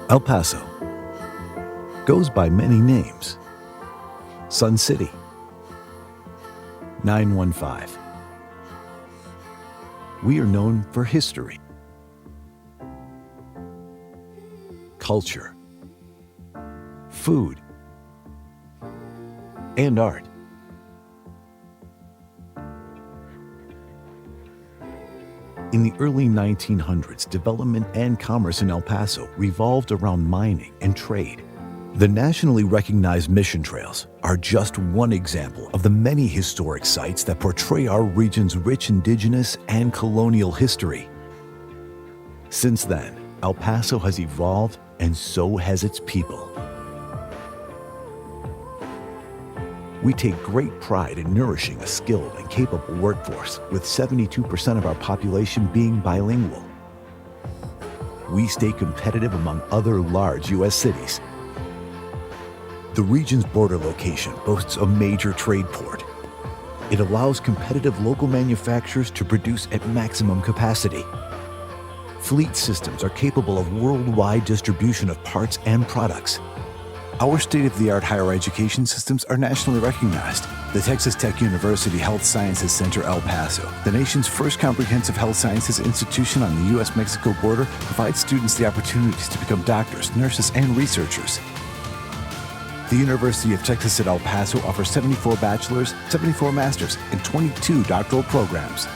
El Paso goes by many names. Sun City, 915. We are known for history, culture, food, and art. In the early 1900s, development and commerce in El Paso revolved around mining and trade. The nationally recognized mission trails are just one example of the many historic sites that portray our region's rich indigenous and colonial history. Since then, El Paso has evolved, and so has its people. We take great pride in nourishing a skilled and capable workforce, with 72% of our population being bilingual. We stay competitive among other large U.S. cities. The region's border location boasts a major trade port. It allows competitive local manufacturers to produce at maximum capacity. Fleet systems are capable of worldwide distribution of parts and products. Our state-of-the-art higher education systems are nationally recognized. The Texas Tech University Health Sciences Center El Paso, the nation's first comprehensive health sciences institution on the U.S.-Mexico border, provides students the opportunities to become doctors, nurses, and researchers. The University of Texas at El Paso offers 74 bachelor's, 74 master's, and 22 doctoral programs.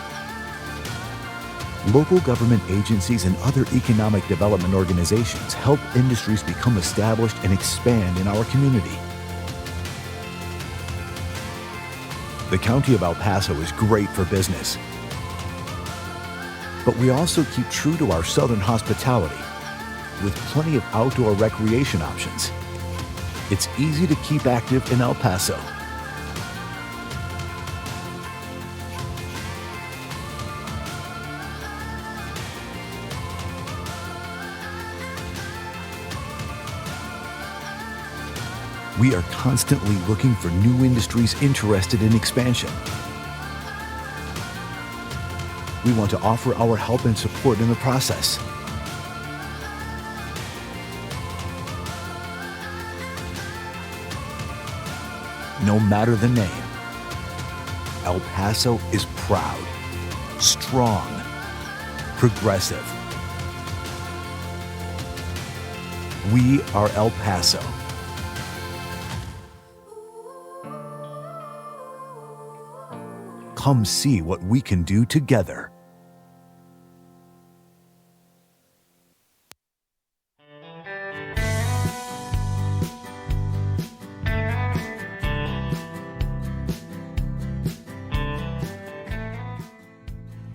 Local government agencies and other economic development organizations help industries become established and expand in our community. The County of El Paso is great for business, but we also keep true to our southern hospitality with plenty of outdoor recreation options. It's easy to keep active in El Paso. We are constantly looking for new industries interested in expansion. We want to offer our help and support in the process. No matter the name, El Paso is proud, strong, progressive. We are El Paso. Come see what we can do together.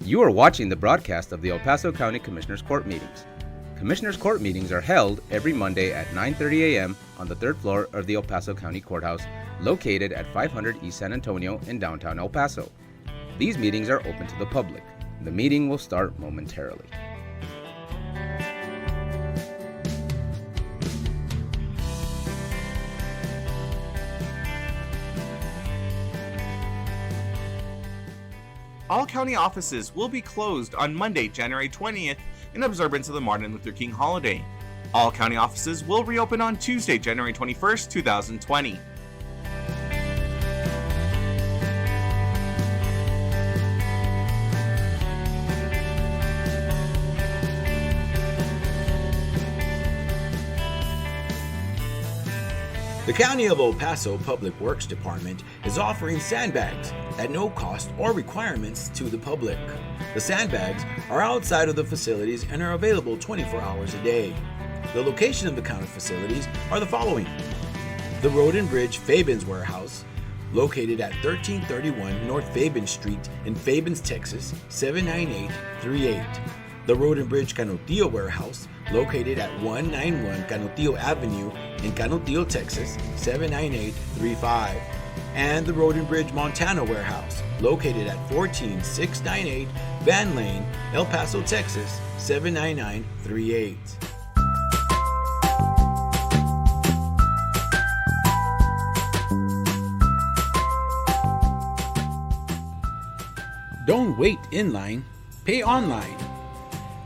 You are watching the broadcast of the El Paso County Commissioners Court meetings. Commissioners Court meetings are held every Monday at 9:30 a.m. on the third floor of the El Paso County Courthouse, located at 500 East San Antonio in downtown El Paso. These meetings are open to the public. The meeting will start momentarily. All county offices will be closed on Monday, January 20th, in observance of the Martin Luther King holiday. All county offices will reopen on Tuesday, January 21st, 2020. The County of El Paso Public Works Department is offering sandbags at no cost or requirements to the public. The sandbags are outside of the facilities and are available 24 hours a day. The location of the county facilities are the following: the Road and Bridge Fabens Warehouse, located at 1331 North Fabens Street in Fabens, Texas, 79838. The Road and Bridge Canutillo Warehouse, located at 191 Canutillo Avenue in Canutillo, Texas, 79835. And the Road and Bridge Montana Warehouse, located at 14698 Van Lane, El Paso, Texas, 79938. Don't wait in line, pay online.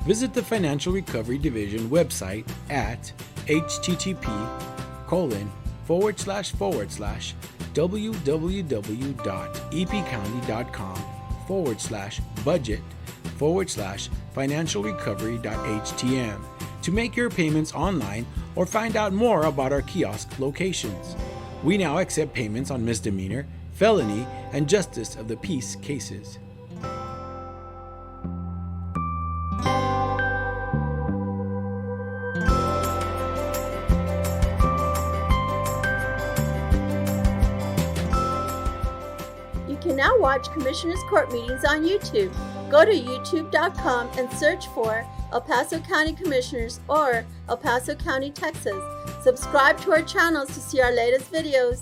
Visit the Financial Recovery Division website at http://www.epcounty.com/budget/financialrecovery.htm to make your payments online or find out more about our kiosk locations. We now accept payments on misdemeanor, felony, and justice of the peace cases. You can now watch Commissioners Court meetings on YouTube. Go to youtube.com and search for El Paso County Commissioners or El Paso County, Texas. Subscribe to our channels to see our latest videos.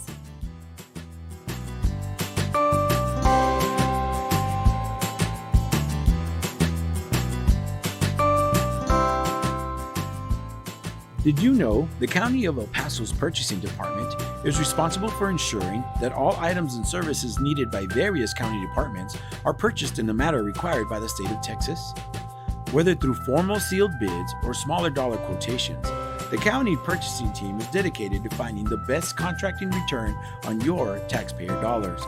Did you know the County of El Paso's Purchasing Department is responsible for ensuring that all items and services needed by various county departments are purchased in the manner required by the state of Texas? Whether through formal sealed bids or smaller dollar quotations, the county purchasing team is dedicated to finding the best contracting return on your taxpayer dollars.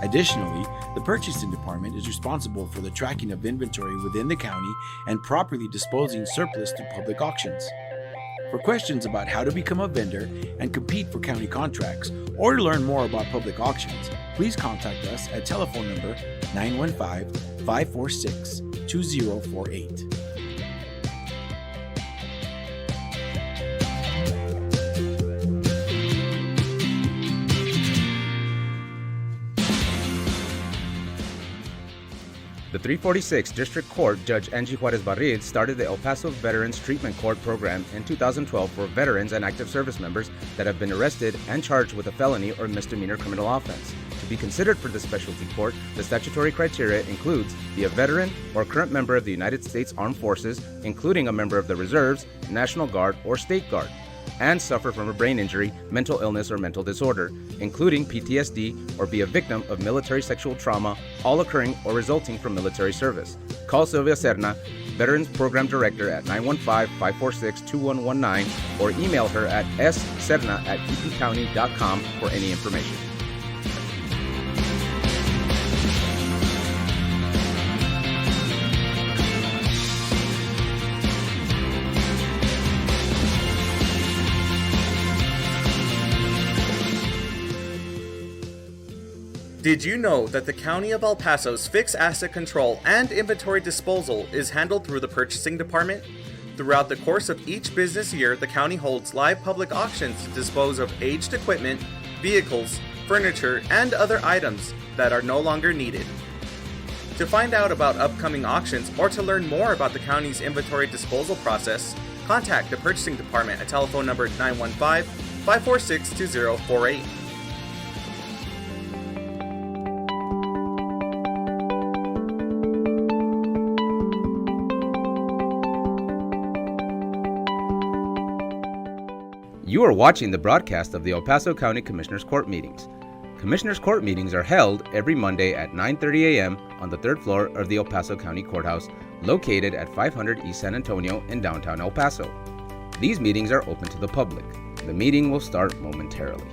Additionally, the purchasing department is responsible for the tracking of inventory within the county and properly disposing surplus through public auctions. For questions about how to become a vendor and compete for county contracts or to learn more about public auctions, please contact us at telephone number 915-546-2048. The 346 District Court Judge Angie Juarez Barril started the El Paso Veterans Treatment Court program in 2012 for veterans and active service members that have been arrested and charged with a felony or misdemeanor criminal offense. To be considered for this specialty court, the statutory criteria includes be a veteran or current member of the United States Armed Forces, including a member of the Reserves, National Guard, or State Guard, and suffer from a brain injury, mental illness, or mental disorder, including PTSD, or be a victim of military sexual trauma, all occurring or resulting from military service. Call Sylvia Serna, Veterans Program Director, at 915-546-2119, or email her at sserna@epcounty.com for any information. Did you know that the County of El Paso's fixed asset control and inventory disposal is handled through the Purchasing Department? Throughout the course of each business year, the county holds live public auctions to dispose of aged equipment, vehicles, furniture, and other items that are no longer needed. To find out about upcoming auctions or to learn more about the county's inventory disposal process, contact the Purchasing Department at telephone number 915-546-2048. You are watching the broadcast of the El Paso County Commissioners Court meetings. Commissioners Court meetings are held every Monday at 9:30 a.m. on the third floor of the El Paso County Courthouse, located at 500 East San Antonio in downtown El Paso. These meetings are open to the public. The meeting will start momentarily.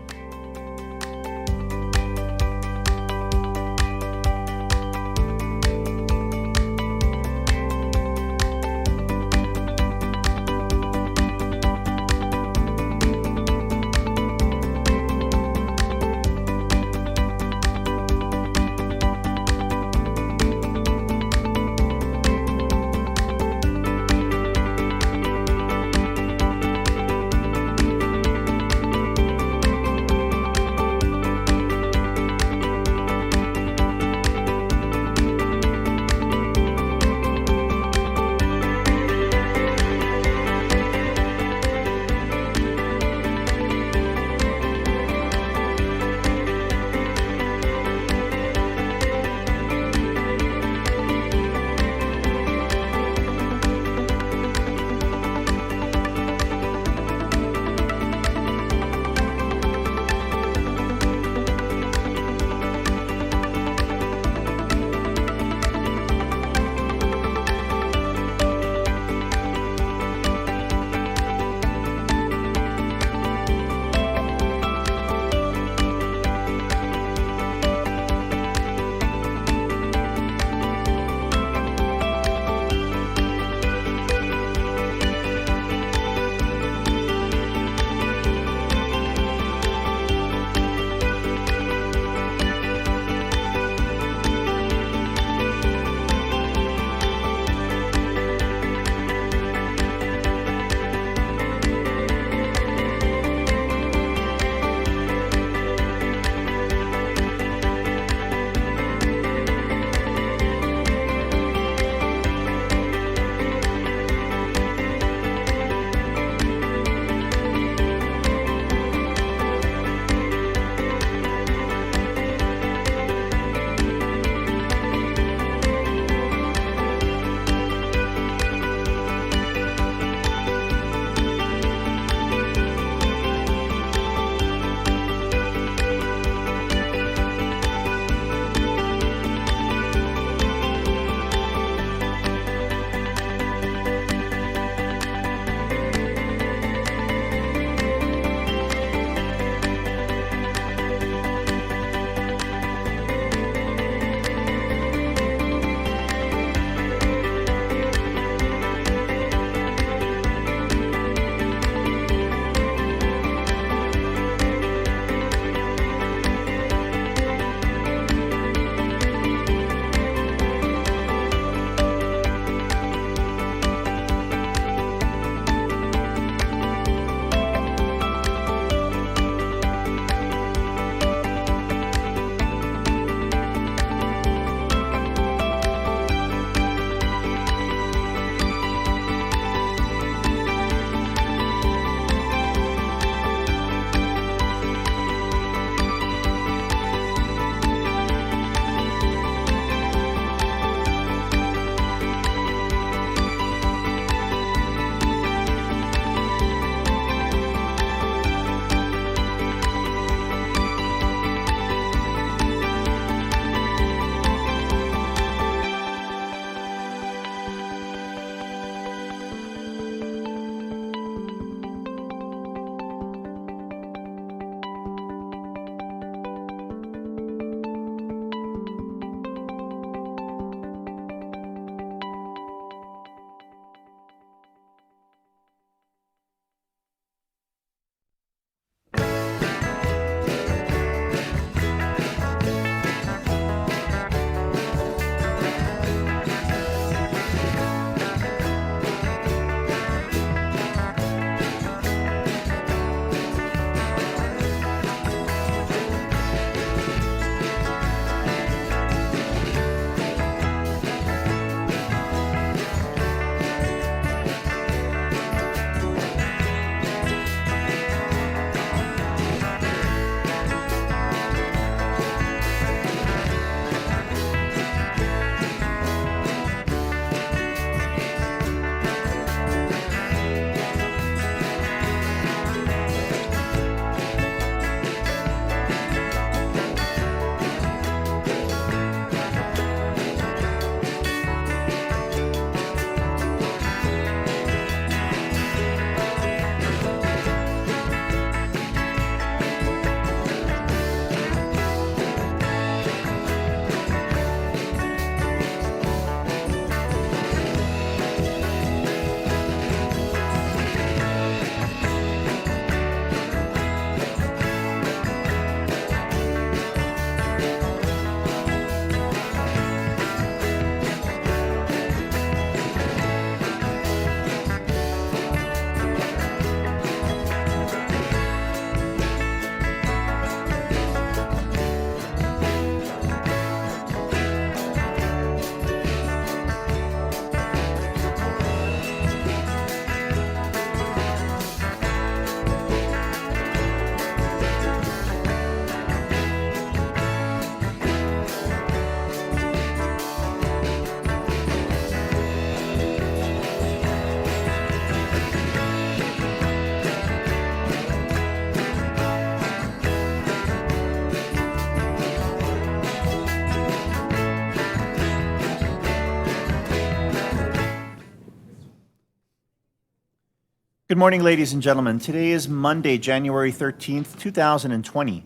Good morning, ladies and gentlemen. Today is Monday, January 13th, 2020.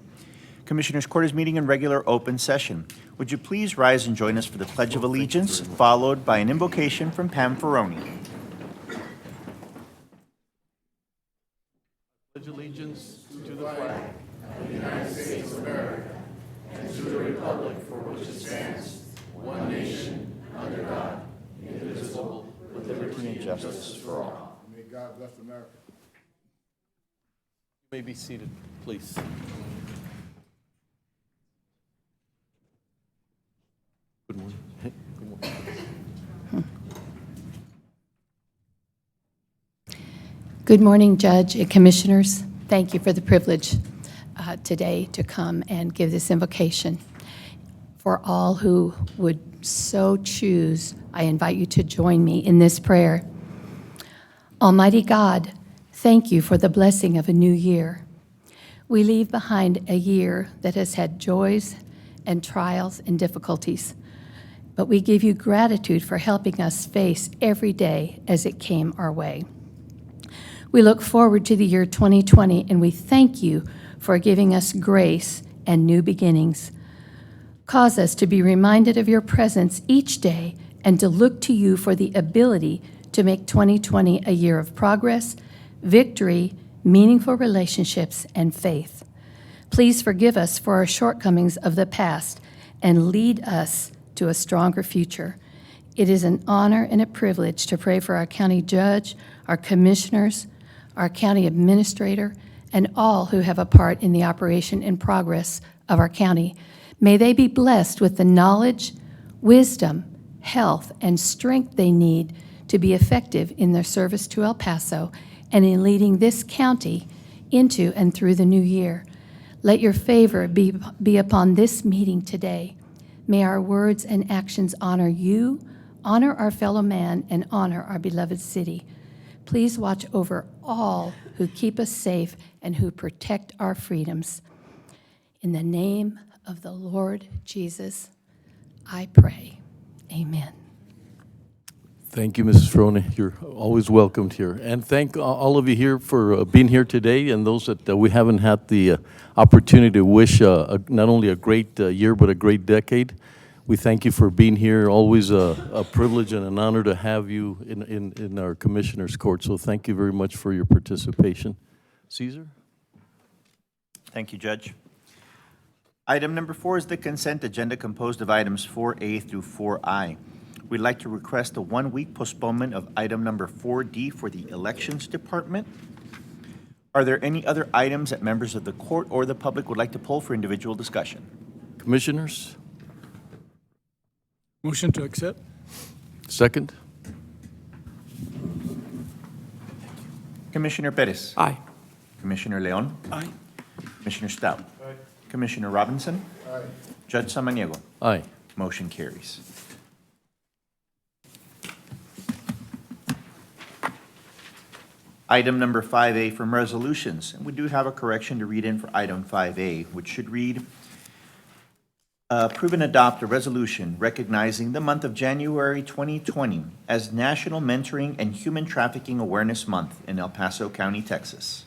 Commissioners' Court is meeting in regular open session. Would you please rise and join us for the Pledge of Allegiance, followed by an invocation from Pam Ferroni. Pledge allegiance to the flag of the United States of America and to the republic for which it stands, one nation, under God, indivisible, with liberty and justice for all. May God bless America. You may be seated, please. Good morning. Hey, good morning. Good morning, Judge and Commissioners. Thank you for the privilege today to come and give this invocation. For all who would so choose, I invite you to join me in this prayer. Almighty God, thank you for the blessing of a new year. We leave behind a year that has had joys and trials and difficulties, but we give you gratitude for helping us face every day as it came our way. We look forward to the year 2020, and we thank you for giving us grace and new beginnings. Cause us to be reminded of your presence each day and to look to you for the ability to make 2020 a year of progress, victory, meaningful relationships, and faith. Please forgive us for our shortcomings of the past and lead us to a stronger future. It is an honor and a privilege to pray for our county judge, our commissioners, our county administrator, and all who have a part in the operation and progress of our county. May they be blessed with the knowledge, wisdom, health, and strength they need to be effective in their service to El Paso and in leading this county into and through the new year. Let your favor be upon this meeting today. May our words and actions honor you, honor our fellow man, and honor our beloved city. Please watch over all who keep us safe and who protect our freedoms. In the name of the Lord Jesus, I pray. Amen. Thank you, Mrs. Ferroni. You're always welcomed here. And thank all of you here for being here today, and those that we haven't had the opportunity to wish not only a great year, but a great decade. We thank you for being here. Always a privilege and an honor to have you in our Commissioners Court. So thank you very much for your participation. Caesar? Thank you, Judge. Item number 4 is the consent agenda composed of items 4A through 4I. We'd like to request a 1-week postponement of item number 4D for the Elections Department. Are there any other items that members of the court or the public would like to pull for individual discussion? Commissioners? Motion to accept. Second? Commissioner Perez. Aye. Commissioner Leon. Aye. Commissioner Stout. Commissioner Robinson. Aye. Judge Samaniego. Aye. Motion carries. Item number 5A from resolutions. And we do have a correction to read in for item 5A, which should read, approve and adopt a resolution recognizing the month of January 2020 as National Mentoring and Human Trafficking Awareness Month in El Paso County, Texas.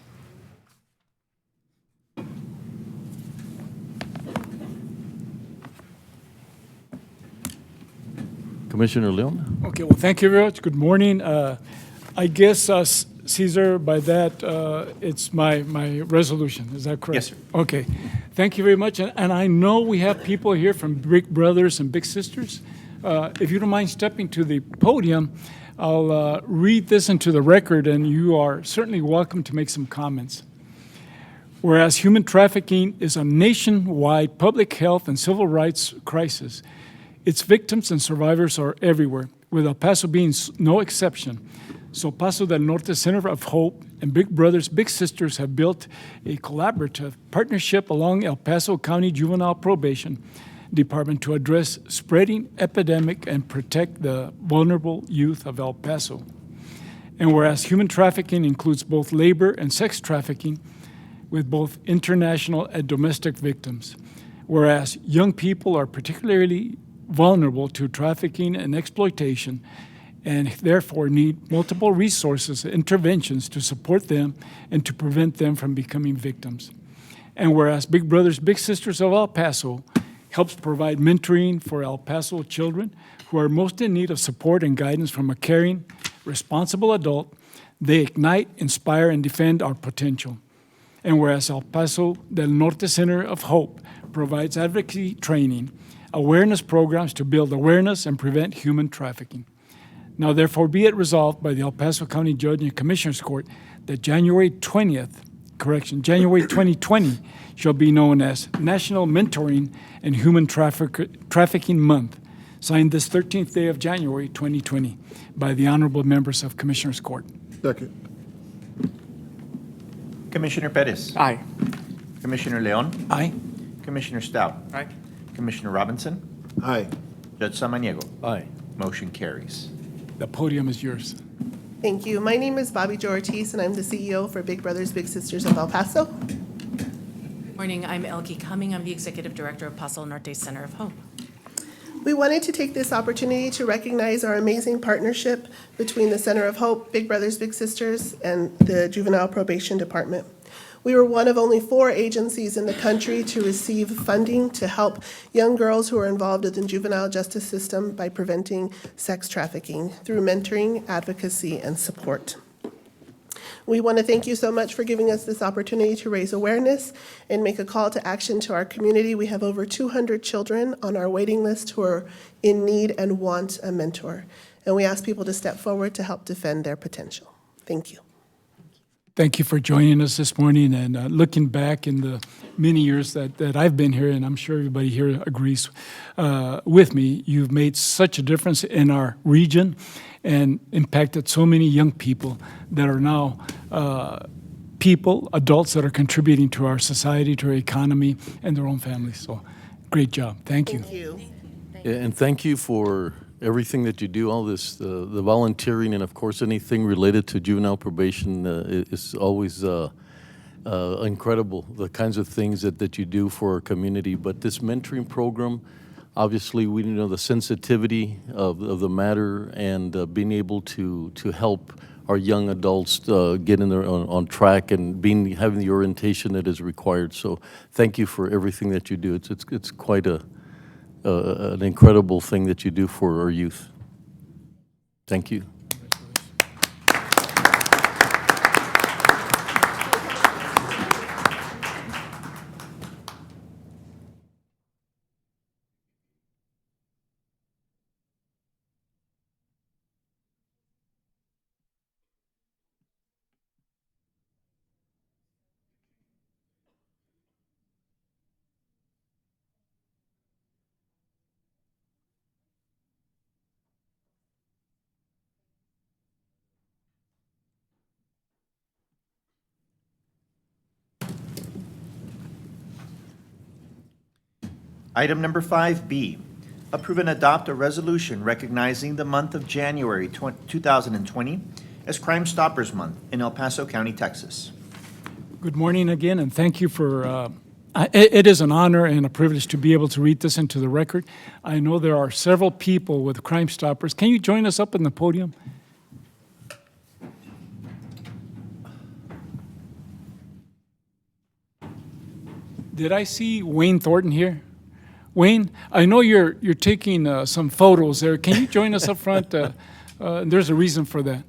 Commissioner Leon? Okay, well, thank you very much. Good morning. I guess, Caesar, by that, it's my resolution. Is that correct? Yes, sir. Okay. Thank you very much. And I know we have people here from Big Brothers and Big Sisters. If you don't mind stepping to the podium, I'll read this into the record, and you are certainly welcome to make some comments. Whereas human trafficking is a nationwide public health and civil rights crisis, its victims and survivors are everywhere, with El Paso being no exception. So Paso del Norte Center of Hope and Big Brothers Big Sisters have built a collaborative partnership along El Paso County Juvenile Probation Department to address spreading epidemic and protect the vulnerable youth of El Paso. And whereas human trafficking includes both labor and sex trafficking with both international and domestic victims, whereas young people are particularly vulnerable to trafficking and exploitation, and therefore need multiple resources and interventions to support them and to prevent them from becoming victims. And whereas Big Brothers Big Sisters of El Paso helps provide mentoring for El Paso children who are most in need of support and guidance from a caring, responsible adult, they ignite, inspire, and defend our potential. And whereas El Paso del Norte Center of Hope provides advocacy training, awareness programs to build awareness and prevent human trafficking. Now, therefore, be it resolved by the El Paso County Judge and Commissioners Court that January 2020 shall be known as National Mentoring and Human Trafficking Month, signed this 13th day of January 2020 by the honorable members of Commissioners Court. Second. Commissioner Perez. Aye. Commissioner Leon. Aye. Commissioner Stout. Aye. Commissioner Robinson. Aye. Judge Samaniego. Aye. Motion carries. The podium is yours. Thank you. My name is Bobby Jo Ortiz, and I'm the CEO for Big Brothers Big Sisters of El Paso. Morning, I'm Elke Cumming. I'm the Executive Director of Paso Norte Center of Hope. We wanted to take this opportunity to recognize our amazing partnership between the Center of Hope, Big Brothers Big Sisters, and the Juvenile Probation Department. We were one of only 4 agencies in the country to receive funding to help young girls who are involved in the juvenile justice system by preventing sex trafficking through mentoring, advocacy, and support. We want to thank you so much for giving us this opportunity to raise awareness and make a call to action to our community. We have over 200 children on our waiting list who are in need and want a mentor. And we ask people to step forward to help defend their potential. Thank you. Thank you for joining us this morning and looking back in the many years that I've been here, and I'm sure everybody here agrees with me. You've made such a difference in our region and impacted so many young people that are now adults that are contributing to our society, to our economy, and their own families. So great job. Thank you. Thank you. Yeah, and thank you for everything that you do, all this, the volunteering, and of course, anything related to juvenile probation is always incredible, the kinds of things that you do for our community. But this mentoring program, obviously, we know the sensitivity of the matter and being able to help our young adults get in there on track and having the orientation that is required. So thank you for everything that you do. It's quite an incredible thing that you do for our youth. Thank you. Item number 5B, approve and adopt a resolution recognizing the month of January 2020 as Crime Stoppers Month in El Paso County, Texas. Good morning again, and thank you for, it is an honor and a privilege to be able to read this into the record. I know there are several people with Crime Stoppers. Can you join us up in the podium? Did I see Wayne Thornton here? Wayne, I know you're taking some photos there. Can you join us up front? There's a reason for that.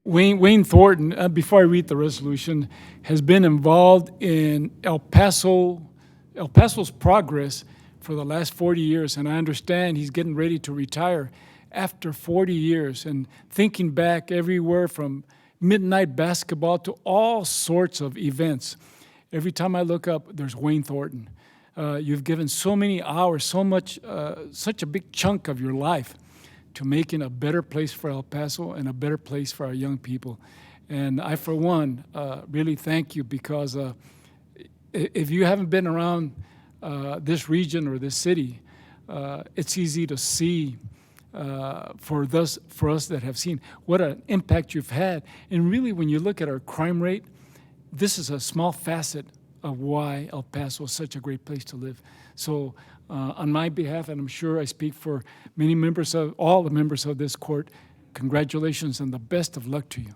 Wayne Thornton, before I read the resolution, has been involved in El Paso's progress for the last 40 years, and I understand he's getting ready to retire after 40 years, and thinking back everywhere from midnight basketball to all sorts of events. Every time I look up, there's Wayne Thornton. You've given so many hours, such a big chunk of your life to making a better place for El Paso and a better place for our young people. And I, for one, really thank you, because if you haven't been around this region or this city, it's easy to see for us that have seen what an impact you've had. And really, when you look at our crime rate, this is a small facet of why El Paso is such a great place to live. So on my behalf, and I'm sure I speak for many members of, all the members of this court, congratulations and the best of luck to you.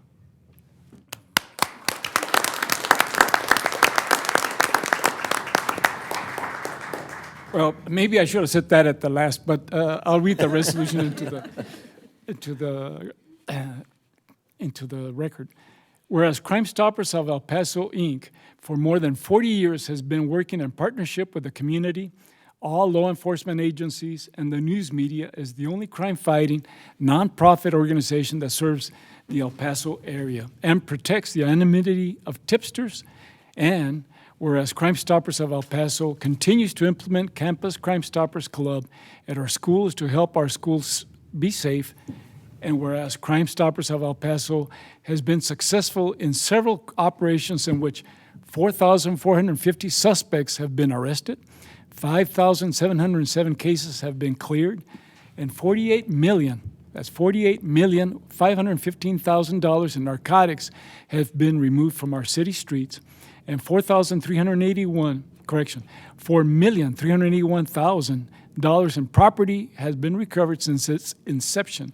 Well, maybe I should have said that at the last, but I'll read the resolution into the record. Whereas Crime Stoppers of El Paso, Inc., for more than 40 years has been working in partnership with the community, all law enforcement agencies, and the news media as the only crime-fighting, nonprofit organization that serves the El Paso area and protects the anonymity of tipsters, and whereas Crime Stoppers of El Paso continues to implement Campus Crime Stoppers Club at our schools to help our schools be safe, and whereas Crime Stoppers of El Paso has been successful in several operations in which 4,450 suspects have been arrested, 5,707 cases have been cleared, and $48,515,000 in narcotics have been removed from our city streets, and $4,381,000 in property has been recovered since its inception.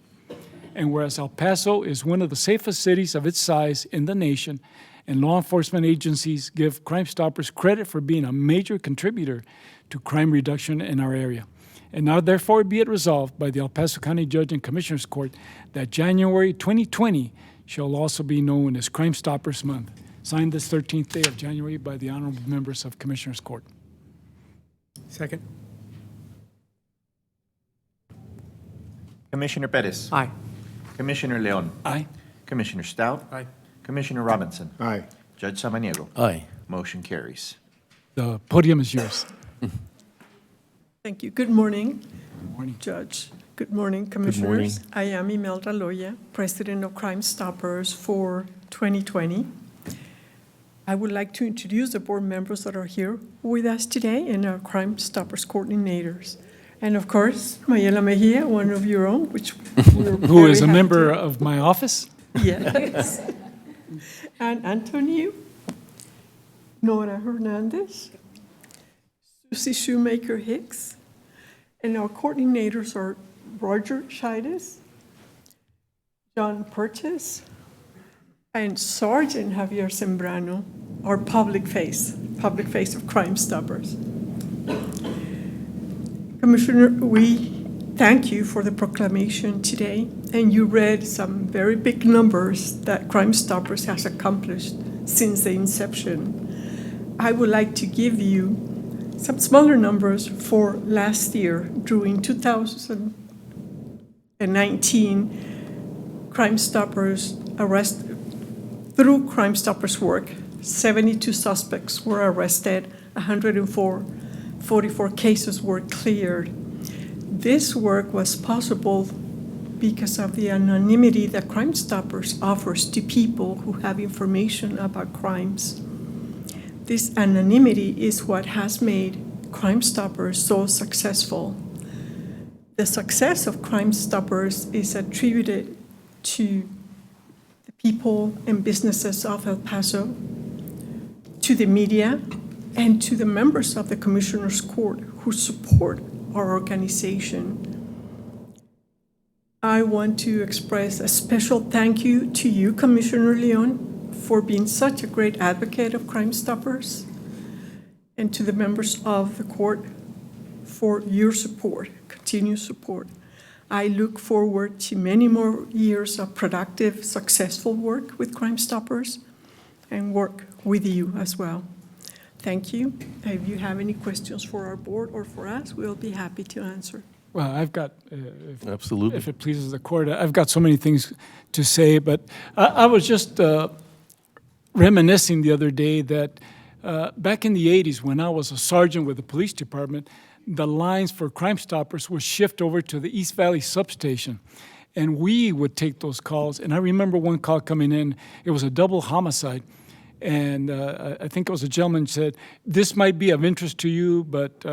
And whereas El Paso is one of the safest cities of its size in the nation, and law enforcement agencies give Crime Stoppers credit for being a major contributor to crime reduction in our area. And now therefore be it resolved by the El Paso County Judge and Commissioners Court that January 2020 shall also be known as Crime Stoppers Month. Signed this 13th day of January by the honorable members of Commissioners Court. Second. Commissioner Perez. Aye. Commissioner Leon. Aye. Commissioner Stout. Aye. Commissioner Robinson. Aye. Judge Samaniego. Aye. Motion carries. The podium is yours. Thank you. Good morning, Good morning. Judge. Good morning, Commissioners. I am Imelda Loya, President of Crime Stoppers for 2020. I would like to introduce the board members that are here with us today and our Crime Stoppers coordinators. And of course, Mayela Mejia, one of your own, which we're Who very is a happy member to- of my office? Yes. And Antonio, Nora Hernandez, Susie Shoemaker Hicks, and our coordinators are Roger Scheides, John Purchase, and Sergeant Javier Sembrano, our public face of Crime Stoppers. Commissioner, we thank you for the proclamation today, and you read some very big numbers that Crime Stoppers has accomplished since the inception. I would like to give you some smaller numbers for last year. During 2019, Crime Stoppers through Crime Stoppers work, 72 suspects were arrested, 144 cases were cleared. This work was possible because of the anonymity that Crime Stoppers offers to people who have information about crimes. This anonymity is what has made Crime Stoppers so successful. The success of Crime Stoppers is attributed to the people and businesses of El Paso, to the media, and to the members of the Commissioners Court who support our organization. I want to express a special thank you to you, Commissioner Leon, for being such a great advocate of Crime Stoppers, and to the members of the court for your support, continued support. I look forward to many more years of productive, successful work with Crime Stoppers and work with you as well. Thank you. If you have any questions for our board or for us, we'll be happy to answer. Well, I've got, Absolutely. if it pleases the court, I've got so many things to say, but I was just reminiscing the other day that back in the 80s, when I was a sergeant with the police department, the lines for Crime Stoppers would shift over to the East Valley substation, and we would take those calls. And I remember one call coming in, it was a double homicide, and I think it was a gentleman said, this might be of interest to you, but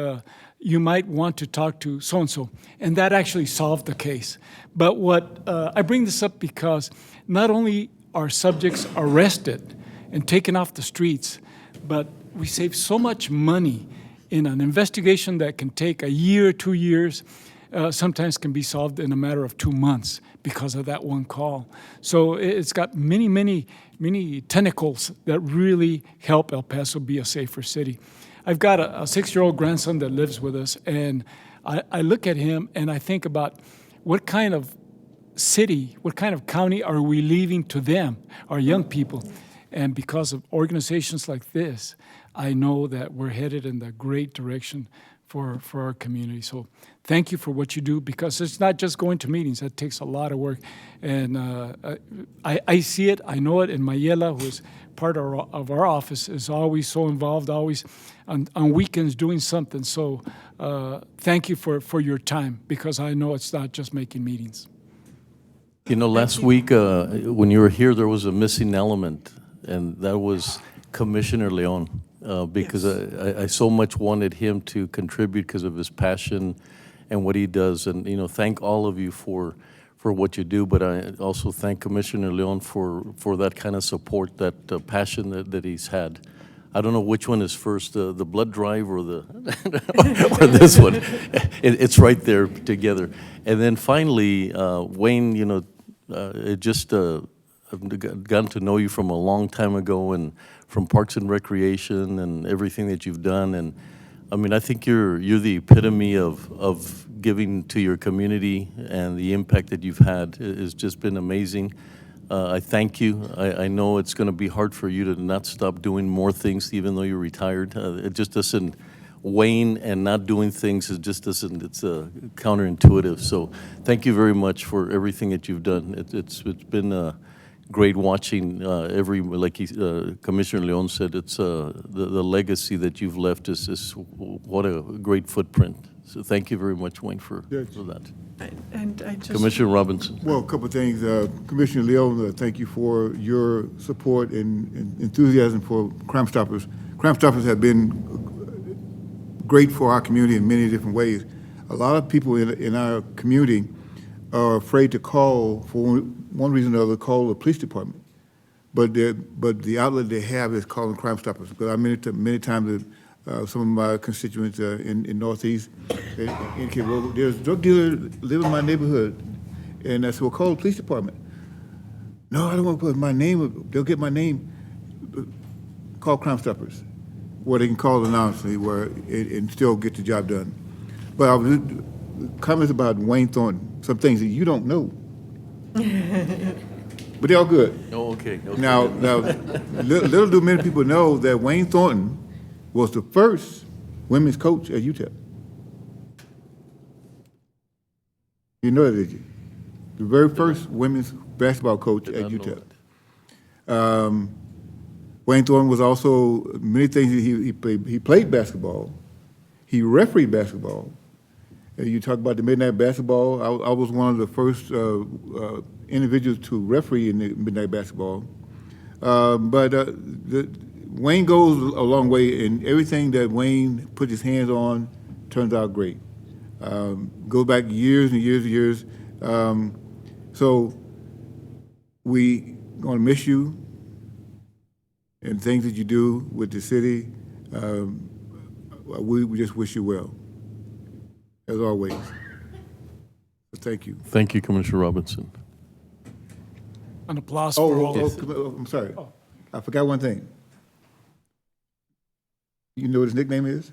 you might want to talk to so-and-so. And that actually solved the case. But what I bring this up because not only are subjects arrested and taken off the streets, but we save so much money in an investigation that can take a year, 2 years, sometimes can be solved in a matter of 2 months because of that one call. So it's got many, many, many tentacles that really help El Paso be a safer city. I've got a 6-year-old grandson that lives with us, and I look at him and I think about what kind of city, what kind of county are we leaving to them, our young people? And because of organizations like this, I know that we're headed in the great direction for our community. So thank you for what you do, because it's not just going to meetings. That takes a lot of work. And I see it, I know it, and Mayela, who is part of our office, is always so involved, always on weekends doing something. So thank you for your time, because I know it's not just making meetings. You know, last week, when you were here, there was a missing element, and that was Commissioner Leon, because I so much wanted him to contribute because of his passion and what he does. And, you know, thank all of you for what you do, but I also thank Commissioner Leon for that kind of support, that passion that he's had. I don't know which one is first, the blood drive or or this one. It's right there together. And then finally, Wayne, you know, I've gotten to know you from a long time ago, and from Parks and Recreation and everything that you've done. And I mean, I think you're the epitome of giving to your community, and the impact that you've had has just been amazing. I thank you. I know it's going to be hard for you to not stop doing more things, even though you're retired. It just doesn't wane, and not doing things, it just doesn't, it's counterintuitive. So thank you very much for everything that you've done. It's been great watching like Commissioner Leon said, it's the legacy that you've left is what a great footprint. So thank you very much, Wayne, for that. And I just... Commissioner Robinson. Well, a couple of things. Commissioner Leon, thank you for your support and enthusiasm for Crime Stoppers. Crime Stoppers have been great for our community in many different ways. A lot of people in our community are afraid to call, for one reason or another, call the police department. But the outlet they have is calling Crime Stoppers. Because I many times some of my constituents in Northeast indicate, well, there's a drug dealer live in my neighborhood, and I said, well, call the police department. No, I don't want to put my name. They'll get my name. Call Crime Stoppers, where they can call anonymously, and still get the job done. But I was comments about Wayne Thornton, some things that you don't know. But they're all good. Oh, okay. Now, little do many people know that Wayne Thornton was the first women's coach at UTEP. You know that, did you? The very first women's basketball coach at UTEP. Wayne Thornton was also many things. He played basketball. He refereed basketball. You talk about the midnight basketball. I was one of the first individuals to referee in the midnight basketball. Wayne goes a long way, and everything that Wayne put his hands on turns out great. Go back years and years and years. So we gonna miss you and things that you do with the city. We just wish you well, as always. So thank you. Thank you, Commissioner Robinson. An applause for all. I'm sorry. Oh. I forgot one thing. You know what his nickname is?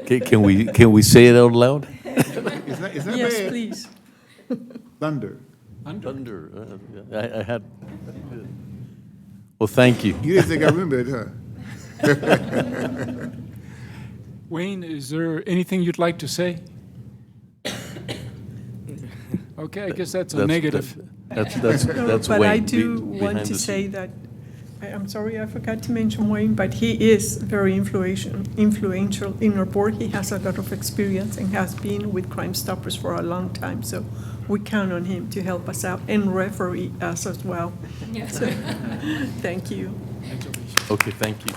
Can we say it out loud? It's not yes, bad. Please. Thunder. Thunder. I had. Well, thank you. You didn't think I remembered, huh? Wayne, is there anything you'd like to say? Okay, I guess that's a negative. That's but Wayne. I do want to say that, I'm sorry I forgot to mention Wayne, but he is very influential in our board. He has a lot of experience and has been with Crime Stoppers for a long time. So we count on him to help us out and referee us as well. Yes. So, thank you. Okay, thank you.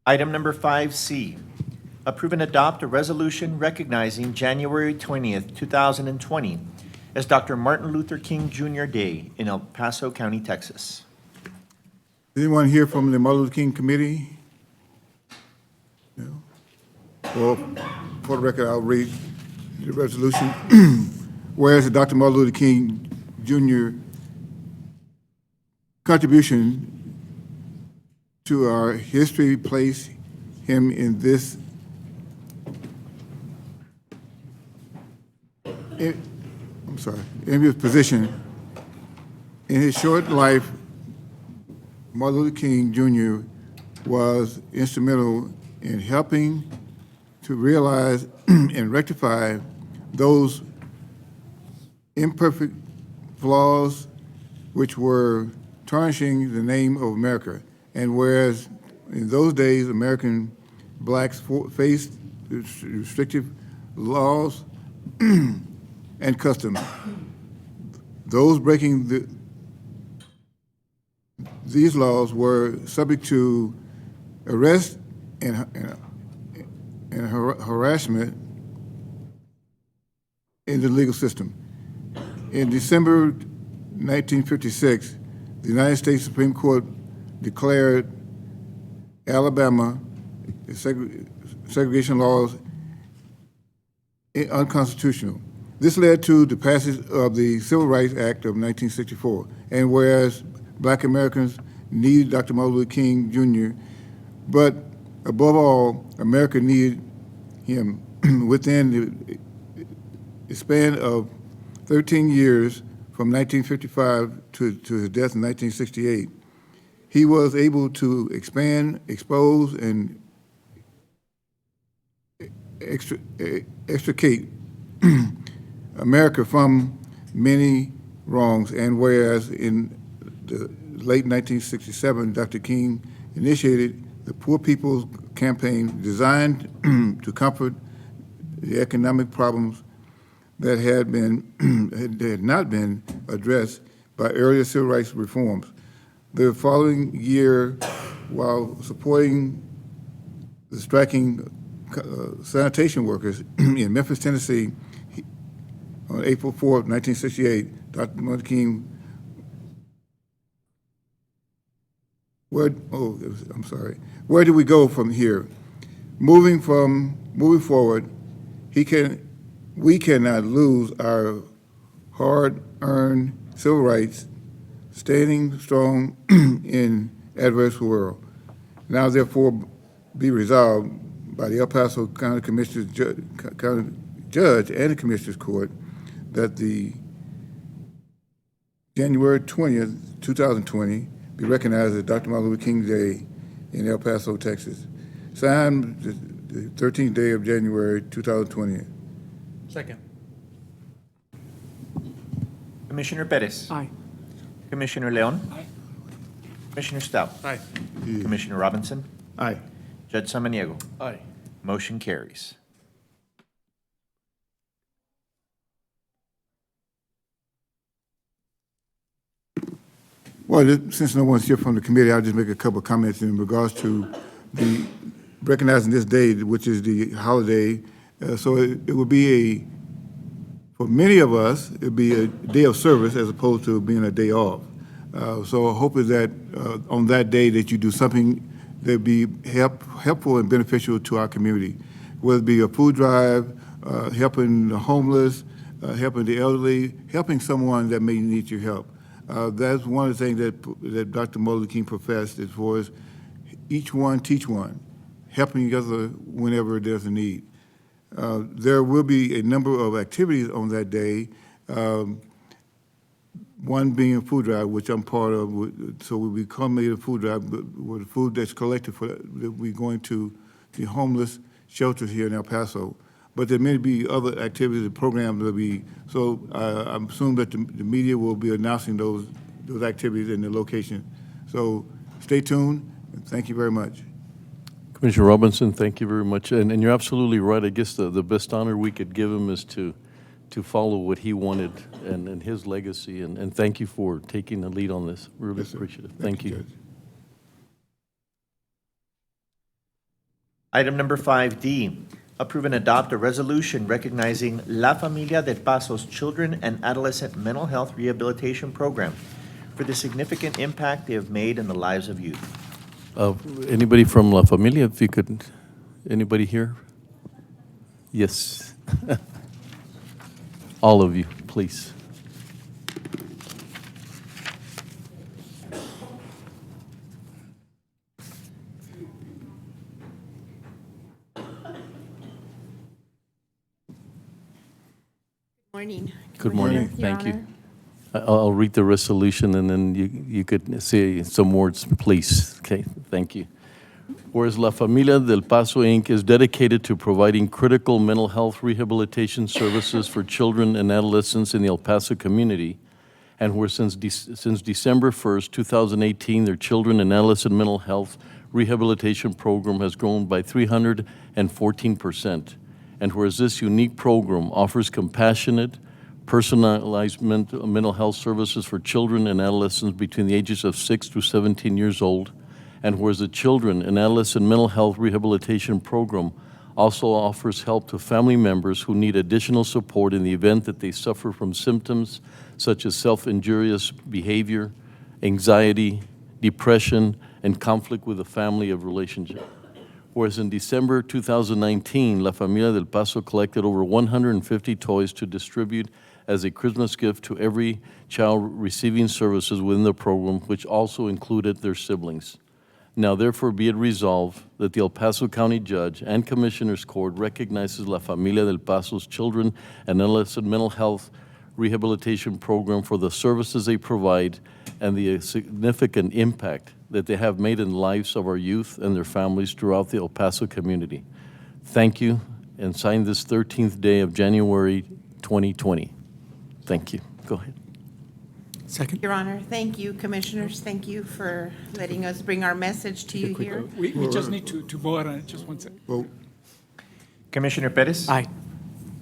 Item number 5C, approve and adopt a resolution recognizing January 20th, 2020 as Dr. Martin Luther King Jr. Day in El Paso County, Texas. Anyone here from the Martin Luther King Committee? No? Well, for the record, I'll read the resolution. Whereas Dr. Martin Luther King Jr. contribution to our history place him in this in his position. In his short life, Martin Luther King Jr. was instrumental in helping to realize and rectify those imperfect flaws which were tarnishing the name of America. And whereas in those days, American blacks faced restrictive laws and customs, those breaking these laws were subject to arrest and harassment in the legal system. In December 1956, the United States Supreme Court declared Alabama segregation laws unconstitutional. This led to the passage of the Civil Rights Act of 1964. And whereas Black Americans needed Dr. Martin Luther King Jr., but above all, America needed him. Within the span of 13 years, from 1955 to his death in 1968, he was able to expand, expose, and extricate America from many wrongs. And whereas in the late 1967, Dr. King initiated the Poor People's Campaign designed to comfort the economic problems that had not been addressed by earlier civil rights reforms. The following year, while supporting the striking sanitation workers in Memphis, Tennessee, on April 4th, 1968, Dr. Martin King, where do we go from here? Moving forward, we cannot lose our hard-earned civil rights, standing strong in adverse world. Now, therefore, be resolved by the El Paso County Commissioners County Judge and the Commissioners Court that the January 20th, 2020 be recognized as Dr. Martin Luther King Day in El Paso, Texas. Signed the 13th day of January 2020. Second. Commissioner Perez. Aye. Commissioner Leon. Aye. Commissioner Stout. Aye. Commissioner Robinson. Aye. Judge Samaniego. Aye. Motion carries. Well, since no one's here from the committee, I'll just make a couple of comments in regards to the recognizing this day, which is the holiday. So it would be for many of us, it would be a day of service as opposed to being a day off. So I hope is that on that day that you do something that would be helpful and beneficial to our community, whether it be a food drive, helping the homeless, helping the elderly, helping someone that may need your help. That's one of the things that Dr. Martin Luther King professed as far as each one teach one, helping each other whenever there's a need. There will be a number of activities on that day, one being a food drive, which I'm part of. So we culminate a food drive with the food that's collected that we're going to the homeless shelters here in El Paso. But there may be other activities and programs that will be, so I assume that the media will be announcing those activities and the location. So stay tuned, and thank you very much. Commissioner Robinson, thank you very much. And you're absolutely right. I guess the best honor we could give him is to follow what he wanted and his legacy. And thank you for taking the lead on this. Really Yes, sir. appreciate it. Thank you. Judge. Item number 5D, approve and adopt a resolution recognizing La Familia del Paso's Children and Adolescent Mental Health Rehabilitation Program for the significant impact they have made in the lives of youth. Anybody from La Familia, if you could, anybody here? Yes. All of you, please. Morning. Good morning. Your Thank you. Honor. I'll read the resolution, and then you could say some words, please. Okay, thank you. Whereas La Familia del Paso, Inc. is dedicated to providing critical mental health rehabilitation services for children and adolescents in the El Paso community, and where since December 1st, 2018, their children and adolescent mental health rehabilitation program has grown by 314%. And whereas this unique program offers compassionate, personalized mental health services for children and adolescents between the ages of 6 to 17 years old, and whereas the Children and Adolescent Mental Health Rehabilitation Program also offers help to family members who need additional support in the event that they suffer from symptoms such as self-injurious behavior, anxiety, depression, and conflict with the family of relationship. Whereas in December 2019, La Familia del Paso collected over 150 toys to distribute as a Christmas gift to every child receiving services within the program, which also included their siblings. Now therefore be it resolved that the El Paso County Judge and Commissioners Court recognizes La Familia del Paso's Children and Adolescent Mental Health Rehabilitation Program for the services they provide and the significant impact that they have made in the lives of our youth and their families throughout the El Paso community. Thank you, and sign this 13th day of January 2020. Thank you. Go ahead. Second. Your Honor, thank you, Commissioners. Thank you for letting us bring our message to you here. We just need to vote on it, just one second. Vote. Commissioner Pettis? Aye.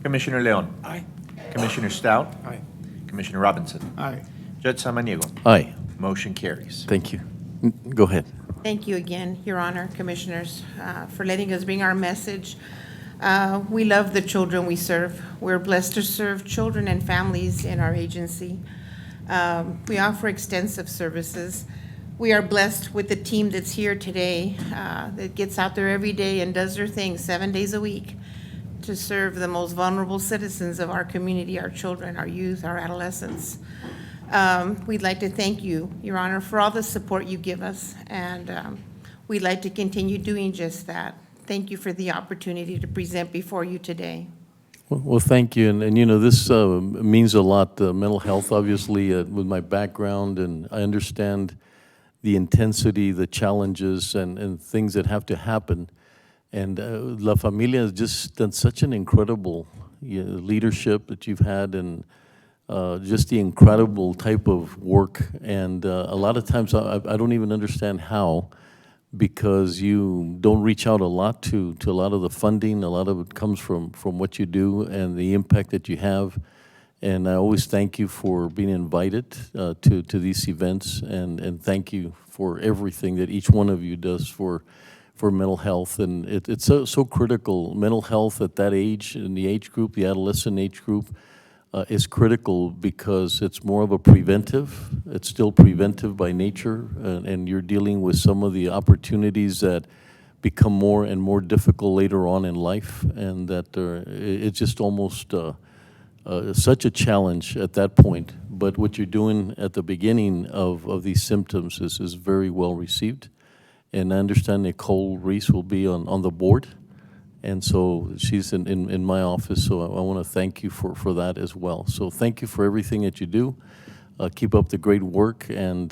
Commissioner Leon? Aye. Commissioner Stout? Aye. Commissioner Robinson? Aye. Judge Samaniego? Aye. Motion carries. Thank you. Go ahead. Thank you again, Your Honor, Commissioners, for letting us bring our message. We love the children we serve. We're blessed to serve children and families in our agency. We offer extensive services. We are blessed with the team that's here today, that gets out there every day and does their thing 7 days a week to serve the most vulnerable citizens of our community, our children, our youth, our adolescents. We'd like to thank you, Your Honor, for all the support you give us, and we'd like to continue doing just that. Thank you for the opportunity to present before you today. Well, thank you, and you know, this means a lot, mental health, obviously, with my background, and I understand the intensity, the challenges, and things that have to happen. And La Familia has just done such an incredible leadership that you've had, and just the incredible type of work. And a lot of times I don't even understand how, because you don't reach out a lot to a lot of the funding. A lot of it comes from what you do and the impact that you have. And I always thank you for being invited to these events, and thank you for everything that each one of you does for mental health. And it's so critical. Mental health at that age, in the age group, the adolescent age group, is critical because it's more of a preventive. It's still preventive by nature, and you're dealing with some of the opportunities that become more and more difficult later on in life, and that it's just almost such a challenge at that point. But what you're doing at the beginning of these symptoms is very well received. And I understand Nicole Reese will be on the board. And so she's in my office, so I want to thank you for that as well. So thank you for everything that you do. Keep up the great work, and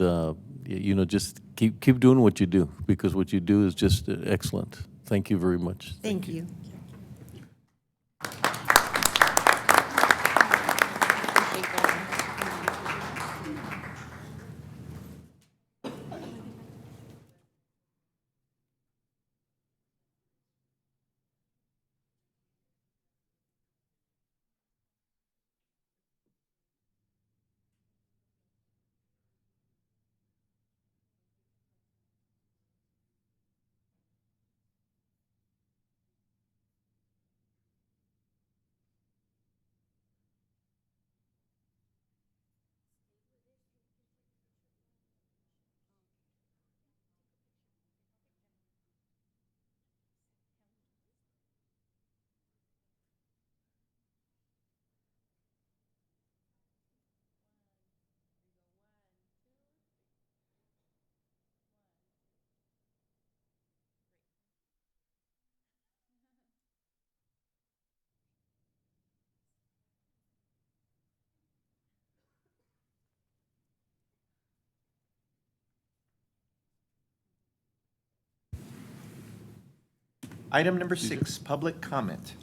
you know, just keep doing what you do, because what you do is just excellent. Thank you very much. Thank you. Item number 6, public comment.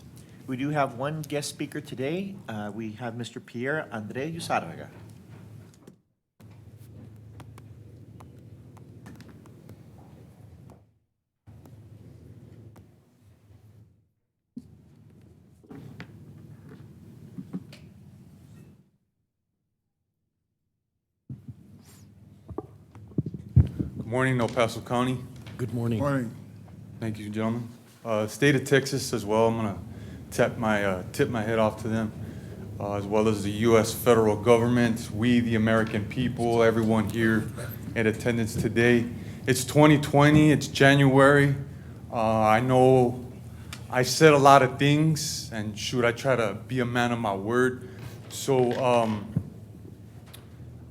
We do have one guest speaker today. We have Mr. Pierre Andre Yusarraga. Good morning, El Paso County. Good morning. Morning. Thank you, gentlemen. State of Texas as well. I'm gonna tip my head off to them, as well as the U.S. federal government, we, the American people, everyone here in attendance today. It's 2020. It's January. I know I said a lot of things, and shoot, I try to be a man of my word. So I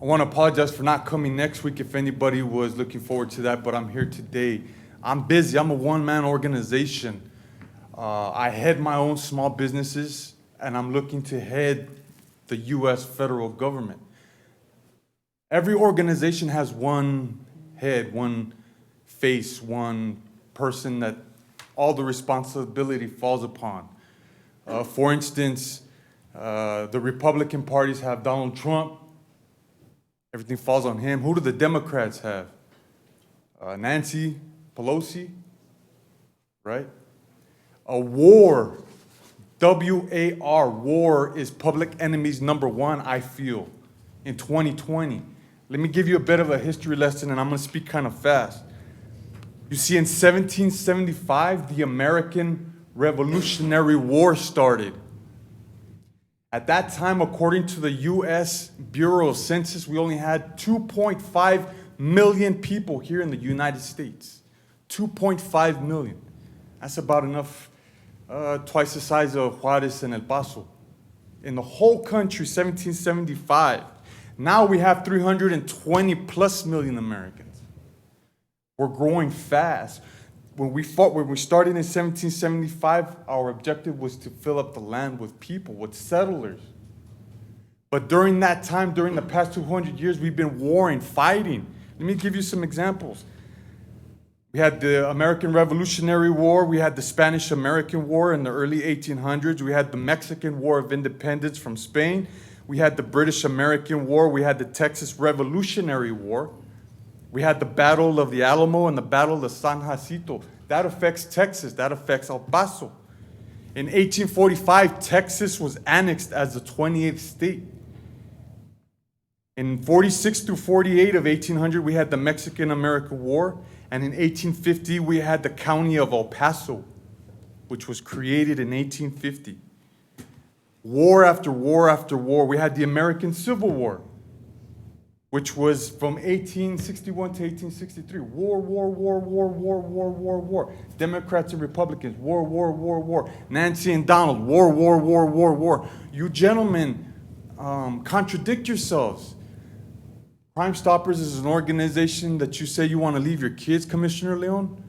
want to apologize for not coming next week if anybody was looking forward to that, but I'm here today. I'm busy. I'm a one-man organization. I head my own small businesses, and I'm looking to head the U.S. federal government. Every organization has one head, one face, one person that all the responsibility falls upon. For instance, the Republican parties have Donald Trump. Everything falls on him. Who do the Democrats have? Nancy Pelosi, right? A war, W-A-R, war is public enemies number one, I feel, in 2020. Let me give you a bit of a history lesson, and I'm going to speak kind of fast. You see, in 1775, the American Revolutionary War started. At that time, according to the U.S. Bureau of Census, we only had 2.5 million people here in the United States. 2.5 million. That's about enough, twice the size of Juarez and El Paso. In the whole country, 1775. Now we have 320 plus million Americans. We're growing fast. When we started in 1775, our objective was to fill up the land with people, with settlers. But during that time, during the past 200 years, we've been warring, fighting. Let me give you some examples. We had the American Revolutionary War. We had the Spanish-American War in the early 1800s. We had the Mexican War of Independence from Spain. We had the British-American War. We had the Texas Revolutionary War. We had the Battle of the Alamo and the Battle of San Jacinto. That affects Texas. That affects El Paso. In 1845, Texas was annexed as the 28th state. In 46 through 48 of 1800, we had the Mexican-American War. And in 1850, we had the county of El Paso, which was created in 1850. War after war after war. We had the American Civil War, which was from 1861 to 1863. War. Democrats and Republicans, war. Nancy and Donald, war. You gentlemen contradict yourselves. Crime Stoppers is an organization that you say you want to leave your kids, Commissioner Leon.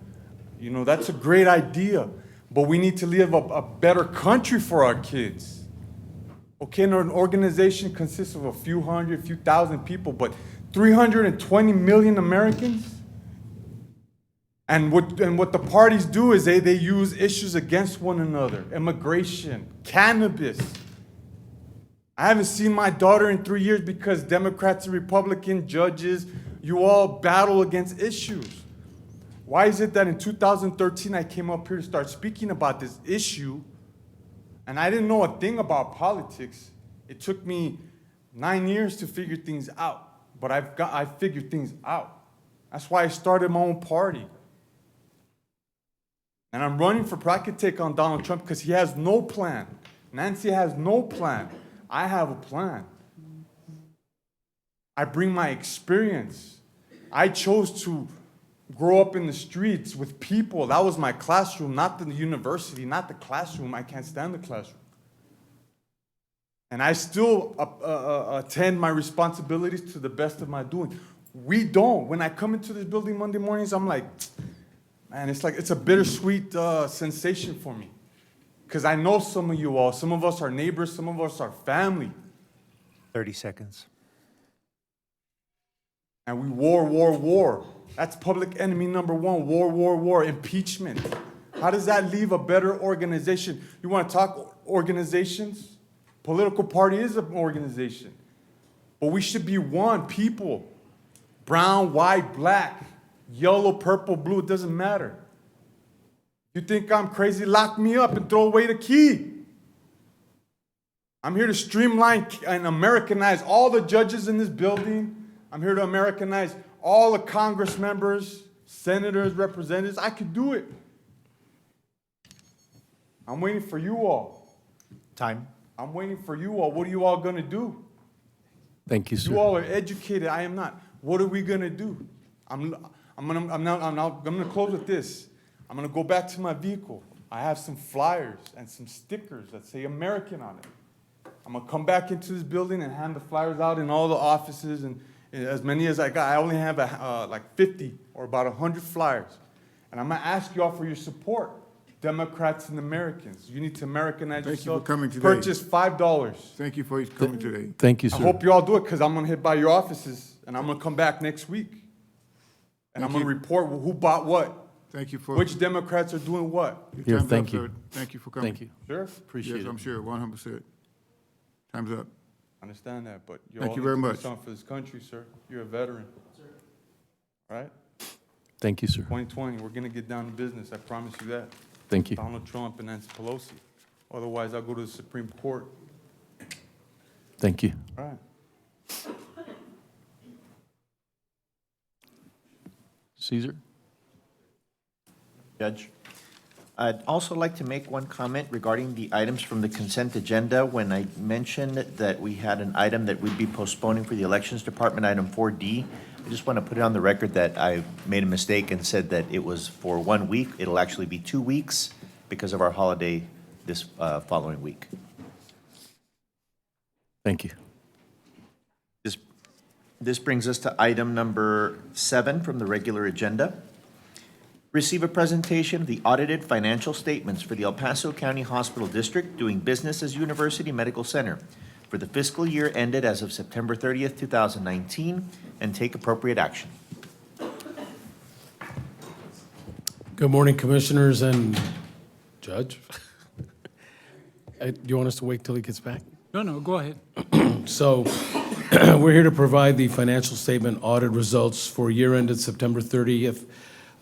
You know, that's a great idea, but we need to leave a better country for our kids. Okay, and an organization consists of a few hundred, few thousand people, but 320 million Americans? And what the parties do is they use issues against one another. Immigration, cannabis. I haven't seen my daughter in 3 years because Democrats and Republican judges, you all battle against issues. Why is it that in 2013 I came up here to start speaking about this issue, and I didn't know a thing about politics? It took me 9 years to figure things out, but I figured things out. That's why I started my own party. And I'm running for, I could take on Donald Trump because he has no plan. Nancy has no plan. I have a plan. I bring my experience. I chose to grow up in the streets with people. That was my classroom, not the university, not the classroom. I can't stand the classroom. And I still attend my responsibilities to the best of my doing. We don't. When I come into this building Monday mornings, I'm like, man, it's a bittersweet sensation for me. Because I know some of you all. Some of us are neighbors. Some of us are family. 30 seconds. And we war. That's public enemy number one. War. Impeachment. How does that leave a better organization? You want to talk organizations? Political party is an organization. But we should be one people. Brown, white, black, yellow, purple, blue, it doesn't matter. You think I'm crazy? Lock me up and throw away the key. I'm here to streamline and Americanize all the judges in this building. I'm here to Americanize all the Congress members, senators, representatives. I could do it. I'm waiting for you all. Time. I'm waiting for you all. What are you all going to do? Thank you, sir. You all are educated. I am not. What are we going to do? I'm gonna close with this. I'm going to go back to my vehicle. I have some flyers and some stickers that say American on it. I'm going to come back into this building and hand the flyers out in all the offices, and as many as I got. I only have like 50 or about 100 flyers. And I'm going to ask you all for your support, Democrats and Americans. You need to Americanize yourself. Thank you for coming today. Purchase $5. Thank you for coming today. Thank you, sir. I hope you all do it, because I'm going to hit by your offices, and I'm going to come back next week. And I'm going to report who bought what. Thank you for. Which Democrats are doing what. Here, Time's thank up, you. sir. Thank you for coming. Thank you. Sure? Appreciate Yes, it. I'm sure, 100%. Time's up. I understand that, but you Thank all you need very to do much. something for this country, sir. You're a veteran. All right? Thank you, sir. 2020, we're going to get down to business. I promise you that. Thank you. Donald Trump and Nancy Pelosi. Otherwise, I'll go to the Supreme Court. Thank you. All right. Caesar? Judge. I'd also like to make one comment regarding the items from the consent agenda. When I mentioned that we had an item that we'd be postponing for the Elections Department, item 4D, I just want to put it on the record that I made a mistake and said that it was for 1 week. It'll actually be 2 weeks because of our holiday this following week. Thank you. This brings us to item number 7 from the regular agenda. Receive a presentation of the audited financial statements for the El Paso County Hospital District doing business as University Medical Center for the fiscal year ended as of September 30th, 2019, and take appropriate action. Good morning, Commissioners and Judge. Do you want us to wait till he gets back? No, go ahead. So, we're here to provide the financial statement audit results for year ended September 30th,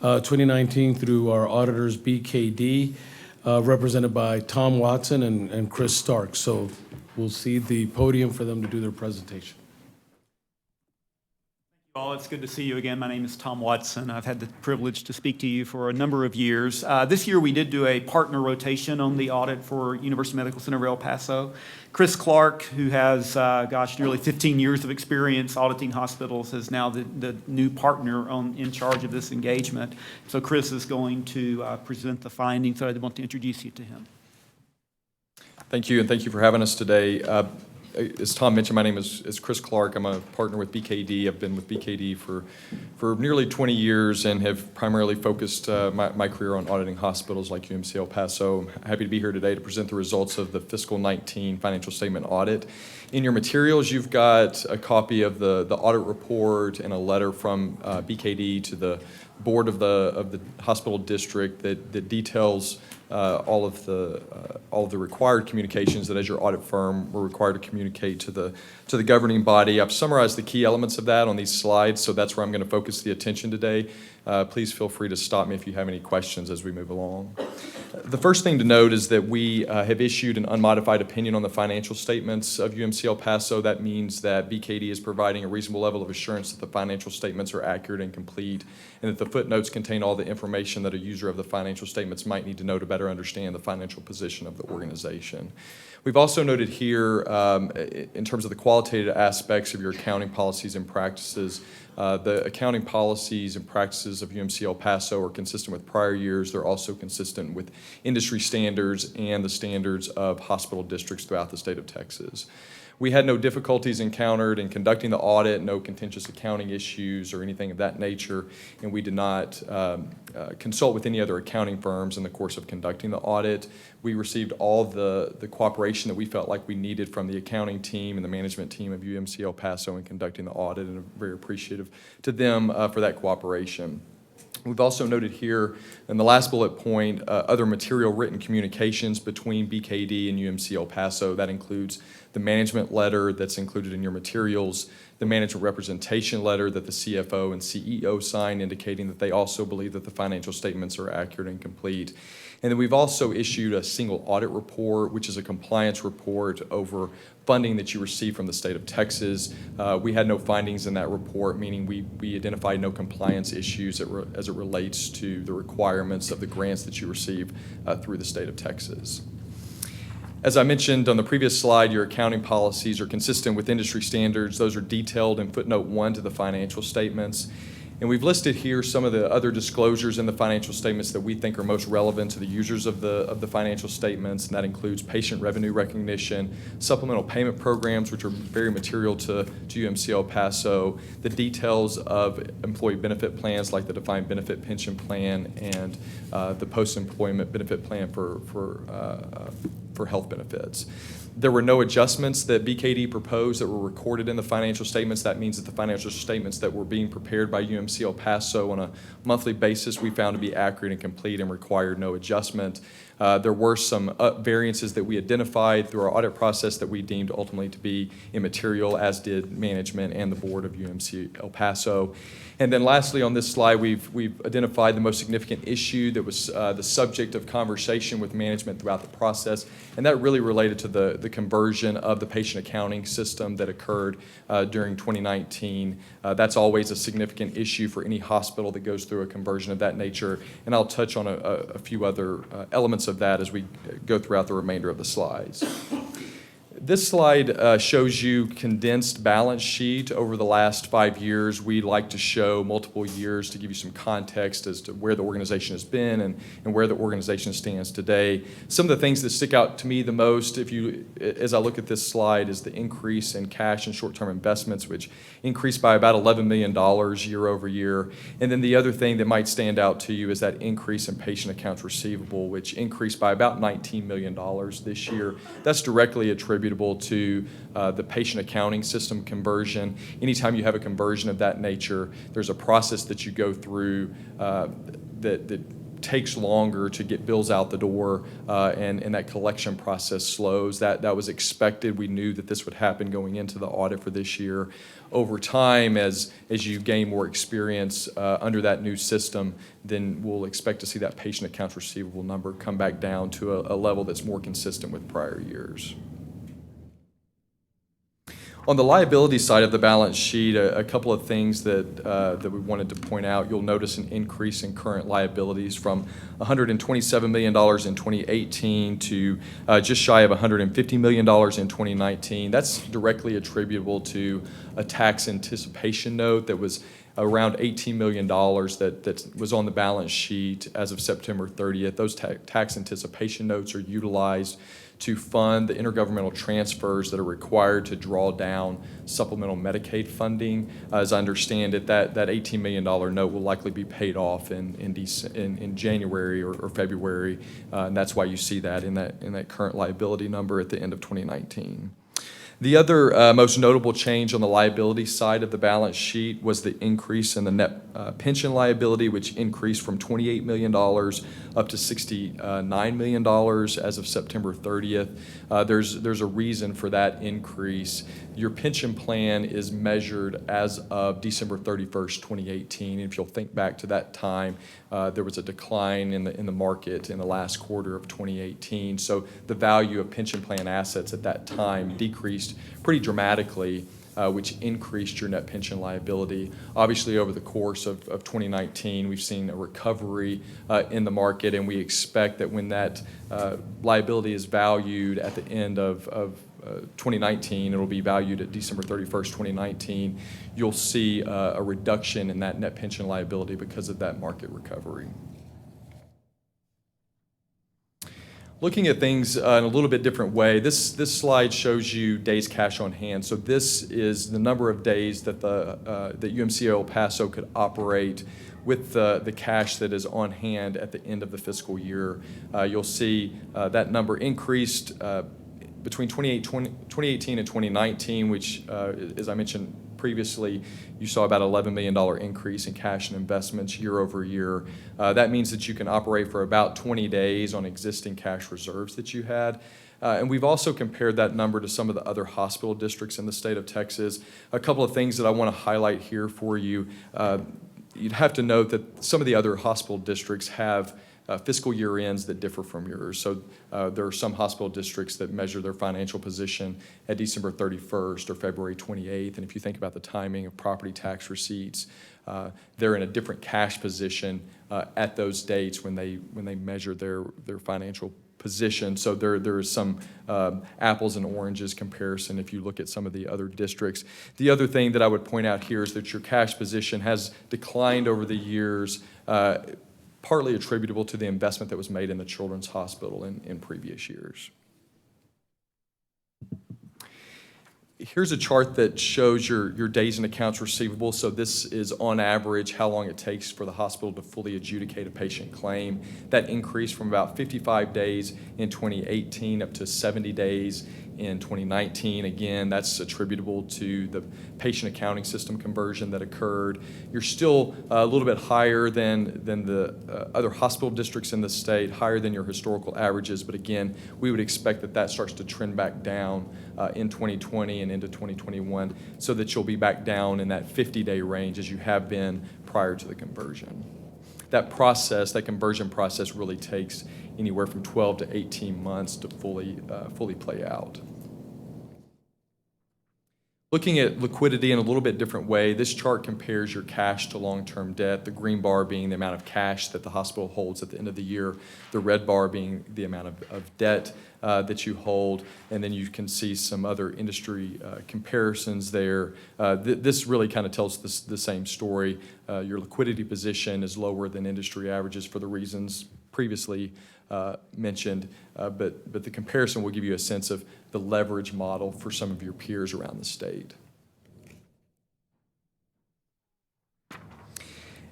2019 through our auditors BKD, represented by Tom Watson and Chris Stark. So we'll cede the podium for them to do their presentation. All, it's good to see you again. My name is Tom Watson. I've had the privilege to speak to you for a number of years. This year we did do a partner rotation on the audit for University Medical Center of El Paso. Chris Clark, who has, nearly 15 years of experience auditing hospitals, is now the new partner in charge of this engagement. So Chris is going to present the findings, so I want to introduce you to him. Thank you, and thank you for having us today. As Tom mentioned, my name is Chris Clark. I'm a partner with BKD. I've been with BKD for nearly 20 years and have primarily focused my career on auditing hospitals like UMC El Paso. I'm happy to be here today to present the results of the fiscal 19 financial statement audit. In your materials, you've got a copy of the audit report and a letter from BKD to the board of the hospital district that details all of the required communications that, as your audit firm, we're required to communicate to the governing body. I've summarized the key elements of that on these slides, so that's where I'm going to focus the attention today. Please feel free to stop me if you have any questions as we move along. The first thing to note is that we have issued an unmodified opinion on the financial statements of UMC El Paso. That means that BKD is providing a reasonable level of assurance that the financial statements are accurate and complete, and that the footnotes contain all the information that a user of the financial statements might need to know to better understand the financial position of the organization. We've also noted here, in terms of the qualitative aspects of your accounting policies and practices, the accounting policies and practices of UMC El Paso are consistent with prior years. They're also consistent with industry standards and the standards of hospital districts throughout the state of Texas. We had no difficulties encountered in conducting the audit, no contentious accounting issues or anything of that nature, and we did not consult with any other accounting firms in the course of conducting the audit. We received all the cooperation that we felt like we needed from the accounting team and the management team of UMC El Paso in conducting the audit, and I'm very appreciative to them for that cooperation. We've also noted here in the last bullet point, other material written communications between BKD and UMC El Paso. That includes the management letter that's included in your materials, the management representation letter that the CFO and CEO signed indicating that they also believe that the financial statements are accurate and complete. And then we've also issued a single audit report, which is a compliance report over funding that you received from the state of Texas. We had no findings in that report, meaning we identified no compliance issues as it relates to the requirements of the grants that you receive through the state of Texas. As I mentioned on the previous slide, your accounting policies are consistent with industry standards. Those are detailed in footnote 1 to the financial statements. And we've listed here some of the other disclosures in the financial statements that we think are most relevant to the users of the financial statements, and that includes patient revenue recognition, supplemental payment programs, which are very material to UMC El Paso, the details of employee benefit plans like the defined benefit pension plan and the post-employment benefit plan for health benefits. There were no adjustments that BKD proposed that were recorded in the financial statements. That means that the financial statements that were being prepared by UMC El Paso on a monthly basis we found to be accurate and complete and required no adjustment. There were some variances that we identified through our audit process that we deemed ultimately to be immaterial, as did management and the board of UMC El Paso. And then lastly, on this slide, we've identified the most significant issue that was the subject of conversation with management throughout the process, and that really related to the conversion of the patient accounting system that occurred during 2019. That's always a significant issue for any hospital that goes through a conversion of that nature, and I'll touch on a few other elements of that as we go throughout the remainder of the slides. This slide shows you condensed balance sheet over the last 5 years. We like to show multiple years to give you some context as to where the organization has been and where the organization stands today. Some of the things that stick out to me the most, as I look at this slide, is the increase in cash and short-term investments, which increased by about $11 million year over year. And then the other thing that might stand out to you is that increase in patient accounts receivable, which increased by about $19 million this year. That's directly attributable to the patient accounting system conversion. Anytime you have a conversion of that nature, there's a process that you go through that takes longer to get bills out the door, and that collection process slows. That was expected. We knew that this would happen going into the audit for this year. Over time, as you gain more experience under that new system, then we'll expect to see that patient accounts receivable number come back down to a level that's more consistent with prior years. On the liability side of the balance sheet, a couple of things that we wanted to point out. You'll notice an increase in current liabilities from $127 million in 2018 to just shy of $150 million in 2019. That's directly attributable to a tax anticipation note that was around $18 million that was on the balance sheet as of September 30th. Those tax anticipation notes are utilized to fund the intergovernmental transfers that are required to draw down supplemental Medicaid funding. As I understand it, that $18 million note will likely be paid off in January or February, and that's why you see that in that current liability number at the end of 2019. The other most notable change on the liability side of the balance sheet was the increase in the net pension liability, which increased from $28 million up to $69 million as of September 30th. There's a reason for that increase. Your pension plan is measured as of December 31st, 2018. And if you'll think back to that time, there was a decline in the market in the last quarter of 2018. So the value of pension plan assets at that time decreased pretty dramatically, which increased your net pension liability. Obviously, over the course of 2019, we've seen a recovery in the market, and we expect that when that liability is valued at the end of 2019, it'll be valued at December 31st, 2019, you'll see a reduction in that net pension liability because of that market recovery. Looking at things in a little bit different way, this slide shows you days cash on hand. So this is the number of days that that UMC El Paso could operate with the cash that is on hand at the end of the fiscal year. You'll see that number increased between 2018 and 2019, which, as I mentioned previously, you saw about $11 million increase in cash and investments year over year. That means that you can operate for about 20 days on existing cash reserves that you had. And we've also compared that number to some of the other hospital districts in the state of Texas. A couple of things that I want to highlight here for you. You'd have to note that some of the other hospital districts have fiscal year ends that differ from yours. So there are some hospital districts that measure their financial position at December 31st or February 28th. And if you think about the timing of property tax receipts, they're in a different cash position at those dates when they measure their financial position. So there is some apples and oranges comparison if you look at some of the other districts. The other thing that I would point out here is that your cash position has declined over the years, partly attributable to the investment that was made in the Children's Hospital in previous years. Here's a chart that shows your days in accounts receivable. So this is on average how long it takes for the hospital to fully adjudicate a patient claim. That increased from about 55 days in 2018 up to 70 days in 2019. Again, that's attributable to the patient accounting system conversion that occurred. You're still a little bit higher than the other hospital districts in the state, higher than your historical averages, but again, we would expect that that starts to trend back down in 2020 and into 2021 so that you'll be back down in that 50-day range as you have been prior to the conversion. That process, that conversion process really takes anywhere from 12 to 18 months to fully play out. Looking at liquidity in a little bit different way, this chart compares your cash to long-term debt, the green bar being the amount of cash that the hospital holds at the end of the year, the red bar being the amount of debt that you hold, and then you can see some other industry comparisons there. This really kind of tells the same story. Your liquidity position is lower than industry averages for the reasons previously mentioned, but the comparison will give you a sense of the leverage model for some of your peers around the state.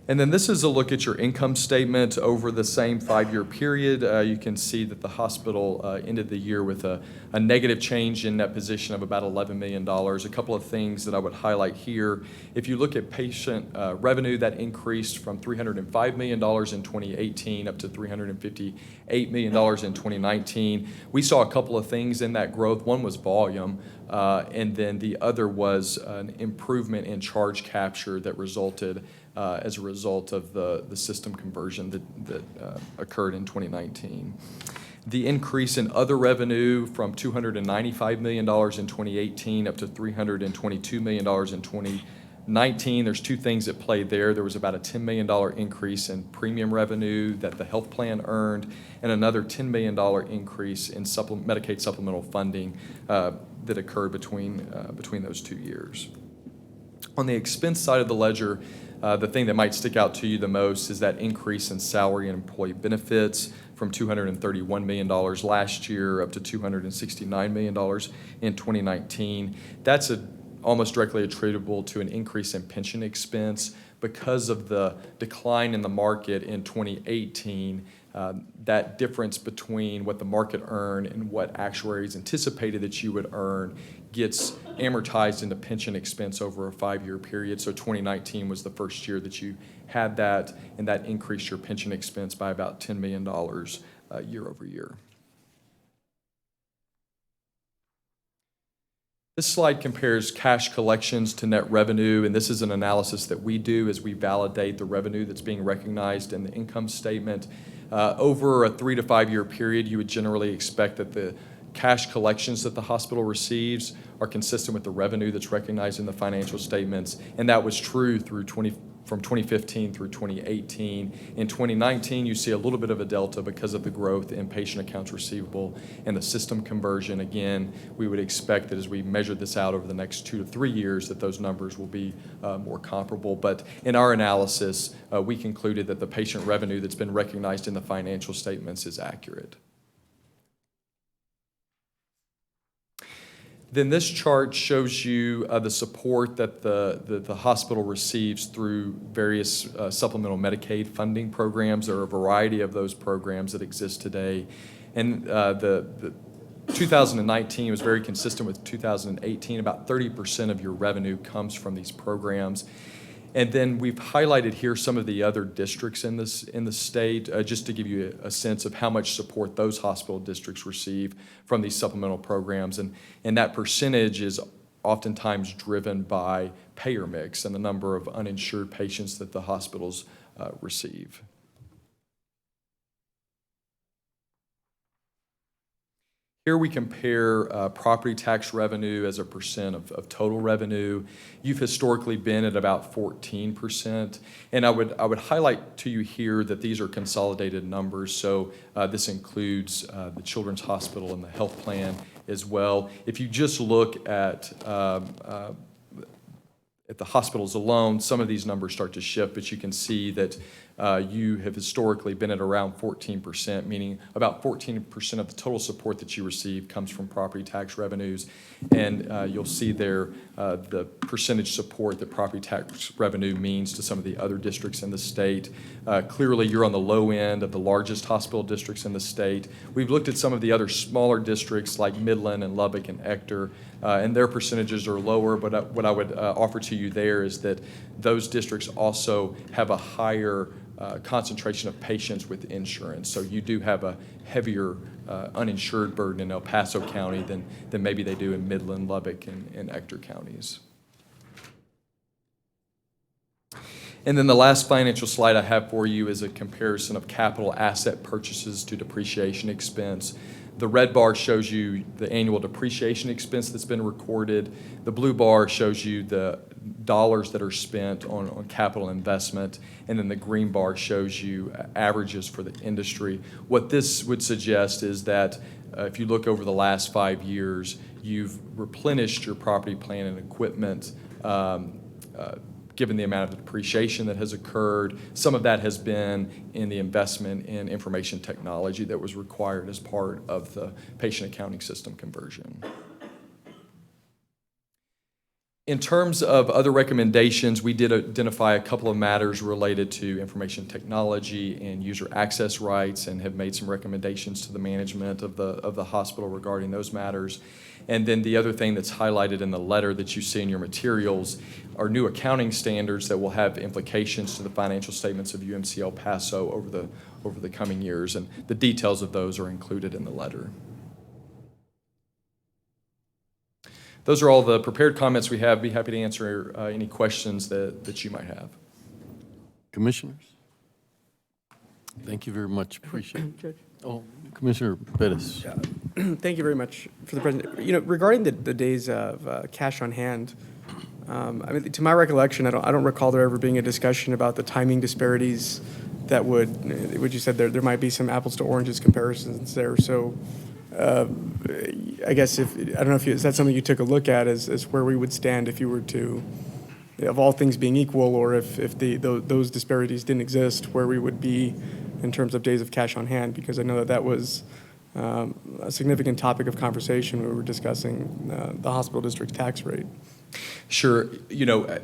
And then this is a look at your income statement over the same 5-year period. You can see that the hospital ended the year with a negative change in net position of about $11 million. A couple of things that I would highlight here. If you look at patient revenue, that increased from $305 million in 2018 up to $358 million in 2019. We saw a couple of things in that growth. One was volume, and then the other was an improvement in charge capture that resulted as a result of the system conversion that occurred in 2019. The increase in other revenue from $295 million in 2018 up to $322 million in 2019. There's two things at play there. There was about a $10 million increase in premium revenue that the health plan earned, and another $10 million increase in Medicaid supplemental funding that occurred between those 2 years. On the expense side of the ledger, the thing that might stick out to you the most is that increase in salary and employee benefits from $231 million last year up to $269 million in 2019. That's almost directly attributable to an increase in pension expense because of the decline in the market in 2018. That difference between what the market earned and what actuaries anticipated that you would earn gets amortized into pension expense over a 5-year period. So 2019 was the first year that you had that, and that increased your pension expense by about $10 million year over year. This slide compares cash collections to net revenue, and this is an analysis that we do as we validate the revenue that's being recognized in the income statement. Over a 3 to 5 year period, you would generally expect that the cash collections that the hospital receives are consistent with the revenue that's recognized in the financial statements, and that was true from 2015 through 2018. In 2019, you see a little bit of a delta because of the growth in patient accounts receivable and the system conversion. Again, we would expect that as we measure this out over the next 2 to 3 years that those numbers will be more comparable. But in our analysis, we concluded that the patient revenue that's been recognized in the financial statements is accurate. Then this chart shows you the support that the hospital receives through various supplemental Medicaid funding programs. There are a variety of those programs that exist today. And the 2019 was very consistent with 2018. About 30% of your revenue comes from these programs. And then we've highlighted here some of the other districts in the state, just to give you a sense of how much support those hospital districts receive from these supplemental programs. And that percentage is oftentimes driven by payer mix and the number of uninsured patients that the hospitals receive. Here we compare property tax revenue as a percent of total revenue. You've historically been at about 14%. And I would highlight to you here that these are consolidated numbers. So this includes the Children's Hospital and the health plan as well. If you just look at the hospitals alone, some of these numbers start to shift, but you can see that you have historically been at around 14%, meaning about 14% of the total support that you receive comes from property tax revenues. And you'll see there the percentage support that property tax revenue means to some of the other districts in the state. Clearly, you're on the low end of the largest hospital districts in the state. We've looked at some of the other smaller districts like Midland and Lubbock and Ector, and their percentages are lower, but what I would offer to you there is that those districts also have a higher concentration of patients with insurance. So you do have a heavier uninsured burden in El Paso County than maybe they do in Midland, Lubbock, and Ector counties. And then the last financial slide I have for you is a comparison of capital asset purchases to depreciation expense. The red bar shows you the annual depreciation expense that's been recorded. The blue bar shows you the dollars that are spent on capital investment, and then the green bar shows you averages for the industry. What this would suggest is that if you look over the last 5 years, you've replenished your property, plant, and equipment given the amount of depreciation that has occurred. Some of that has been in the investment in information technology that was required as part of the patient accounting system conversion. In terms of other recommendations, we did identify a couple of matters related to information technology and user access rights, and have made some recommendations to the management of the hospital regarding those matters. And then the other thing that's highlighted in the letter that you see in your materials are new accounting standards that will have implications to the financial statements of UMC El Paso over the coming years, and the details of those are included in the letter. Those are all the prepared comments we have. Be happy to answer any questions that you might have. Commissioners? Thank you very much. Appreciate it. Oh, Commissioner Perez. Thank you very much for the presentation. You know, regarding the days of cash on hand, I mean, to my recollection, I don't recall there ever being a discussion about the timing disparities that would you said there might be some apples to oranges comparisons there. So I guess I don't know if is that something you took a look at as where we would stand if you were to, of all things being equal, or if those disparities didn't exist, where we would be in terms of days of cash on hand, because I know that was a significant topic of conversation when we were discussing the hospital district tax rate. Sure. You know,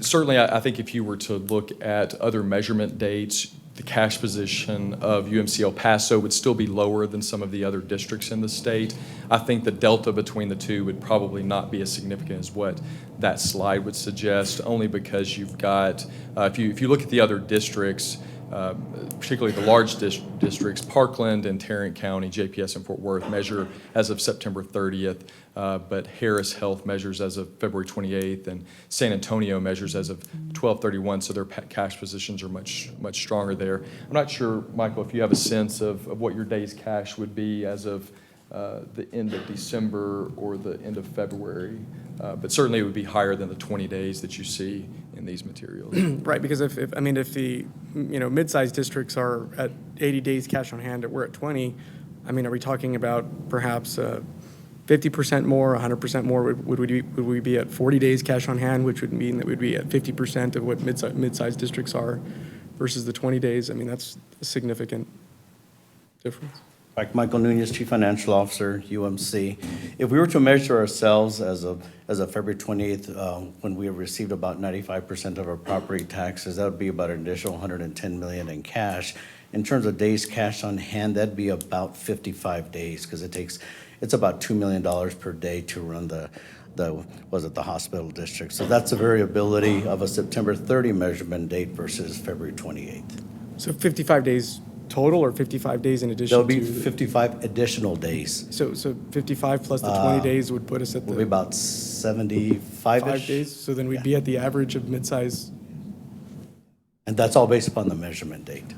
certainly I think if you were to look at other measurement dates, the cash position of UMC El Paso would still be lower than some of the other districts in the state. I think the delta between the two would probably not be as significant as what that slide would suggest, only because you've got, if you look at the other districts, particularly the large districts, Parkland and Tarrant County, JPS and Fort Worth measure as of September 30th, but Harris Health measures as of February 28th, and San Antonio measures as of 12/31, so their cash positions are much stronger there. I'm not sure, Michael, if you have a sense of what your day's cash would be as of the end of December or the end of February, but certainly it would be higher than the 20 days that you see in these materials. Right, because if the mid-sized districts are at 80 days cash on hand and we're at 20, I mean, are we talking about perhaps 50% more, 100% more? Would we be at 40 days cash on hand, which would mean that we'd be at 50% of what mid-sized districts are versus the 20 days? I mean, that's a significant difference. Like Michael Nunez, Chief Financial Officer, UMC. If we were to measure ourselves as of February 28th, when we have received about 95% of our property taxes, that would be about an additional $110 million in cash. In terms of days cash on hand, that'd be about 55 days, because it takes it's about $2 million per day to run the hospital district. So that's the variability of a September 30 measurement date versus February 28th. So 55 days total or 55 days in addition There'll be to? 55 additional days. So 55 plus the 20 days would put us at the? Will be about 75-ish. 5 days, so then we'd be at the average of mid-size. And that's all based upon the measurement date.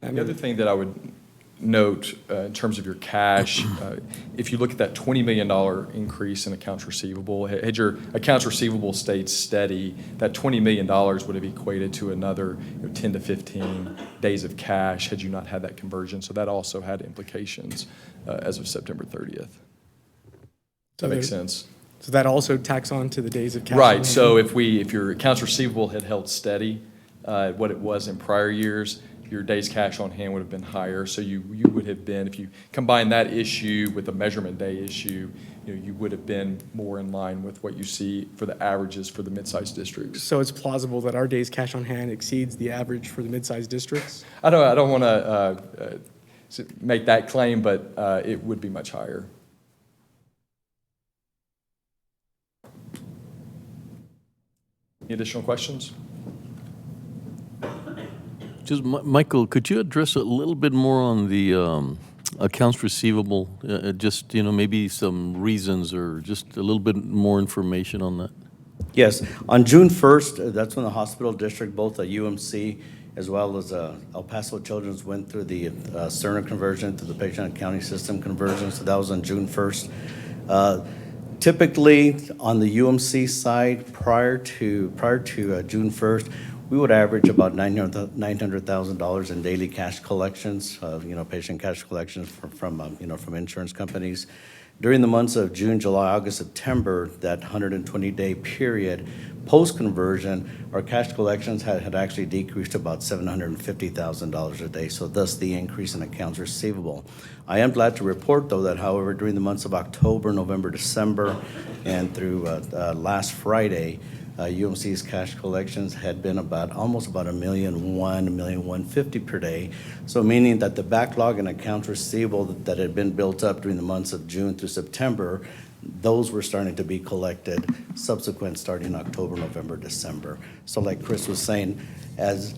The other thing that I would note in terms of your cash, if you look at that $20 million increase in accounts receivable, had your accounts receivable stayed steady, that $20 million would have equated to another 10 to 15 days of cash had you not had that conversion. So that also had implications as of September 30th. Does that make sense? So that also tacks on to the days of cash? Right. So if your accounts receivable had held steady, what it was in prior years, your days cash on hand would have been higher. So you would have been, if you combine that issue with the measurement day issue, you would have been more in line with what you see for the averages for the mid-sized districts. So it's plausible that our days cash on hand exceeds the average for the mid-sized districts? I don't want to make that claim, but it would be much higher. Any additional questions? Just, Michael, could you address a little bit more on the accounts receivable? Just, maybe some reasons or just a little bit more information on that. Yes, on June 1st, that's when the hospital district, both the UMC as well as El Paso Children's went through the Cerner conversion to the patient accounting system conversion. So that was on June 1st. Typically, on the UMC side, prior to June 1st, we would average about $900,000 in daily cash collections, patient cash collections from insurance companies. During the months of June, July, August, September, that 120-day period, post-conversion, our cash collections had actually decreased to about $750,000 a day, so thus the increase in accounts receivable. I am glad to report, though, that however, during the months of October, November, December, and through last Friday, UMC's cash collections had been almost about $1,150,000 per day. So meaning that the backlog in accounts receivable that had been built up during the months of June through September, those were starting to be collected subsequent starting October, November, December. So like Chris was saying, as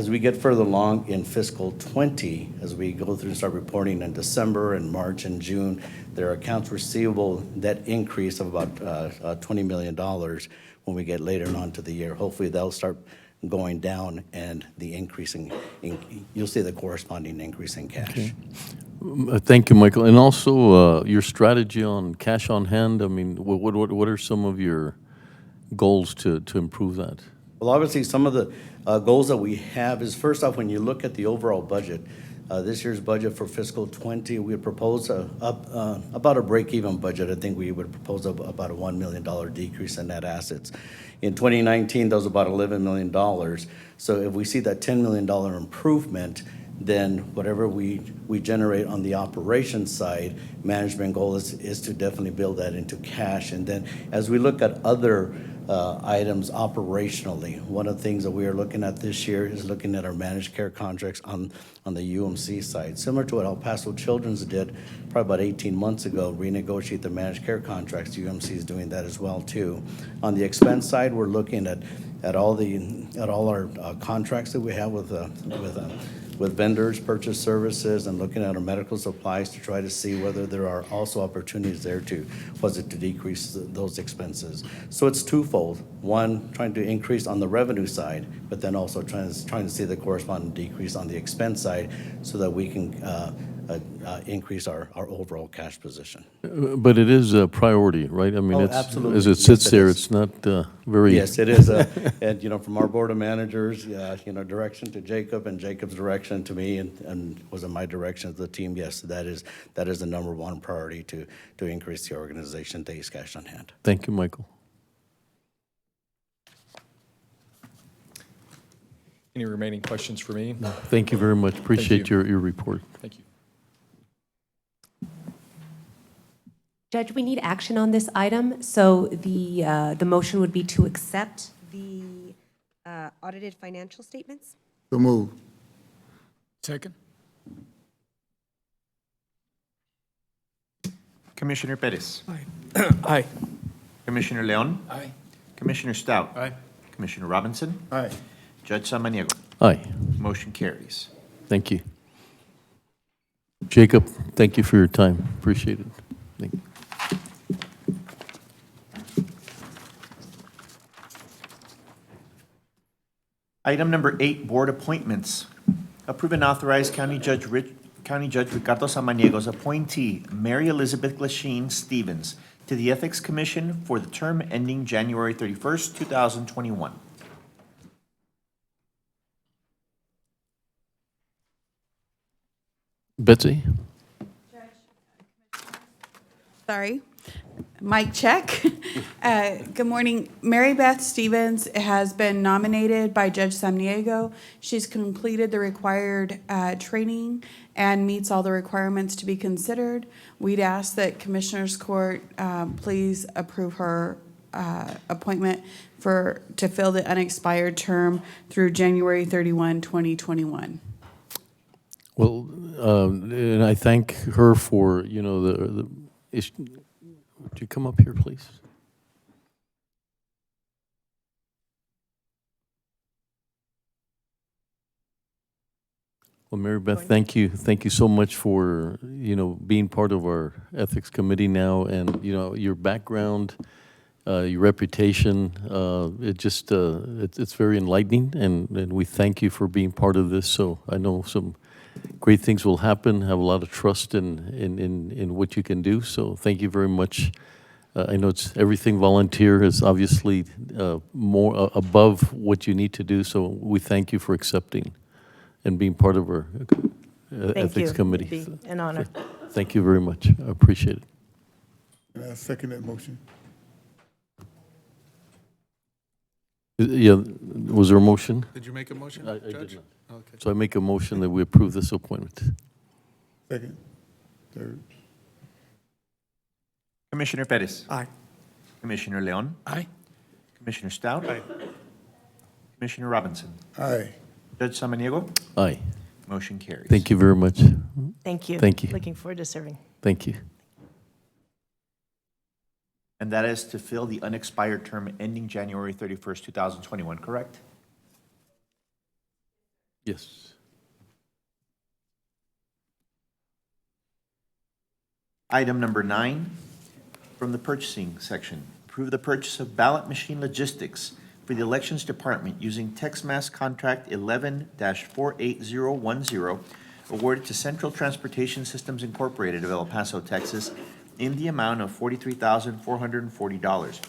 we get further along in fiscal 20, as we go through and start reporting in December and March and June, their accounts receivable, that increase of about $20 million when we get later on to the year. Hopefully they'll start going down and the increasing, you'll see the corresponding increase in cash. Okay. Thank you, Michael. And also your strategy on cash on hand, I mean, what are some of your goals to improve that? Well, obviously some of the goals that we have is, first off, when you look at the overall budget, this year's budget for fiscal 20, we would propose about a break-even budget. I think we would propose about a $1 million decrease in net assets. In 2019, that was about $11 million. So if we see that $10 million improvement, then whatever we generate on the operations side, management goal is to definitely build that into cash. And then as we look at other items operationally, one of the things that we are looking at this year is looking at our managed care contracts on the UMC side. Similar to what El Paso Children's did probably about 18 months ago, renegotiate the managed care contracts. UMC is doing that as well too. On the expense side, we're looking at all our contracts that we have with vendors, purchase services, and looking at our medical supplies to try to see whether there are also opportunities there to decrease those expenses. So it's twofold. One, trying to increase on the revenue side, but then also trying to see the corresponding decrease on the expense side so that we can increase our overall cash position. But it is a priority, right? I mean, it's, absolutely. as it sits Yes, there, is. it's not very... Yes, it is. And, from our board of managers, direction to Jacob and Jacob's direction to me and was in my direction to the team, yes, that is the number one priority to increase the organization days cash on hand. Thank you, Michael. Any remaining questions for me? No. Thank you very much. Appreciate your report. Thank you. Judge, we need action on this item, so the motion would be to accept the audited financial statements. So move. Second. Commissioner Pettis. Aye. Aye. Commissioner Leon. Aye. Commissioner Stout. Aye. Commissioner Robinson. Aye. Judge Samaniego. Aye. Motion carries. Thank you. Jacob, thank you for your time. Appreciate it. Thank you. Item number 8, board appointments. Approve and authorize County Judge Ricardo Samaniego's appointee, Mary Elizabeth Glasheen Stevens, to the Ethics Commission for the term ending January 31st, 2021. Betsy? Sorry. Mic check. Good morning. Mary Beth Stevens has been nominated by Judge Samaniego. She's completed the required training and meets all the requirements to be considered. We'd ask that Commissioners Court please approve her appointment to fill the unexpired term through January 31, 2021. Well, and I thank her for, the would you come up here, please? Well, Mary Beth, thank you. Thank you so much for, being part of our ethics committee now, and, your background, your reputation, it's very enlightening, and we thank you for being part of this. So I know some great things will happen. Have a lot of trust in what you can do. So thank you very much. I know it's everything volunteer is obviously more above what you need to do. So we thank you for accepting and being part of our ethics committee. It'd be an honor. Thank you very much. I appreciate it. And I second that motion. Yeah, was there a motion? Did you make a motion, I Judge? did not. Okay. So I make a motion that we approve this appointment. Second. Third. Commissioner Pettis. Aye. Commissioner Leon. Aye. Commissioner Stout. Aye. Commissioner Robinson. Aye. Judge Samaniego. Aye. Motion carries. Thank you very much. Thank you. Thank you. Looking forward to serving. Thank you. And that is to fill the unexpired term ending January 31st, 2021, correct? Yes. Item number 9, from the purchasing section. Approve the purchase of ballot machine logistics for the Elections Department using Text Mass Contract 11-48010, awarded to Central Transportation Systems Incorporated of El Paso, Texas, in the amount of $43,440.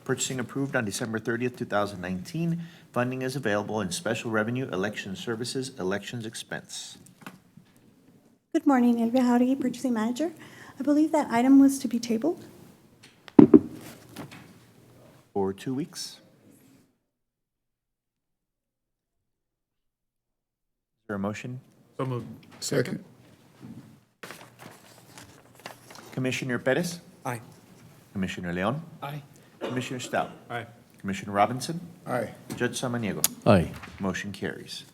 Purchasing approved on December 30th, 2019. Funding is available in Special Revenue Election Services Elections Expense. Good morning, Elvia Jauregui, Purchasing Manager. I believe that item was to be tabled. For 2 weeks. Is there a motion? So moved. Second. Commissioner Pettis? Aye. Commissioner Leon? Aye. Commissioner Stout? Aye. Commissioner Robinson? Aye. Judge Samaniego? Aye. Motion carries.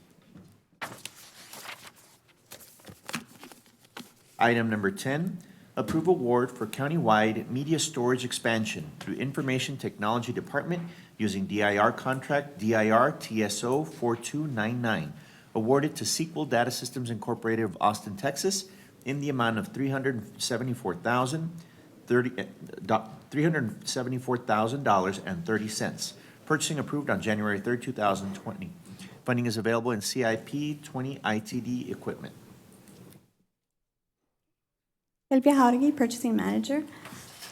Item number 10, approve award for countywide media storage expansion through Information Technology Department using DIR contract DIR TSO 4299, awarded to Sequel Data Systems Incorporated of Austin, Texas, in the amount of $374,030. Purchasing approved on January 3rd, 2020. Funding is available in CIP 20 ITD equipment. Elvia Jauregui, Purchasing Manager.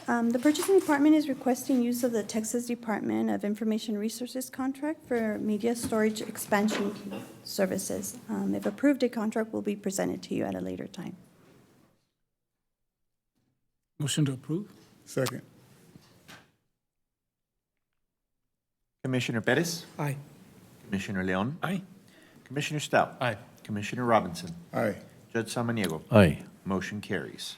The Purchasing Department is requesting use of the Texas Department of Information Resources contract for media storage expansion services. If approved, a contract will be presented to you at a later time. Motion to approve? Second. Commissioner Pettis? Aye. Commissioner Leon? Aye. Commissioner Stout? Aye. Commissioner Robinson? Aye. Judge Samaniego? Aye. Motion carries.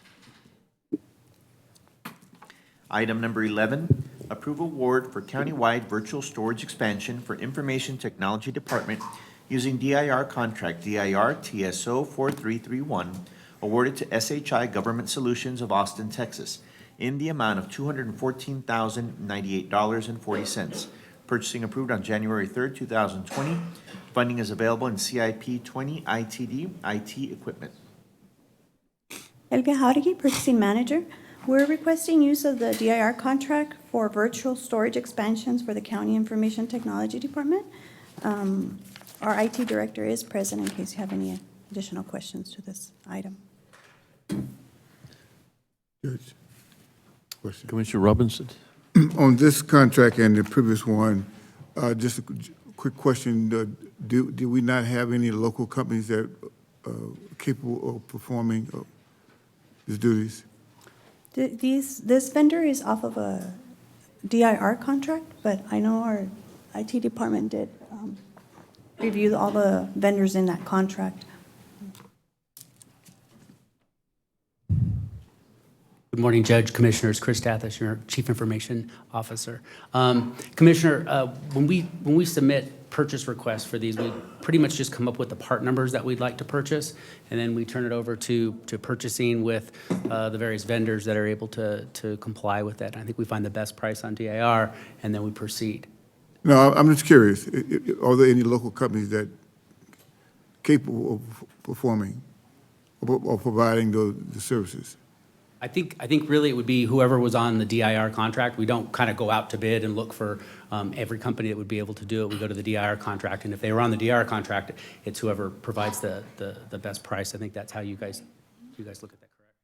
Item number 11, approve award for countywide virtual storage expansion for Information Technology Department using DIR contract DIR TSO 4331, awarded to SHI Government Solutions of Austin, Texas, in the amount of $214,098.40. Purchasing approved on January 3rd, 2020. Funding is available in CIP 20 ITD IT equipment. Elvia Jauregui, Purchasing Manager. We're requesting use of the DIR contract for virtual storage expansions for the County Information Technology Department. Our IT Director is present in case you have any additional questions to this item. Judge, question. Commissioner Robinson? On this contract and the previous one, just a quick question. Do we not have any local companies that are capable of performing these duties? This vendor is off of a DIR contract, but I know our IT department did review all the vendors in that contract. Good morning, Judge, Commissioners. Chris Tathis, your Chief Information Officer. Commissioner, when we submit purchase requests for these, we pretty much just come up with the part numbers that we'd like to purchase, and then we turn it over to purchasing with the various vendors that are able to comply with that. I think we find the best price on DIR, and then we proceed. No, I'm just curious. Are there any local companies that capable of performing or providing the services? I think really it would be whoever was on the DIR contract. We don't kind of go out to bid and look for every company that would be able to do it. We go to the DIR contract, and if they were on the DIR contract, it's whoever provides the best price. I think that's how you guys look at that, correct?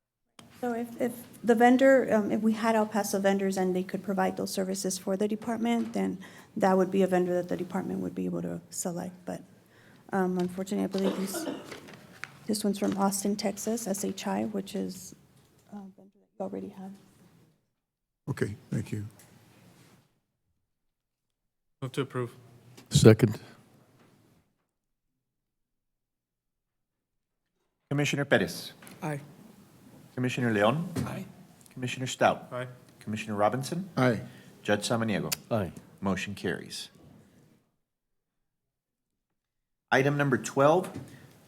So if the vendor, if we had El Paso vendors and they could provide those services for the department, then that would be a vendor that the department would be able to select. But unfortunately, I believe this one's from Austin, Texas, SHI, which is a vendor that you already have. Okay, thank you. Move to approve. Second. Commissioner Pettis. Aye. Commissioner Leon. Aye. Commissioner Stout. Aye. Commissioner Robinson. Aye. Judge Samaniego. Aye. Motion carries. Item number 12,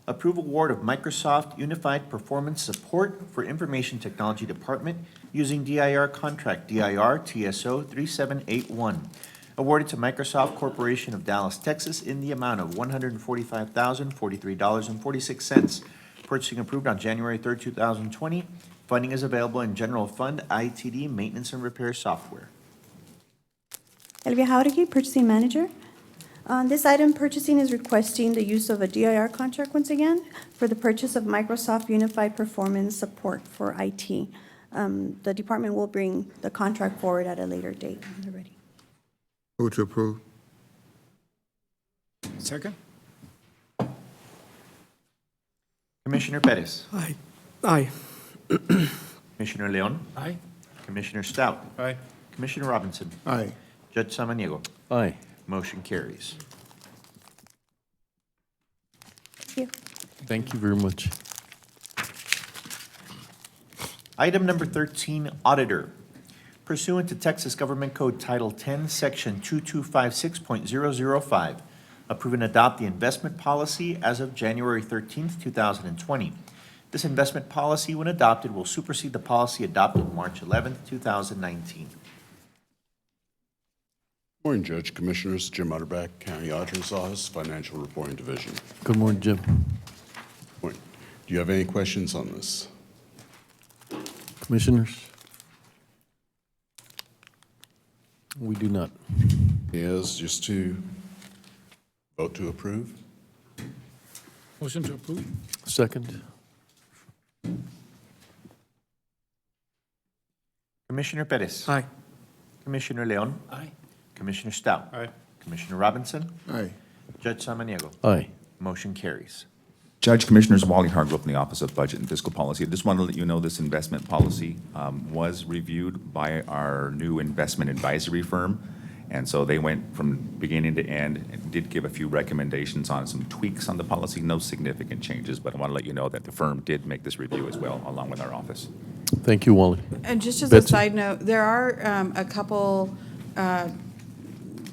approve award of Microsoft Unified Performance Support for Information Technology Department using DIR contract DIR TSO 3781, awarded to Microsoft Corporation of Dallas, Texas in the amount of $145,043.46. Purchasing approved on January 3rd, 2020. Funding is available in General Fund ITD Maintenance and Repair Software. Elvia Jauregui, Purchasing Manager. On this item, purchasing is requesting the use of a DIR contract once again for the purchase of Microsoft Unified Performance Support for IT. The department will bring the contract forward at a later date when they're ready. Move to approve. Second? Commissioner Pettis. Aye. Aye. Commissioner Leon. Aye. Commissioner Stout. Aye. Commissioner Robinson. Aye. Judge Samaniego. Aye. Motion carries. Thank you. Thank you very much. Item number 13, Auditor. Pursuant to Texas Government Code Title 10, Section 2256.005, approve and adopt the investment policy as of January 13th, 2020. This investment policy, when adopted, will supersede the policy adopted March 11th, 2019. Morning, Judge, Commissioners. Jim Utterback, County Auditor's Office, Financial Reporting Division. Good morning, Jim. Morning. Do you have any questions on this? Commissioners? We do not. Yes, just to vote to approve. Motion to approve. Second. Commissioner Pettis. Aye. Commissioner Leon. Aye. Commissioner Stout. Aye. Commissioner Robinson. Aye. Judge Samaniego. Aye. Motion carries. Judge, Commissioners, Wally Hargrove from the Office of Budget and Fiscal Policy. I just wanted to let you know this investment policy was reviewed by our new investment advisory firm. And so they went from beginning to end and did give a few recommendations on some tweaks on the policy, no significant changes, but I want to let you know that the firm did make this review as well, along with our office. Thank you, Wally. And just as Betsy. a side note, there are a couple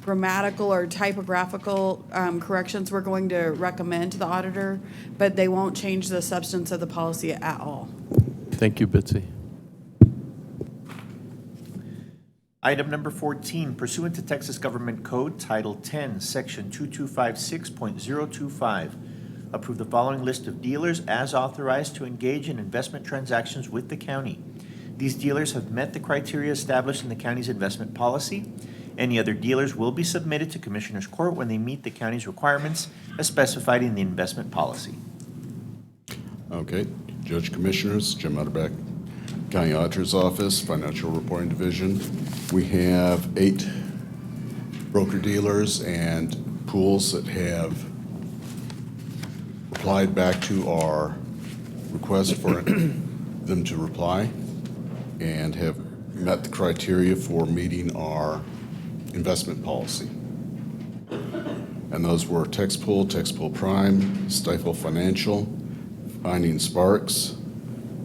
grammatical or typographical corrections we're going to recommend to the auditor, but they won't change the substance of the policy at all. Thank you, Betsy. Item number 14, pursuant to Texas Government Code Title 10, Section 2256.025, approve the following list of dealers as authorized to engage in investment transactions with the county. These dealers have met the criteria established in the county's investment policy. Any other dealers will be submitted to Commissioners Court when they meet the county's requirements as specified in the investment policy. Okay, Judge Commissioners, Jim Utterback, County Auditor's Office, Financial Reporting Division. We have 8 broker-dealers and pools that have replied back to our request for them to reply and have met the criteria for meeting our investment policy. And those were Texpool Prime, Stifel Financial, Finding Sparks,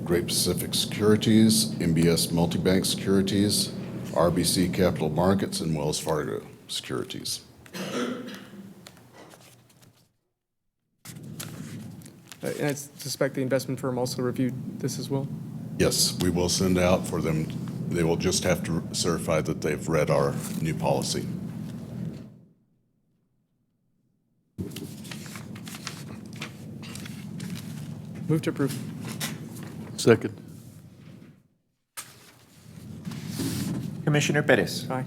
Great Pacific Securities, MBS Multibank Securities, RBC Capital Markets, and Wells Fargo Securities. And I suspect the investment firm also reviewed this as well? Yes, we will send out for them. They will just have to certify that they've read our new policy. Move to approve. Second. Commissioner Perez. Aye.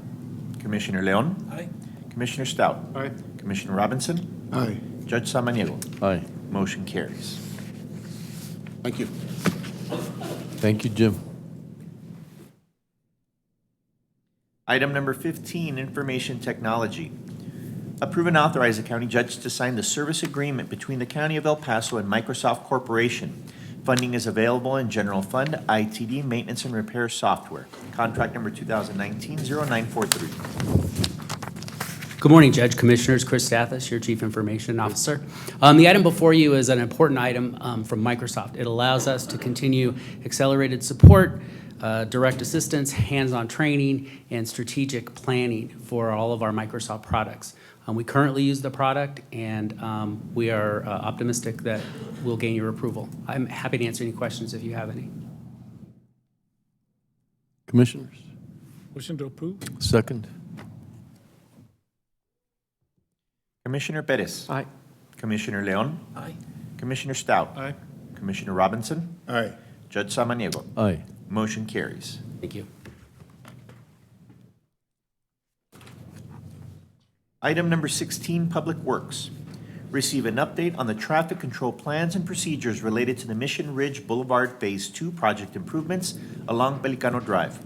Commissioner Leon. Aye. Commissioner Stout. Aye. Commissioner Robinson. Aye. Judge Samaniego. Aye. Motion carries. Thank you. Thank you, Jim. Item number 15, Information Technology. Approve and authorize the county judge to sign the service agreement between the County of El Paso and Microsoft Corporation. Funding is available in General Fund, ITD, Maintenance and Repair Software. Contract number 2019-0943. Good morning, Judge, Commissioners. Chris Stathis, your Chief Information Officer. The item before you is an important item from Microsoft. It allows us to continue accelerated support, direct assistance, hands-on training, and strategic planning for all of our Microsoft products. We currently use the product, and we are optimistic that we'll gain your approval. I'm happy to answer any questions if you have any. Commissioners? Motion to approve? Second. Commissioner Perez. Aye. Commissioner Leon. Aye. Commissioner Stout. Aye. Commissioner Robinson. Aye. Judge Samaniego. Aye. Motion carries. Thank you. Item number 16, Public Works. Receive an update on the traffic control plans and procedures related to the Mission Ridge Boulevard Phase 2 project improvements along Pelicano Drive.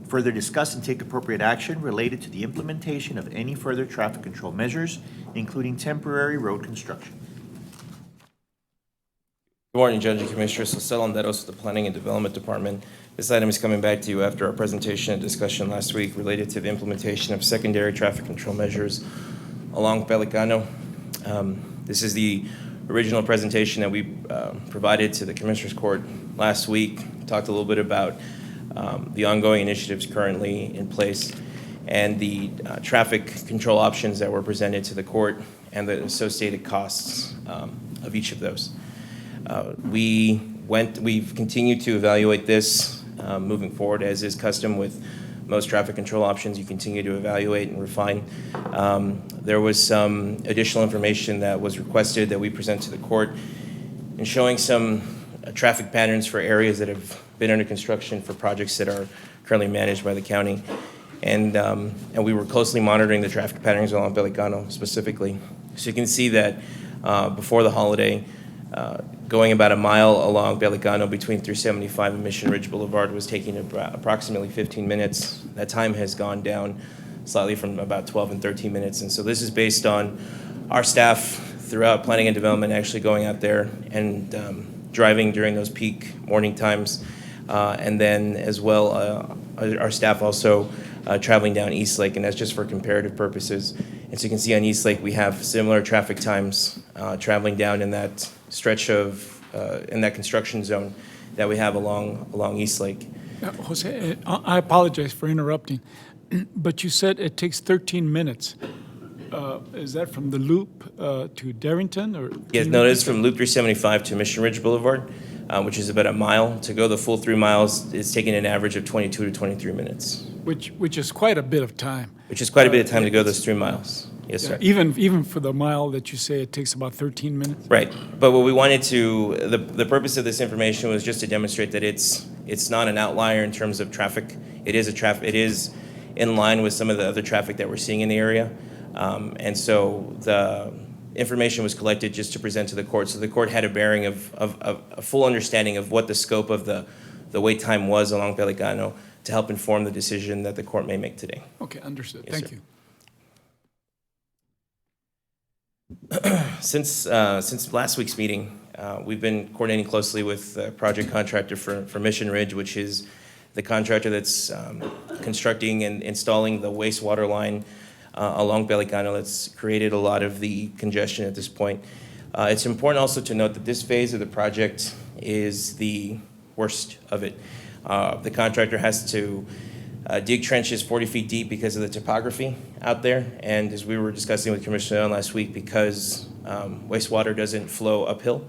Further discuss and take appropriate action related to the implementation of any further traffic control measures, including temporary road construction. Good morning, Judge and Commissioners. Cecil Landeros with the Planning and Development Department. This item is coming back to you after our presentation and discussion last week related to the implementation of secondary traffic control measures along Pelicano. This is the original presentation that we provided to the Commissioners Court last week. Talked a little bit about the ongoing initiatives currently in place and the traffic control options that were presented to the court and the associated costs of each of those. We've continued to evaluate this moving forward, as is custom with most traffic control options. You continue to evaluate and refine. There was some additional information that was requested that we present to the court in showing some traffic patterns for areas that have been under construction for projects that are currently managed by the county. And we were closely monitoring the traffic patterns along Pelicano specifically. So you can see that before the holiday, going about a mile along Pelicano between 375 and Mission Ridge Boulevard was taking approximately 15 minutes. That time has gone down slightly from about 12 and 13 minutes. And so this is based on our staff throughout planning and development actually going out there and driving during those peak morning times. And then as well, our staff also traveling down East Lake, and that's just for comparative purposes. And so you can see on East Lake, we have similar traffic times traveling down in that stretch of, in that construction zone that we have along East Lake. Jose, I apologize for interrupting, but you said it takes 13 minutes. Is that from the loop to Darrington, or? Yes, no, it is from Loop 375 to Mission Ridge Boulevard. which is about a mile. To go the full 3 miles, it's taking an average of 22 to 23 minutes, Which is quite a bit of time. which is quite a bit of time to go those 3 miles. Yes, sir. Even for the mile that you say it takes about 13 minutes? Right, but what we wanted to, the purpose of this information was just to demonstrate that it's not an outlier in terms of traffic. It is in line with some of the other traffic that we're seeing in the area. And so the information was collected just to present to the court. So the court had a bearing of a full understanding of what the scope of the wait time was along Pelicano to help inform the decision that the court may make today. Okay, understood. Yes, Thank sir. you. Since last week's meeting, we've been coordinating closely with the project contractor for Mission Ridge, which is the contractor that's constructing and installing the wastewater line along Pelicano that's created a lot of the congestion at this point. It's important also to note that this phase of the project is the worst of it. The contractor has to dig trenches 40 feet deep because of the topography out there. And as we were discussing with Commissioner Leon last week, because wastewater doesn't flow uphill,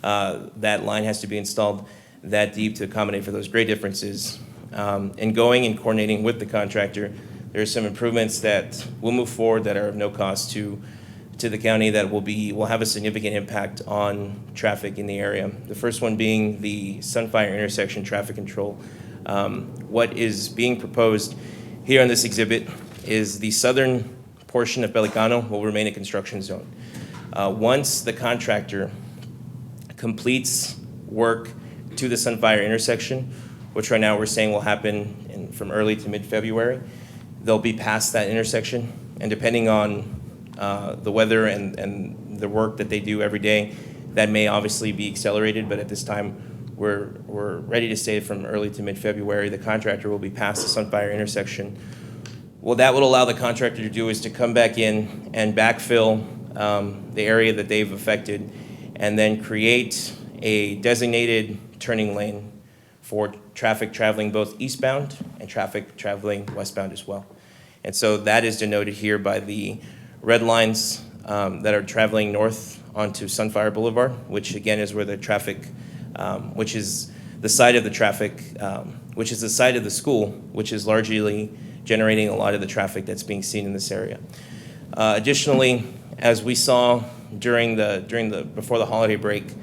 that line has to be installed that deep to accommodate for those grade differences. And going and coordinating with the contractor, there are some improvements that will move forward that are of no cost to the county that will have a significant impact on traffic in the area. The first one being the Sunfire intersection traffic control. What is being proposed here on this exhibit is the southern portion of Pelicano will remain a construction zone. Once the contractor completes work to the Sunfire intersection, which right now we're saying will happen from early to mid-February, they'll be past that intersection, and depending on the weather and the work that they do every day, that may obviously be accelerated, but at this time, we're ready to say from early to mid-February, the contractor will be past the Sunfire intersection. What that would allow the contractor to do is to come back in and backfill the area that they've affected, and then create a designated turning lane for traffic traveling both eastbound and traffic traveling westbound as well. And so that is denoted here by the red lines that are traveling north onto Sunfire Boulevard, which again is where the traffic, which is the side of the traffic, which is the side of the school, which is largely generating a lot of the traffic that's being seen in this area. Additionally, as we saw before the holiday break,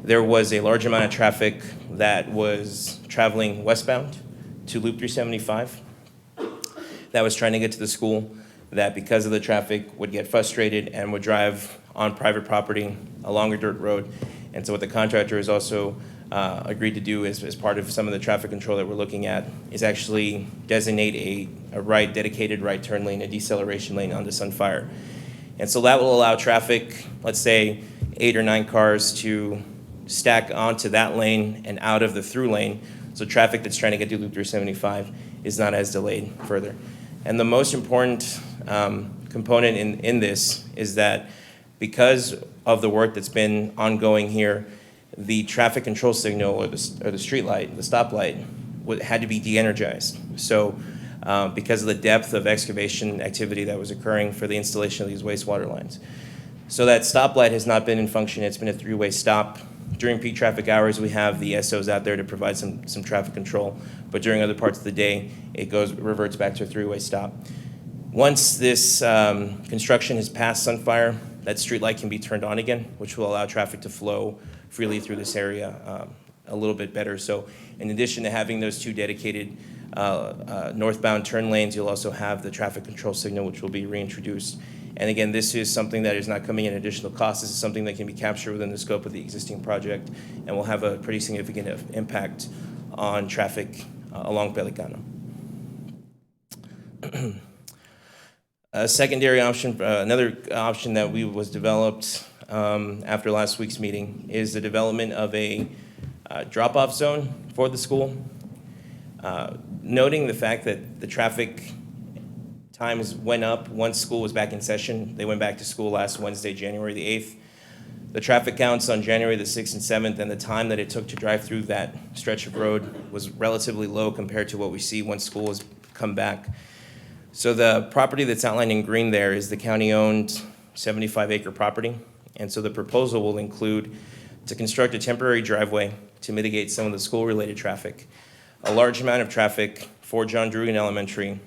there was a large amount of traffic that was traveling westbound to Loop 375 that was trying to get to the school, that because of the traffic would get frustrated and would drive on private property along a dirt road. And so what the contractor has also agreed to do as part of some of the traffic control that we're looking at is actually designate a dedicated right turn lane, a deceleration lane onto Sunfire. And so that will allow traffic, let's say 8 or 9 cars, to stack onto that lane and out of the through lane. So traffic that's trying to get to Loop 375 is not as delayed further. And the most important component in this is that because of the work that's been ongoing here, the traffic control signal or the street light, the stoplight, had to be de-energized. So because of the depth of excavation activity that was occurring for the installation of these wastewater lines. So that stoplight has not been in function. It's been a 3-way stop. During peak traffic hours, we have the SOs out there to provide some traffic control, but during other parts of the day, it reverts back to a 3-way stop. Once this construction has passed Sunfire, that street light can be turned on again, which will allow traffic to flow freely through this area a little bit better. So in addition to having those 2 dedicated northbound turn lanes, you'll also have the traffic control signal, which will be reintroduced. And again, this is something that is not coming in additional cost. This is something that can be captured within the scope of the existing project and will have a pretty significant impact on traffic along Pelicano. A secondary option, another option that was developed after last week's meeting is the development of a drop-off zone for the school. Noting the fact that the traffic times went up once school was back in session. They went back to school last Wednesday, January the 8th. The traffic counts on January the 6th and 7th, and the time that it took to drive through that stretch of road was relatively low compared to what we see once school has come back. So the property that's outlined in green there is the county-owned 75-acre property. And so the proposal will include to construct a temporary driveway to mitigate some of the school-related traffic. A large amount of traffic for John Drugan Elementary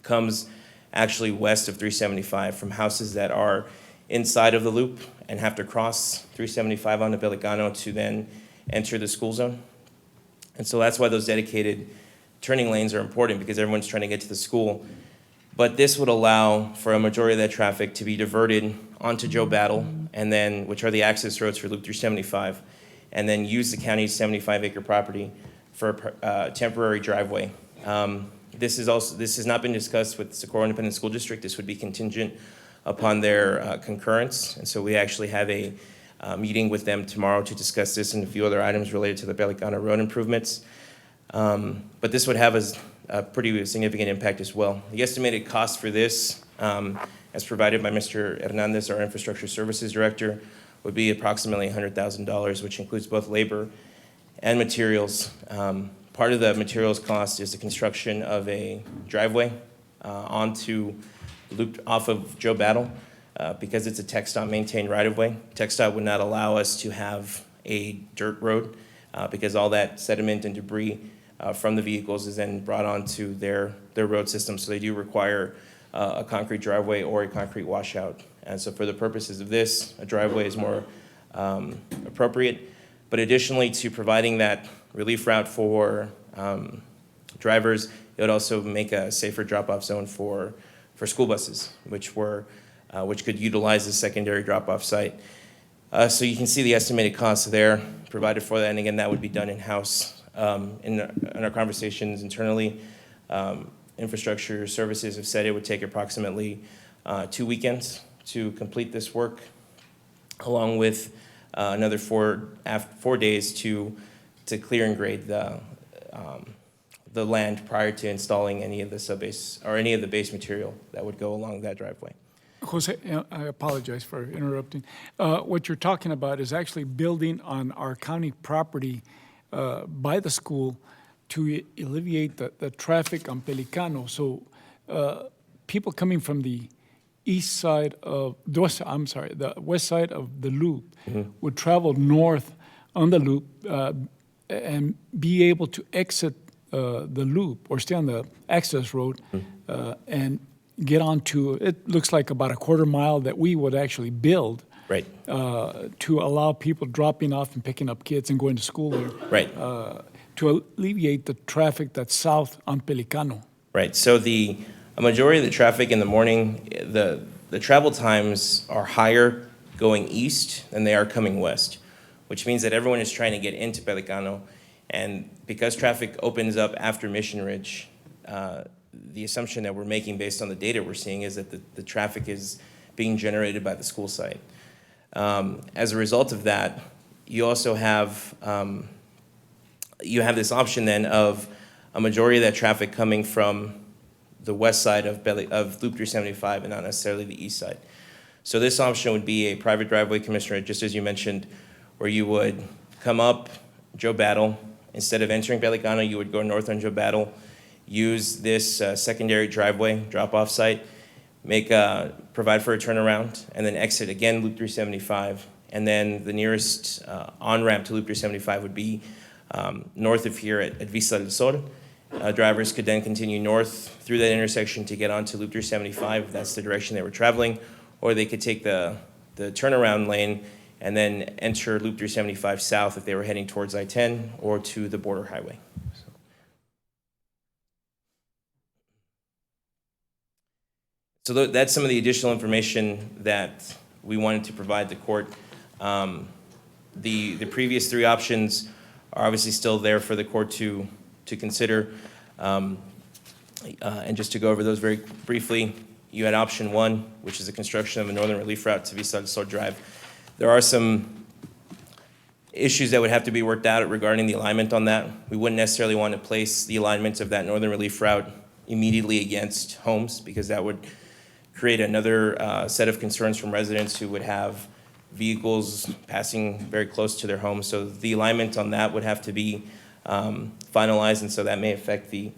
comes actually west of 375 from houses that are inside of the loop and have to cross 375 onto Pelicano to then enter the school zone. And so that's why those dedicated turning lanes are important, because everyone's trying to get to the school. But this would allow for a majority of that traffic to be diverted onto Joe Battle, and then, which are the access roads for Loop 375, and then use the county's 75-acre property for a temporary driveway. This has not been discussed with Socorro Independent School District. This would be contingent upon their concurrence. And so we actually have a meeting with them tomorrow to discuss this and a few other items related to the Pelicano road improvements. But this would have a pretty significant impact as well. The estimated cost for this, as provided by Mr. Hernandez, our Infrastructure Services Director, would be approximately $100,000, which includes both labor and materials. Part of the materials cost is the construction of a driveway onto loop off of Joe Battle. Because it's a TxDOT maintained right-of-way, TxDOT would not allow us to have a dirt road because all that sediment and debris from the vehicles is then brought onto their road system. So they do require a concrete driveway or a concrete washout. And so for the purposes of this, a driveway is more appropriate. But additionally to providing that relief route for drivers, it would also make a safer drop-off zone for school buses, which could utilize the secondary drop-off site. So you can see the estimated costs there provided for that, and again, that would be done in-house. In our conversations internally, Infrastructure Services have said it would take approximately 2 weekends to complete this work, along with another 4 days to clear and grade the land prior to installing any of the subbase or any of the base material that would go along that driveway. Jose, I apologize for interrupting. What you're talking about is actually building on our county property by the school to alleviate the traffic on Pelicano. So people coming from the east side of, the west side of the loop would travel north on the loop and be able to exit the loop or stay on the access road and get onto, it looks like about a quarter mile that we would actually build. Right. To allow people dropping off and picking up kids and going to school there. Right. To alleviate the traffic that's south on Pelicano. Right. So a majority of the traffic in the morning, the travel times are higher going east than they are coming west, which means that everyone is trying to get into Pelicano. And because traffic opens up after Mission Ridge, the assumption that we're making based on the data we're seeing is that the traffic is being generated by the school site. As a result of that, you also have this option then of a majority of that traffic coming from the west side of Loop 375 and not necessarily the east side. So this option would be a private driveway, Commissioner, just as you mentioned, where you would come up Joe Battle. Instead of entering Pelicano, you would go north on Joe Battle, use this secondary driveway drop-off site, provide for a turnaround, and then exit again Loop 375. And then the nearest on-ramp to Loop 375 would be north of here at Vista del Sol. Drivers could then continue north through that intersection to get onto Loop 375 if that's the direction they were traveling, or they could take the turnaround lane and then enter Loop 375 south if they were heading towards I-10 or to the border highway. So that's some of the additional information that we wanted to provide the court. The previous three options are obviously still there for the court to consider. And just to go over those very briefly, you had option one, which is the construction of a northern relief route to Vista del Sol Drive. There are some issues that would have to be worked out regarding the alignment on that. We wouldn't necessarily want to place the alignment of that northern relief route immediately against homes, because that would create another set of concerns from residents who would have vehicles passing very close to their homes. So the alignment on that would have to be finalized, and so that may affect the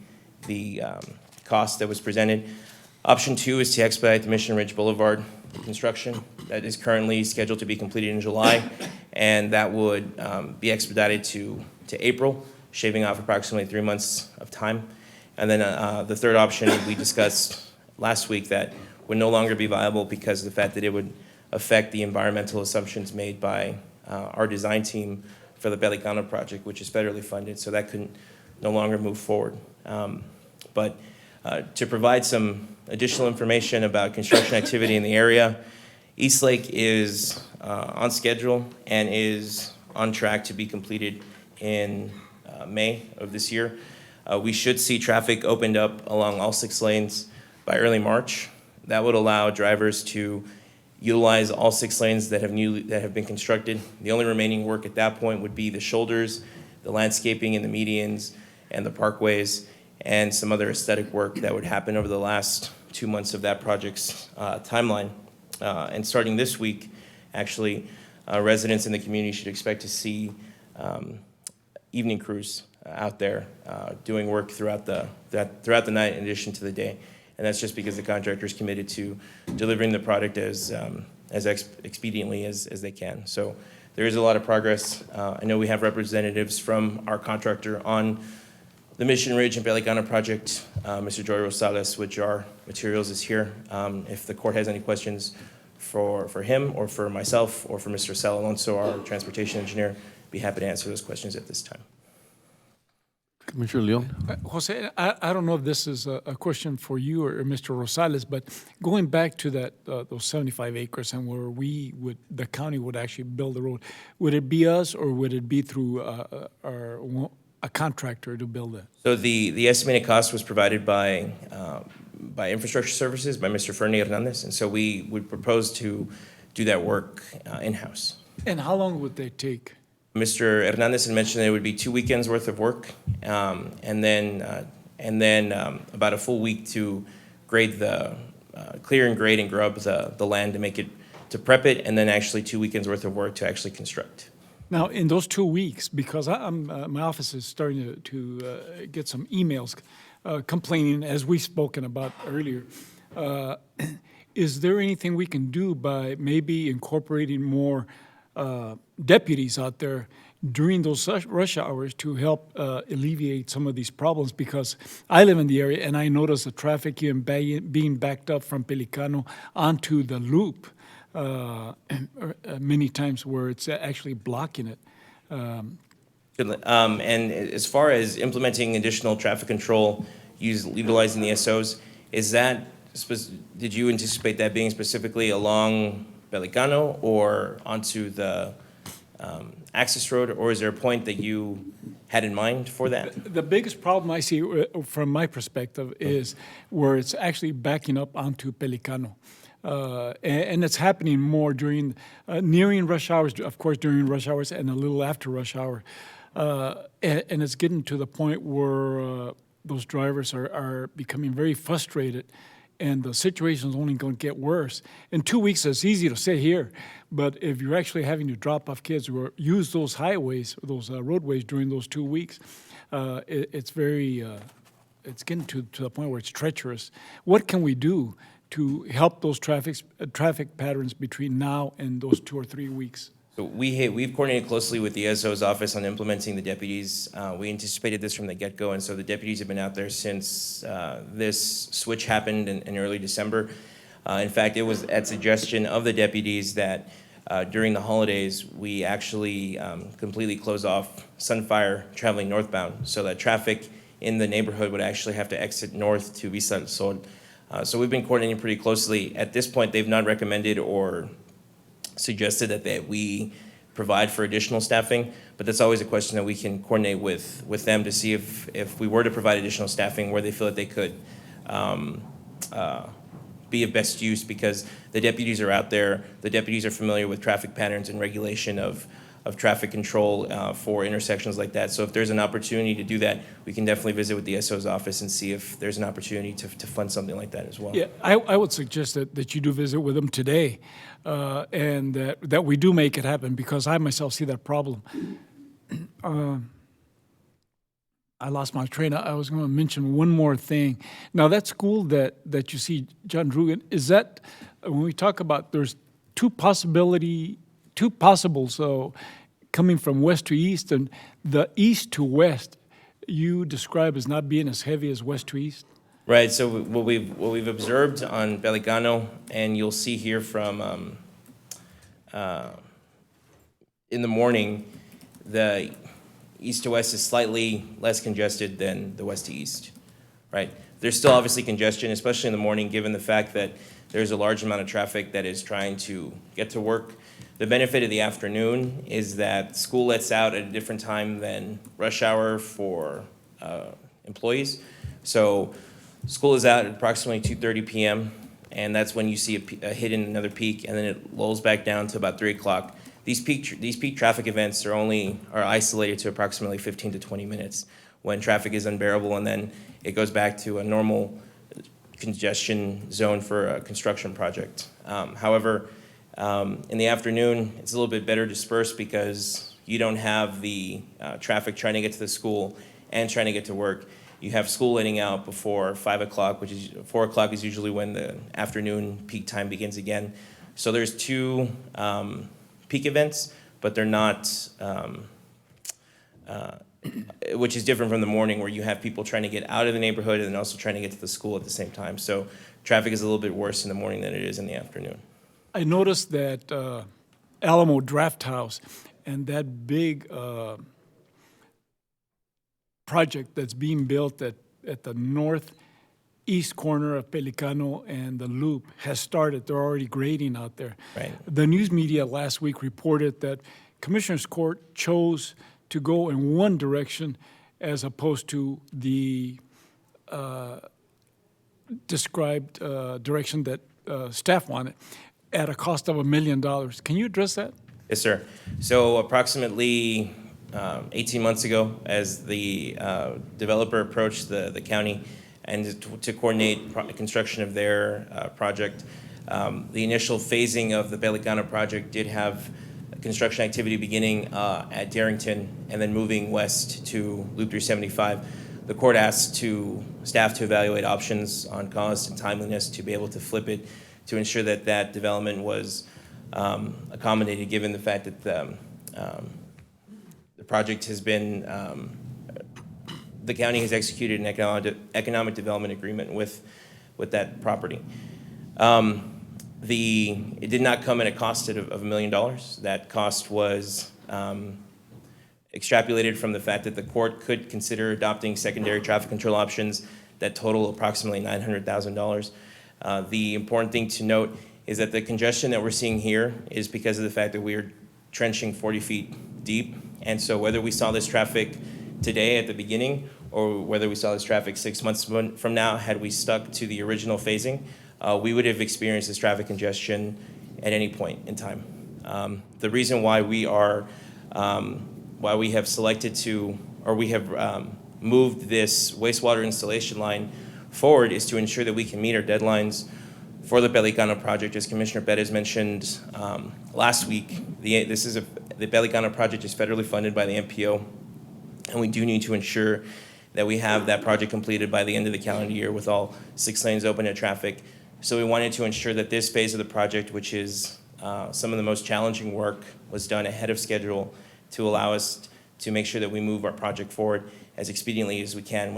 cost that was presented. Option two is to expedite the Mission Ridge Boulevard construction that is currently scheduled to be completed in July, and that would be expedited to April, shaving off approximately 3 months of time. And then the third option we discussed last week that would no longer be viable because of the fact that it would affect the environmental assumptions made by our design team for the Pelicano project, which is federally funded, so that couldn't no longer move forward. But to provide some additional information about construction activity in the area, Eastlake is on schedule and is on track to be completed in May of this year. We should see traffic opened up along all 6 lanes by early March. That would allow drivers to utilize all 6 lanes that have been constructed. The only remaining work at that point would be the shoulders, the landscaping in the medians and the parkways, and some other aesthetic work that would happen over the last 2 months of that project's timeline. And starting this week, actually, residents in the community should expect to see evening crews out there doing work throughout the night in addition to the day. And that's just because the contractor is committed to delivering the product as expediently as they can. So there is a lot of progress. I know we have representatives from our contractor on the Mission Ridge and Pelicano project. Mr. Joy Rosales with Jar Materials is here. If the court has any questions for him or for myself or for Mr. Sal Alonso, our transportation engineer, be happy to answer those questions at this time. Commissioner Leon? Jose, I don't know if this is a question for you or Mr. Rosales, but going back to that, those 75 acres and where the county would actually build the road, would it be us or would it be through a contractor to build it? So the estimated cost was provided by Infrastructure Services, by Mr. Fernie Hernandez, and so we would propose to do that work in-house. And how long would they take? Mr. Hernandez had mentioned that it would be 2 weekends worth of work, and then about a full week to clear and grade and grub the land to prep it, and then actually 2 weekends worth of work to actually construct. Now, in those 2 weeks, because my office is starting to get some emails complaining, as we've spoken about earlier, is there anything we can do by maybe incorporating more deputies out there during those rush hours to help alleviate some of these problems? Because I live in the area and I notice the traffic even being backed up from Pelicano onto the loop many times where it's actually blocking it. And as far as implementing additional traffic control, utilizing the SOs, did you anticipate that being specifically along Pelicano or onto the access road, or is there a point that you had in mind for that? The biggest problem I see from my perspective is where it's actually backing up onto Pelicano. And it's happening more nearing rush hours, of course, during rush hours and a little after rush hour. And it's getting to the point where those drivers are becoming very frustrated, and the situation is only going to get worse. In 2 weeks, it's easy to sit here, but if you're actually having to drop off kids or use those highways, those roadways during those 2 weeks, it's getting to the point where it's treacherous. What can we do to help those traffic patterns between now and those 2 or 3 weeks? So we've coordinated closely with the SO's office on implementing the deputies. We anticipated this from the get-go, and so the deputies have been out there since this switch happened in early December. In fact, it was at suggestion of the deputies that during the holidays, we actually completely closed off Sunfire traveling northbound so that traffic in the neighborhood would actually have to exit north to Vista del Sol. So we've been coordinating pretty closely. At this point, they've not recommended or suggested that we provide for additional staffing, but that's always a question that we can coordinate with them to see if we were to provide additional staffing where they feel that they could be of best use, because the deputies are out there. The deputies are familiar with traffic patterns and regulation of traffic control for intersections like that. So if there's an opportunity to do that, we can definitely visit with the SO's office and see if there's an opportunity to fund something like that as well. Yeah, I would suggest that you do visit with them today, and that we do make it happen, because I myself see that problem. I lost my train. I was going to mention one more thing. Now, that school that you see, John Rugen, is that, when we talk about there's two possibility two possibles, coming from west to east, and the east to west, you describe as not being as heavy as west to east? Right, so what we've observed on Pelicano, and you'll see here from, in the morning, the east to west is slightly less congested than the west to east, right? There's still obviously congestion, especially in the morning, given the fact that there's a large amount of traffic that is trying to get to work. The benefit of the afternoon is that school lets out at a different time than rush hour for employees. So school is out at approximately 2:30 p.m., and that's when you see a hit in another peak, and then it lulls back down to about 3 o'clock. These peak traffic events are isolated to approximately 15 to 20 minutes when traffic is unbearable, and then it goes back to a normal congestion zone for a construction project. However, in the afternoon, it's a little bit better dispersed because you don't have the traffic trying to get to the school and trying to get to work. You have school letting out before 5 o'clock, which is 4 o'clock is usually when the afternoon peak time begins again. So there's two peak events, but they're not, which is different from the morning where you have people trying to get out of the neighborhood and then also trying to get to the school at the same time. So traffic is a little bit worse in the morning than it is in the afternoon. I noticed that Alamo Draft House and that big project that's being built at the northeast corner of Pelicano and the Loop has started. They're already grading out there. Right. The news media last week reported that Commissioners Court chose to go in one direction as opposed to the described direction that staff wanted at a cost of $1 million. Can you address that? Yes, sir. So approximately 18 months ago, as the developer approached the county and to coordinate construction of their project, the initial phasing of the Pelicano project did have construction activity beginning at Darrington and then moving west to Loop 375. The court asked staff to evaluate options on cost and timeliness to be able to flip it to ensure that that development was accommodated, given the fact that the project has been, the county has executed an economic development agreement with that property. It did not come at a cost of $1 million. That cost was extrapolated from the fact that the court could consider adopting secondary traffic control options that total approximately $900,000. The important thing to note is that the congestion that we're seeing here is because of the fact that we are trenching 40 feet deep. And so whether we saw this traffic today at the beginning or whether we saw this traffic 6 months from now, had we stuck to the original phasing, we would have experienced this traffic congestion at any point in time. The reason why we have selected to, or we have moved this wastewater installation line forward is to ensure that we can meet our deadlines for the Pelicano project. As Commissioner Perez mentioned last week, the Pelicano project is federally funded by the MPO, and we do need to ensure that we have that project completed by the end of the calendar year with all 6 lanes open to traffic. So we wanted to ensure that this phase of the project, which is some of the most challenging work, was done ahead of schedule to allow us to make sure that we move our project forward as expediently as we can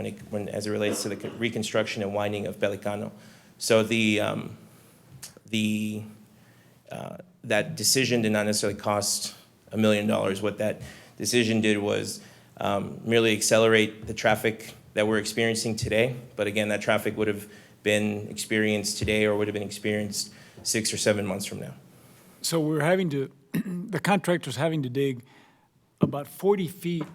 as it relates to the reconstruction and winding of Pelicano. So that decision did not necessarily cost $1 million. What that decision did was merely accelerate the traffic that we're experiencing today. But again, that traffic would have been experienced today or would have been experienced 6 or 7 months from now. So we're having to, the contractor's having to dig about 40 feet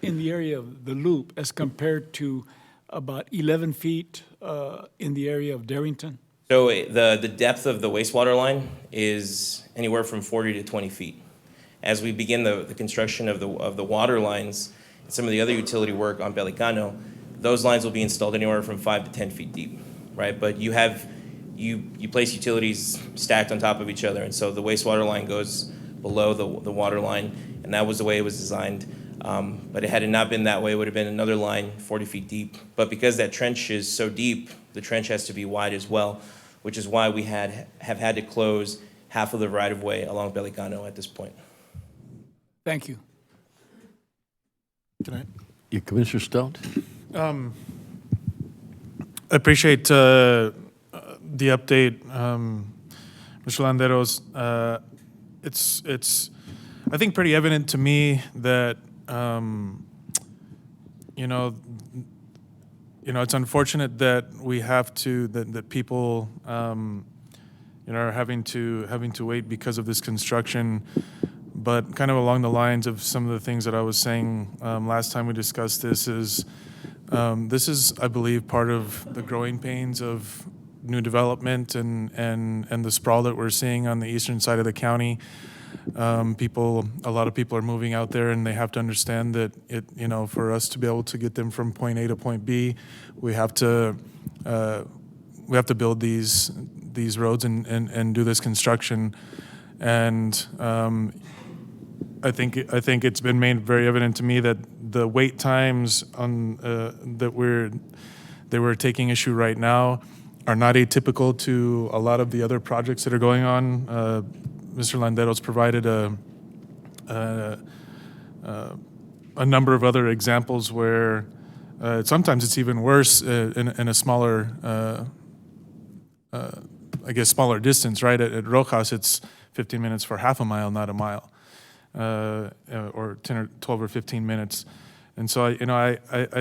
in the area of the loop as compared to about 11 feet in the area of Darrington? So the depth of the wastewater line is anywhere from 40 to 20 feet. As we begin the construction of the water lines and some of the other utility work on Pelicano, those lines will be installed anywhere from 5 to 10 feet deep, right? But you place utilities stacked on top of each other, and so the wastewater line goes below the water line, and that was the way it was designed. But had it not been that way, it would have been another line 40 feet deep. But because that trench is so deep, the trench has to be wide as well, which is why we have had to close half of the right-of-way along Pelicano at this point. Thank you. Yeah, Commissioner Stout? I appreciate the update, Mr. Landeros. It's I think pretty evident to me that it's unfortunate that we have to that people are having to wait because of this construction. But kind of along the lines of some of the things that I was saying last time we discussed this is, I believe, part of the growing pains of new development and the sprawl that we're seeing on the eastern side of the county. A lot of people are moving out there, and they have to understand that for us to be able to get them from point A to point B, we have to build these roads and do this construction. And I think it's been made very evident to me that the wait times that we're taking issue right now are not atypical to a lot of the other projects that are going on. Mr. Landeros provided a number of other examples where sometimes it's even worse in a smaller, smaller distance, right? At Rojas, it's 15 minutes for half a mile, not a mile. Or 10 or 12 or 15 minutes. And so, I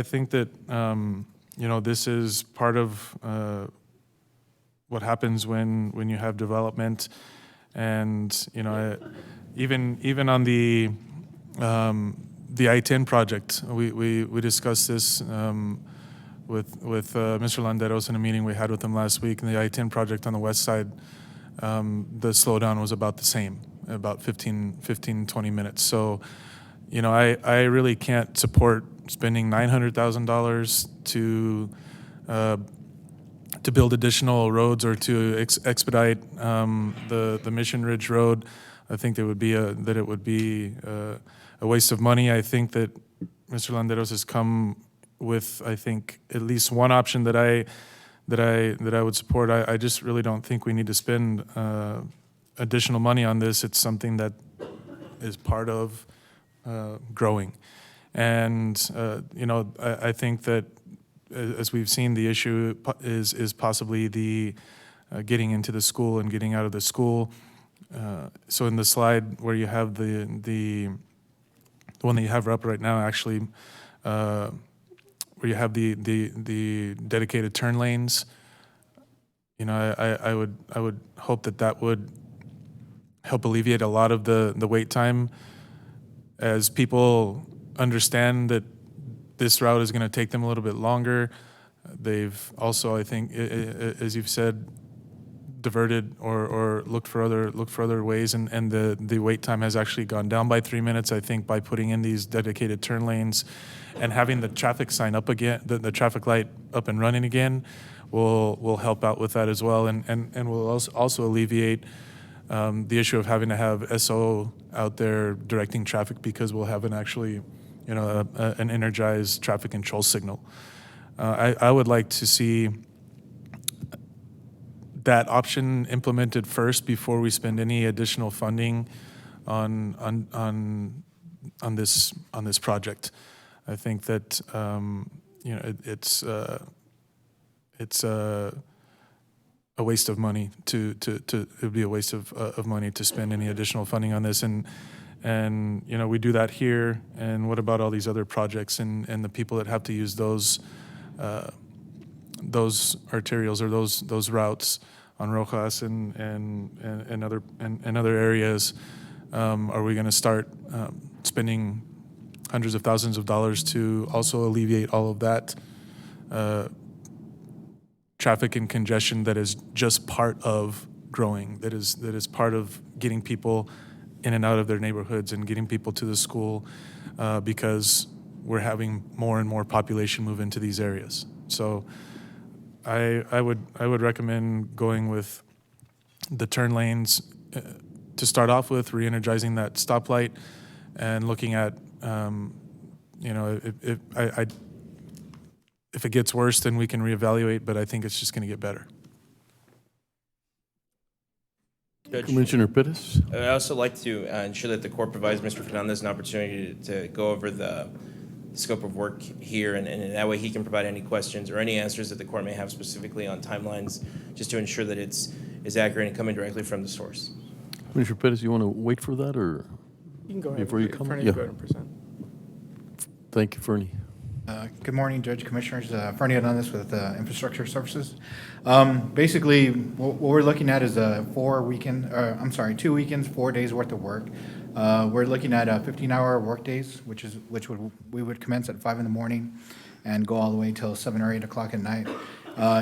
think that, this is part of what happens when you have development. And, even on the I-10 project, we discussed this with Mr. Landeros in a meeting we had with him last week. And the I-10 project on the west side, the slowdown was about the same, about 15, 20 minutes. So, I really can't support spending $900,000 to build additional roads or to expedite the Mission Ridge Road. I think it would be a waste of money. I think that Mr. Landeros has come with, I think, at least one option that I would support. I just really don't think we need to spend additional money on this. It's something that is part of growing. And, I think that as we've seen, the issue is possibly the getting into the school and getting out of the school. So in the slide where you have the one that you have up right now, actually, where you have the dedicated turn lanes, I would hope that would help alleviate a lot of the wait time, as people understand that this route is going to take them a little bit longer. They've also, I think, as you've said, diverted or looked for other ways, and the wait time has actually gone down by 3 minutes. I think by putting in these dedicated turn lanes and having the traffic sign up again, the traffic light up and running again, will help out with that as well, and will also alleviate the issue of having to have SO out there directing traffic, because we'll have an energized traffic control signal. I would like to see that option implemented first before we spend any additional funding on this project. I think that it's a waste of money it would be a waste of money to spend any additional funding on this. And we do that here, and what about all these other projects and the people that have to use those arterials or those routes on Rojas and other areas? Are we going to start spending hundreds of thousands of dollars to also alleviate all of that traffic and congestion that is just part of growing, that is part of getting people in and out of their neighborhoods and getting people to the school, because we're having more and more population move into these areas. So I would recommend going with the turn lanes to start off with, re-energizing that stoplight, and looking at if it gets worse, then we can reevaluate, but I think it's just going to get better. Judge, Commissioner Pettis? I'd also like to ensure that the court provides Mr. Fernandez an opportunity to go over the scope of work here, and that way he can provide any questions or any answers that the court may have specifically on timelines, just to ensure that it's accurate and coming directly from the source. Commissioner Pettis, you want to wait for that, or You can go ahead. before you come? Fernie, Yeah. go ahead and present. Thank you, Fernie. Good morning, Judge, Commissioners. Fernie Hernandez with Infrastructure Services. Basically, what we're looking at is 2 weekends, 4 days worth of work. We're looking at 15-hour workdays, we would commence at 5 in the morning and go all the way till 7 or 8 o'clock at night.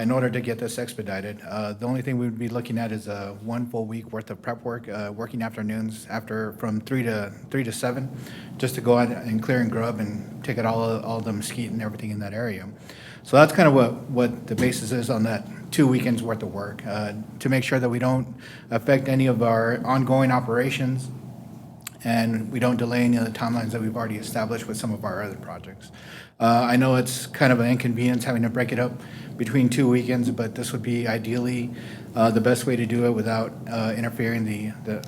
In order to get this expedited, the only thing we would be looking at is 1 full week worth of prep work, working afternoons from 3 to 7, just to go out and clear and grub and take out all the mesquite and everything in that area. So that's kind of what the basis is on that 2 weekends worth of work, to make sure that we don't affect any of our ongoing operations and we don't delay any of the timelines that we've already established with some of our other projects. I know it's kind of an inconvenience having to break it up between 2 weekends, but this would be ideally the best way to do it without interfering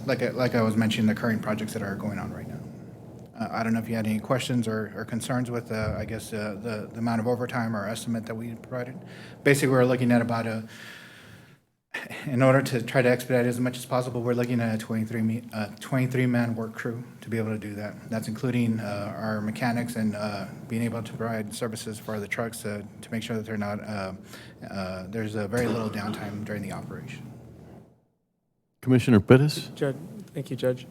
like I was mentioning, the current projects that are going on right now. I don't know if you had any questions or concerns with, the amount of overtime or estimate that we provided. Basically, we're looking at in order to try to expedite as much as possible, we're looking at a 23-man work crew to be able to do that. That's including our mechanics and being able to provide services for the trucks to make sure that they're not, there's very little downtime during the operation. Commissioner Pettis? Judge, thank you, Judge.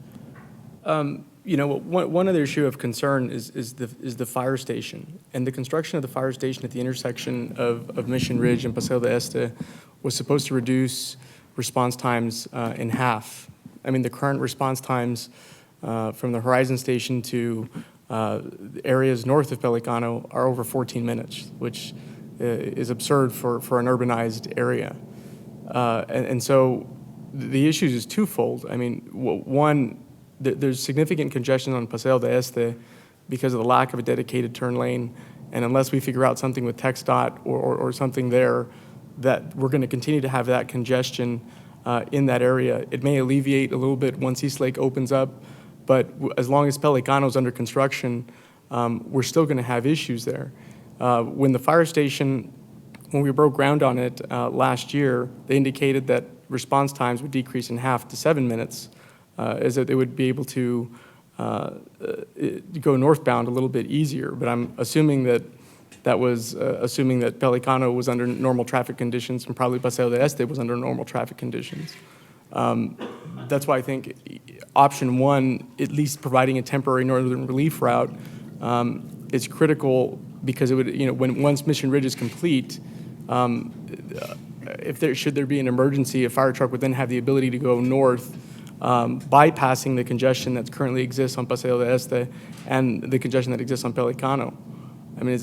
One other issue of concern is the fire station. And the construction of the fire station at the intersection of Mission Ridge and Paseo de Este was supposed to reduce response times in half. I mean, the current response times from the Horizon Station to areas north of Pelicano are over 14 minutes, which is absurd for an urbanized area. And so the issue is twofold. I mean, one, there's significant congestion on Paseo de Este because of the lack of a dedicated turn lane. And unless we figure out something with TxDOT or something there, that we're going to continue to have that congestion in that area. It may alleviate a little bit once East Lake opens up, but as long as Pelicano is under construction, we're still going to have issues there. When the fire station, when we broke ground on it last year, they indicated that response times would decrease in half to 7 minutes, as that they would be able to go northbound a little bit easier. But I'm assuming that was assuming that Pelicano was under normal traffic conditions and probably Paseo de Este was under normal traffic conditions. That's why I think option one, at least providing a temporary northern relief route, is critical because it would, once Mission Ridge is complete, should there be an emergency, a fire truck would then have the ability to go north, bypassing the congestion that currently exists on Paseo de Este and the congestion that exists on Pelicano. I mean,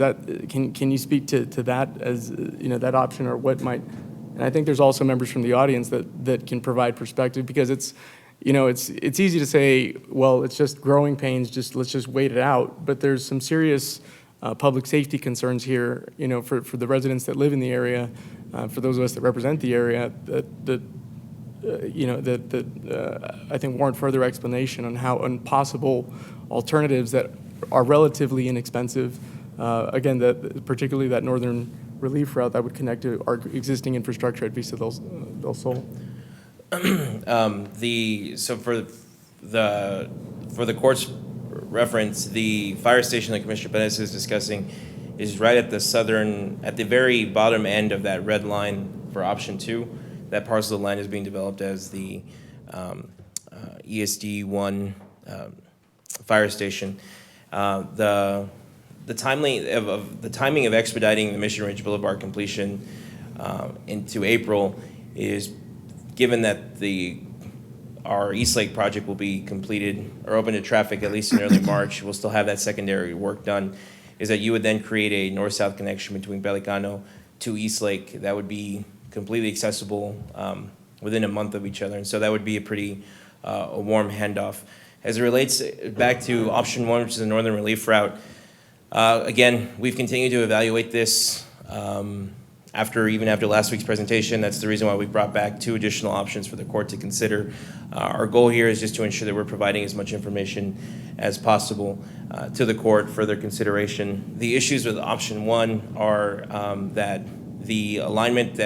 can you speak to that as, that option, or what might, and I think there's also members from the audience that can provide perspective, because it's easy to say, well, it's just growing pains, let's just wait it out, but there's some serious public safety concerns here, for the residents that live in the area, for those of us that represent the area, that I think warrant further explanation on possible alternatives that are relatively inexpensive. Again, particularly that northern relief route that would connect to our existing infrastructure at Vista del Sol. So for the court's reference, the fire station that Commissioner Pettis is discussing is right at the very bottom end of that red line for option 2. That parcel of land is being developed as the ESD 1 fire station. The timing of expediting the Mission Ridge Boulevard completion into April is given that our East Lake project will be completed or open to traffic at least in early March. We'll still have that secondary work done. Is that you would then create a north-south connection between Pelicano to East Lake that would be completely accessible within a month of each other, and so that would be a warm handoff. As it relates back to option 1, which is the northern relief route, again, we've continued to evaluate this Even after last week's presentation, that's the reason why we brought back 2 additional options for the court to consider. Our goal here is just to ensure that we're providing as much information as possible to the court for their consideration. The issues with option 1 are that the alignment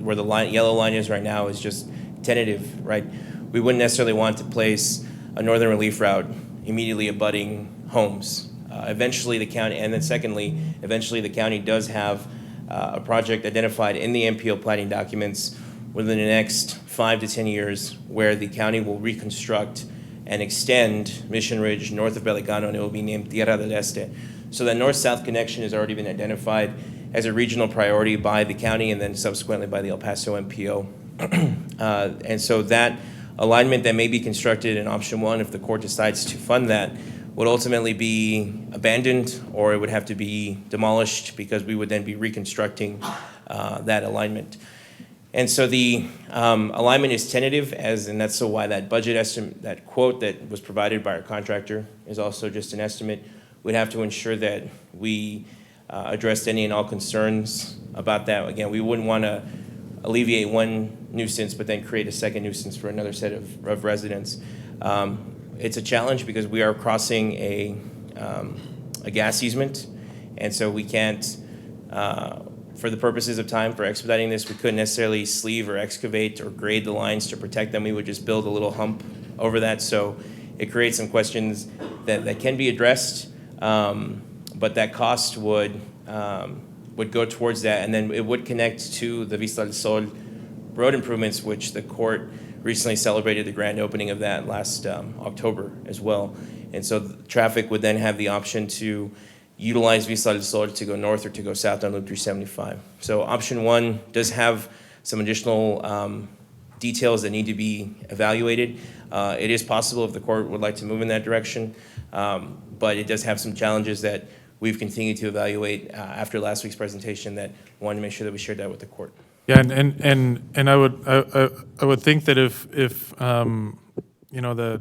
where the yellow line is right now is just tentative, right? We wouldn't necessarily want to place a northern relief route immediately abutting homes. Eventually the county, and then secondly, eventually the county does have a project identified in the MPO planning documents within the next 5 to 10 years where the county will reconstruct and extend Mission Ridge north of Belicano, and it will be named Tierra del Este. So that north-south connection has already been identified as a regional priority by the county and then subsequently by the El Paso MPO. And so that alignment that may be constructed in option 1, if the court decides to fund that, would ultimately be abandoned, or it would have to be demolished because we would then be reconstructing that alignment. And so the alignment is tentative, and that's so why that budget estimate, that quote that was provided by our contractor is also just an estimate. We'd have to ensure that we addressed any and all concerns about that. Again, we wouldn't want to alleviate one nuisance but then create a second nuisance for another set of residents. It's a challenge because we are crossing a gas easement, and so we can't, for the purposes of time for expediting this, we couldn't necessarily sleeve or excavate or grade the lines to protect them. We would just build a little hump over that. So it creates some questions that can be addressed, but that cost would go towards that, and then it would connect to the Vista del Sol road improvements, which the court recently celebrated the grand opening of that last October as well. And so traffic would then have the option to utilize Vista del Sol to go north or to go south on Loop 375. So option 1 does have some additional details that need to be evaluated. It is possible if the court would like to move in that direction, but it does have some challenges that we've continued to evaluate after last week's presentation that we wanted to make sure that we shared that with the court. Yeah, and I would think that if you know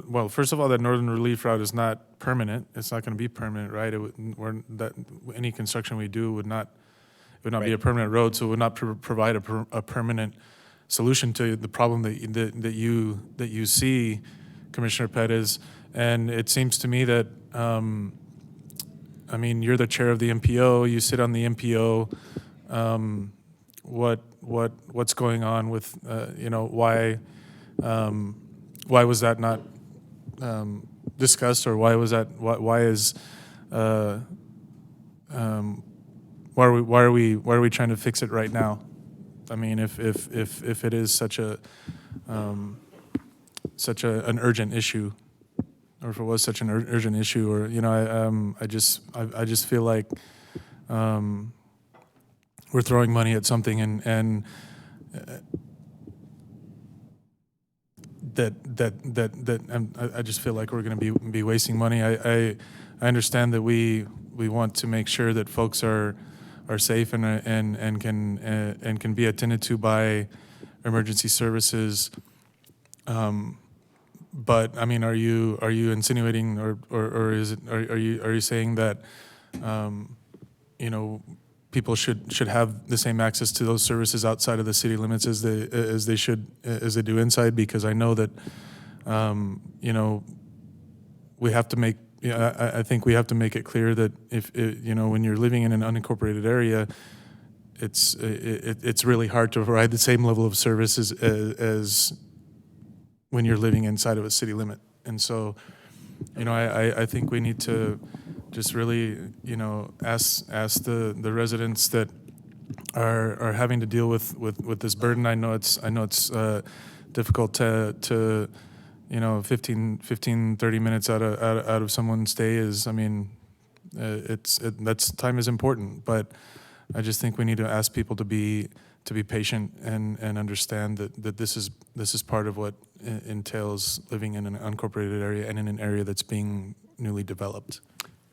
well, first of all, that northern relief route is not permanent. It's not going to be permanent, right? Any construction we do would not be a permanent road, so it would not provide a permanent solution to the problem that you see, Commissioner Perez. And it seems to me that I mean, you're the chair of the MPO. You sit on the MPO. What's going on with you know, why was that not discussed, or why are we trying to fix it right now? I mean, if it is such an urgent issue, or if it was such an urgent issue, or you know, I just feel like we're throwing money at something and I just feel like we're going to be wasting money. I understand that we want to make sure that folks are safe and can be attended to by emergency services. But I mean, are you insinuating or is it are you saying that you know, people should have the same access to those services outside of the city limits as they do inside? Because I know that you know, we have to make, I think we have to make it clear that if you know, when you're living in an unincorporated area, it's really hard to provide the same level of services as when you're living inside of a city limit. And so, you know, I think we need to just really, you know, ask the residents that are having to deal with this burden. I know it's difficult to you know, 15, 30 minutes out of someone's day is, I mean, that's time is important, but I just think we need to ask people to be patient and understand that this is part of what entails living in an unincorporated area and in an area that's being newly developed.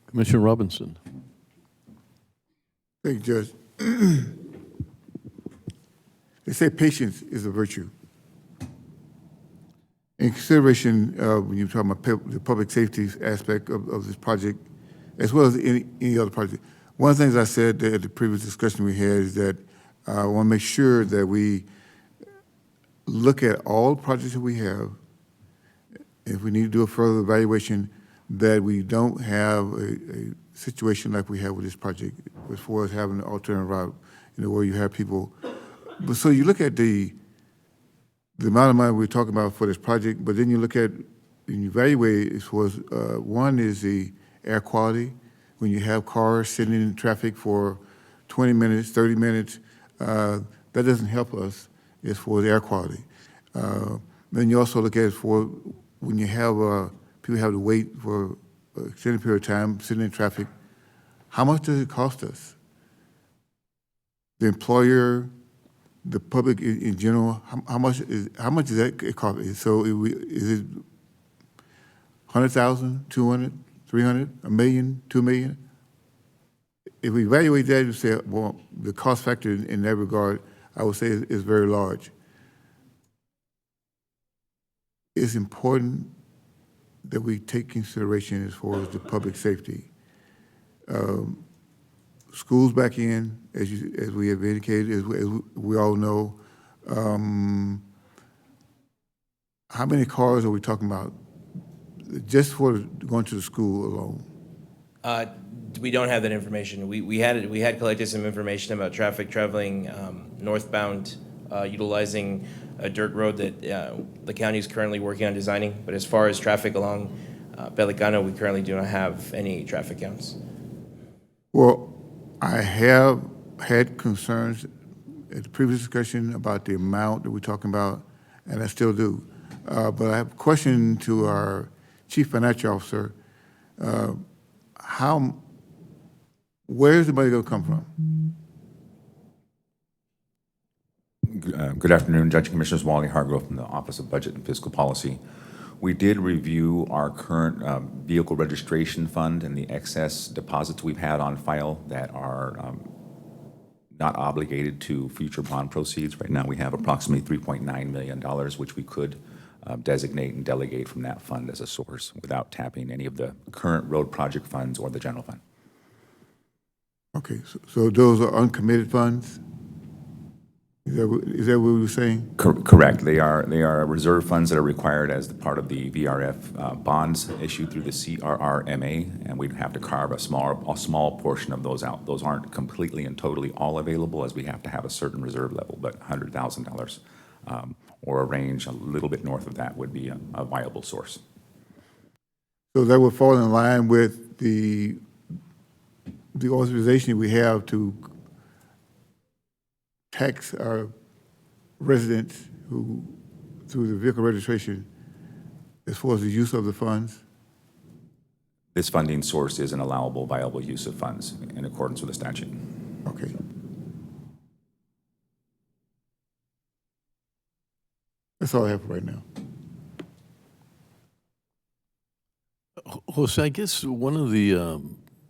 Commissioner Robinson. Thank you, Judge. They say patience is a virtue. In consideration, when you're talking about the public safety aspect of this project, as well as any other project, One of the things I said at the previous discussion we had is that I want to make sure that we look at all projects that we have. If we need to do a further evaluation, that we don't have a situation like we have with this project, as far as having an alternative route, where you have people. But so you look at the amount of money we're talking about for this project, but then you look at and you evaluate it as far as one is the air quality. When you have cars sitting in traffic for 20 minutes, 30 minutes, that doesn't help us as far as air quality. Then you also look at it for when you have people have to wait for an extended period of time sitting in traffic. How much does it cost us? The employer, the public in general, how much does that cost? So is it 100,000, 200, 300, $1 million, $2 million? If we evaluate that and say, well, the cost factor in that regard, I would say is very large. It's important that we take consideration as far as the public safety. Schools back in, as we have indicated, as we all know. How many cars are we talking about just for going to the school alone? We don't have that information. We had collected some information about traffic traveling northbound, utilizing a dirt road that the county is currently working on designing. But as far as traffic along Pelicano, we currently do not have any traffic counts. Well, I have had concerns at the previous discussion about the amount that we're talking about, and I still do. But I have a question to our Chief Financial Officer. Where is the money going to come from? Good afternoon, Judge and Commissioners. Wally Hargrove from the Office of Budget and Fiscal Policy. We did review our current vehicle registration fund and the excess deposits we've had on file that are not obligated to future bond proceeds. Right now, we have approximately $3.9 million, which we could designate and delegate from that fund as a source without tapping any of the current road project funds or the general fund. Okay, so those are uncommitted funds? Is that what we were saying? Correct. They are reserve funds that are required as the part of the VRF bonds issued through the CRRMA, and we'd have to carve a small portion of those out. Those aren't completely and totally all available, as we have to have a certain reserve level, but $100,000 or a range a little bit north of that would be a viable source. So that would fall in line with the authorization we have to tax our residents who, through the vehicle registration, as far as the use of the funds? This funding source is an allowable, viable use of funds in accordance with the statute. Okay. That's all I have right now. Jose, I guess one of the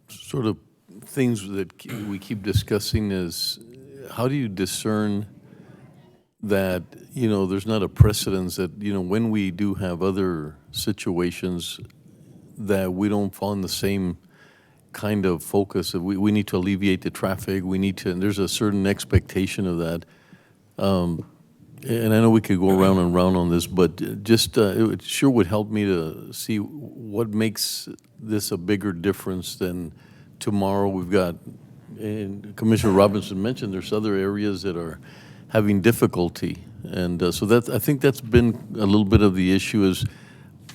sort of things that we keep discussing is how do you discern that, there's not a precedence that, when we do have other situations that we don't fall in the same kind of focus of we need to alleviate the traffic, and there's a certain expectation of that. And I know we could go around and round on this, but just it sure would help me to see what makes this a bigger difference than tomorrow. We've got, and Commissioner Robinson mentioned, there's other areas that are having difficulty. And so I think that's been a little bit of the issue, is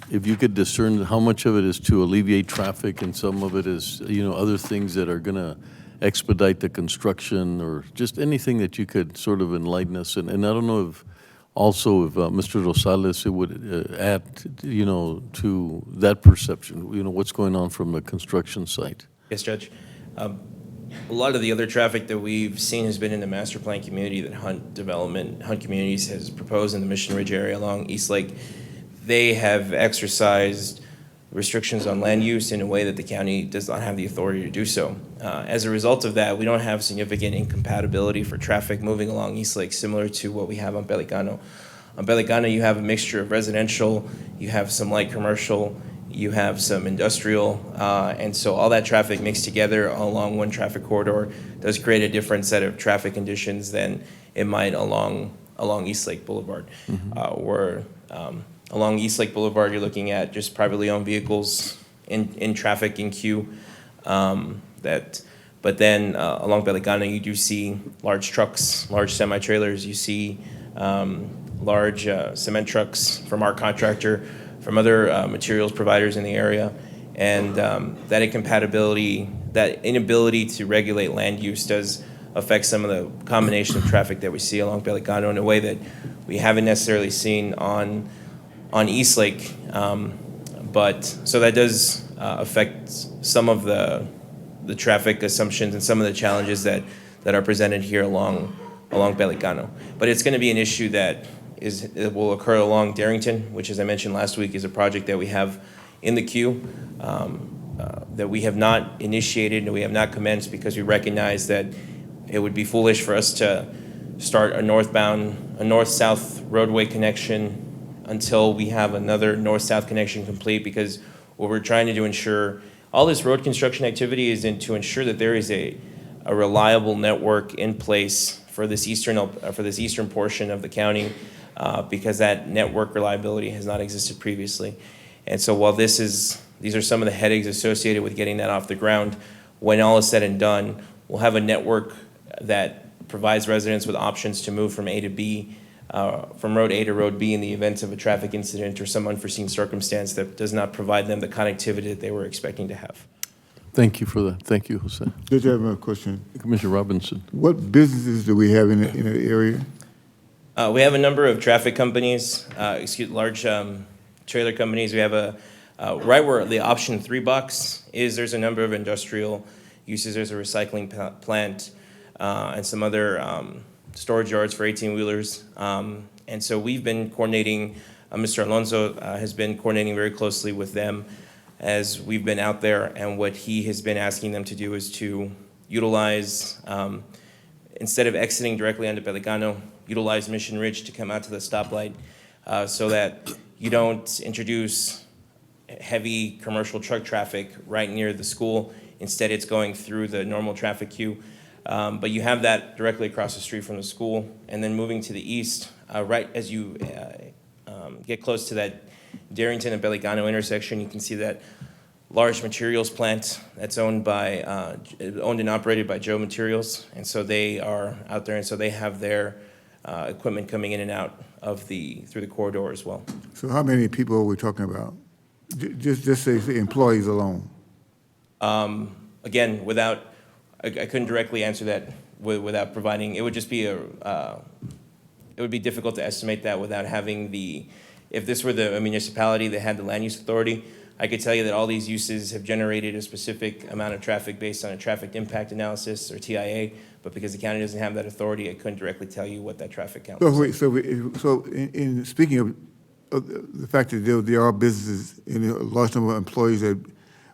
if you could discern how much of it is to alleviate traffic and some of it is, other things that are going to expedite the construction, or just anything that you could sort of enlighten us. And I don't know if Mr. Rosales would add, to that perception, what's going on from the construction site. Yes, Judge. A lot of the other traffic that we've seen has been in the master plan community that Hunt Communities has proposed in the Mission Ridge area along East Lake. They have exercised restrictions on land use in a way that the county does not have the authority to do so. As a result of that, we don't have significant incompatibility for traffic moving along East Lake, similar to what we have on Pelicano. On Pelicano, you have a mixture of residential, you have some light commercial, you have some industrial, and so all that traffic mixed together along one traffic corridor does create a different set of traffic conditions than it might along East Lake Boulevard. Where along East Lake Boulevard, you're looking at just privately owned vehicles in traffic in queue. But then along Pelicano, you do see large trucks, large semi-trailers. You see large cement trucks from our contractor, from other materials providers in the area. And that incompatibility, that inability to regulate land use does affect some of the combination of traffic that we see along Pelicano in a way that we haven't necessarily seen on East Lake. But so that does affect some of the traffic assumptions and some of the challenges that are presented here along Pelicano. But it's going to be an issue that it will occur along Darrington, which, as I mentioned last week, is a project that we have in the queue that we have not initiated and we have not commenced because we recognize that it would be foolish for us to start a north-south roadway connection until we have another north-south connection complete, because what we're trying to do ensure all this road construction activity is to ensure that there is a reliable network in place for this eastern portion of the county, because that network reliability has not existed previously. And so while these are some of the headaches associated with getting that off the ground, when all is said and done, we'll have a network that provides residents with options to move from A to B, from Road A to Road B in the event of a traffic incident or some unforeseen circumstance that does not provide them the connectivity that they were expecting to have. Thank you for that. Thank you, Jose. Judge, I have a question. Commissioner Robinson. What businesses do we have in the area? We have a number of traffic companies, large trailer companies. We have right where the option 3 box is, there's a number of industrial uses. There's a recycling plant and some other storage yards for 18-wheelers. And so we've been coordinating, Mr. Alonso has been coordinating very closely with them as we've been out there. And what he has been asking them to do is to utilize, instead of exiting directly onto Pelicano, utilize Mission Ridge to come out to the stoplight so that you don't introduce heavy commercial truck traffic right near the school. Instead, it's going through the normal traffic queue. But you have that directly across the street from the school. And then moving to the east, right as you get close to that Darrington and Pelicano intersection, you can see that large materials plant that's owned and operated by Joe Materials. And so they are out there, and so they have their equipment coming in and out of through the corridor as well. So how many people are we talking about? Just say employees alone. Again, I couldn't directly answer that without providing, it would just be it would be difficult to estimate that without having if this were a municipality that had the land use authority, I could tell you that all these uses have generated a specific amount of traffic based on a traffic impact analysis or TIA, but because the county doesn't have that authority, I couldn't directly tell you what that traffic count was. So in speaking of the fact that there are businesses and a large number of employees that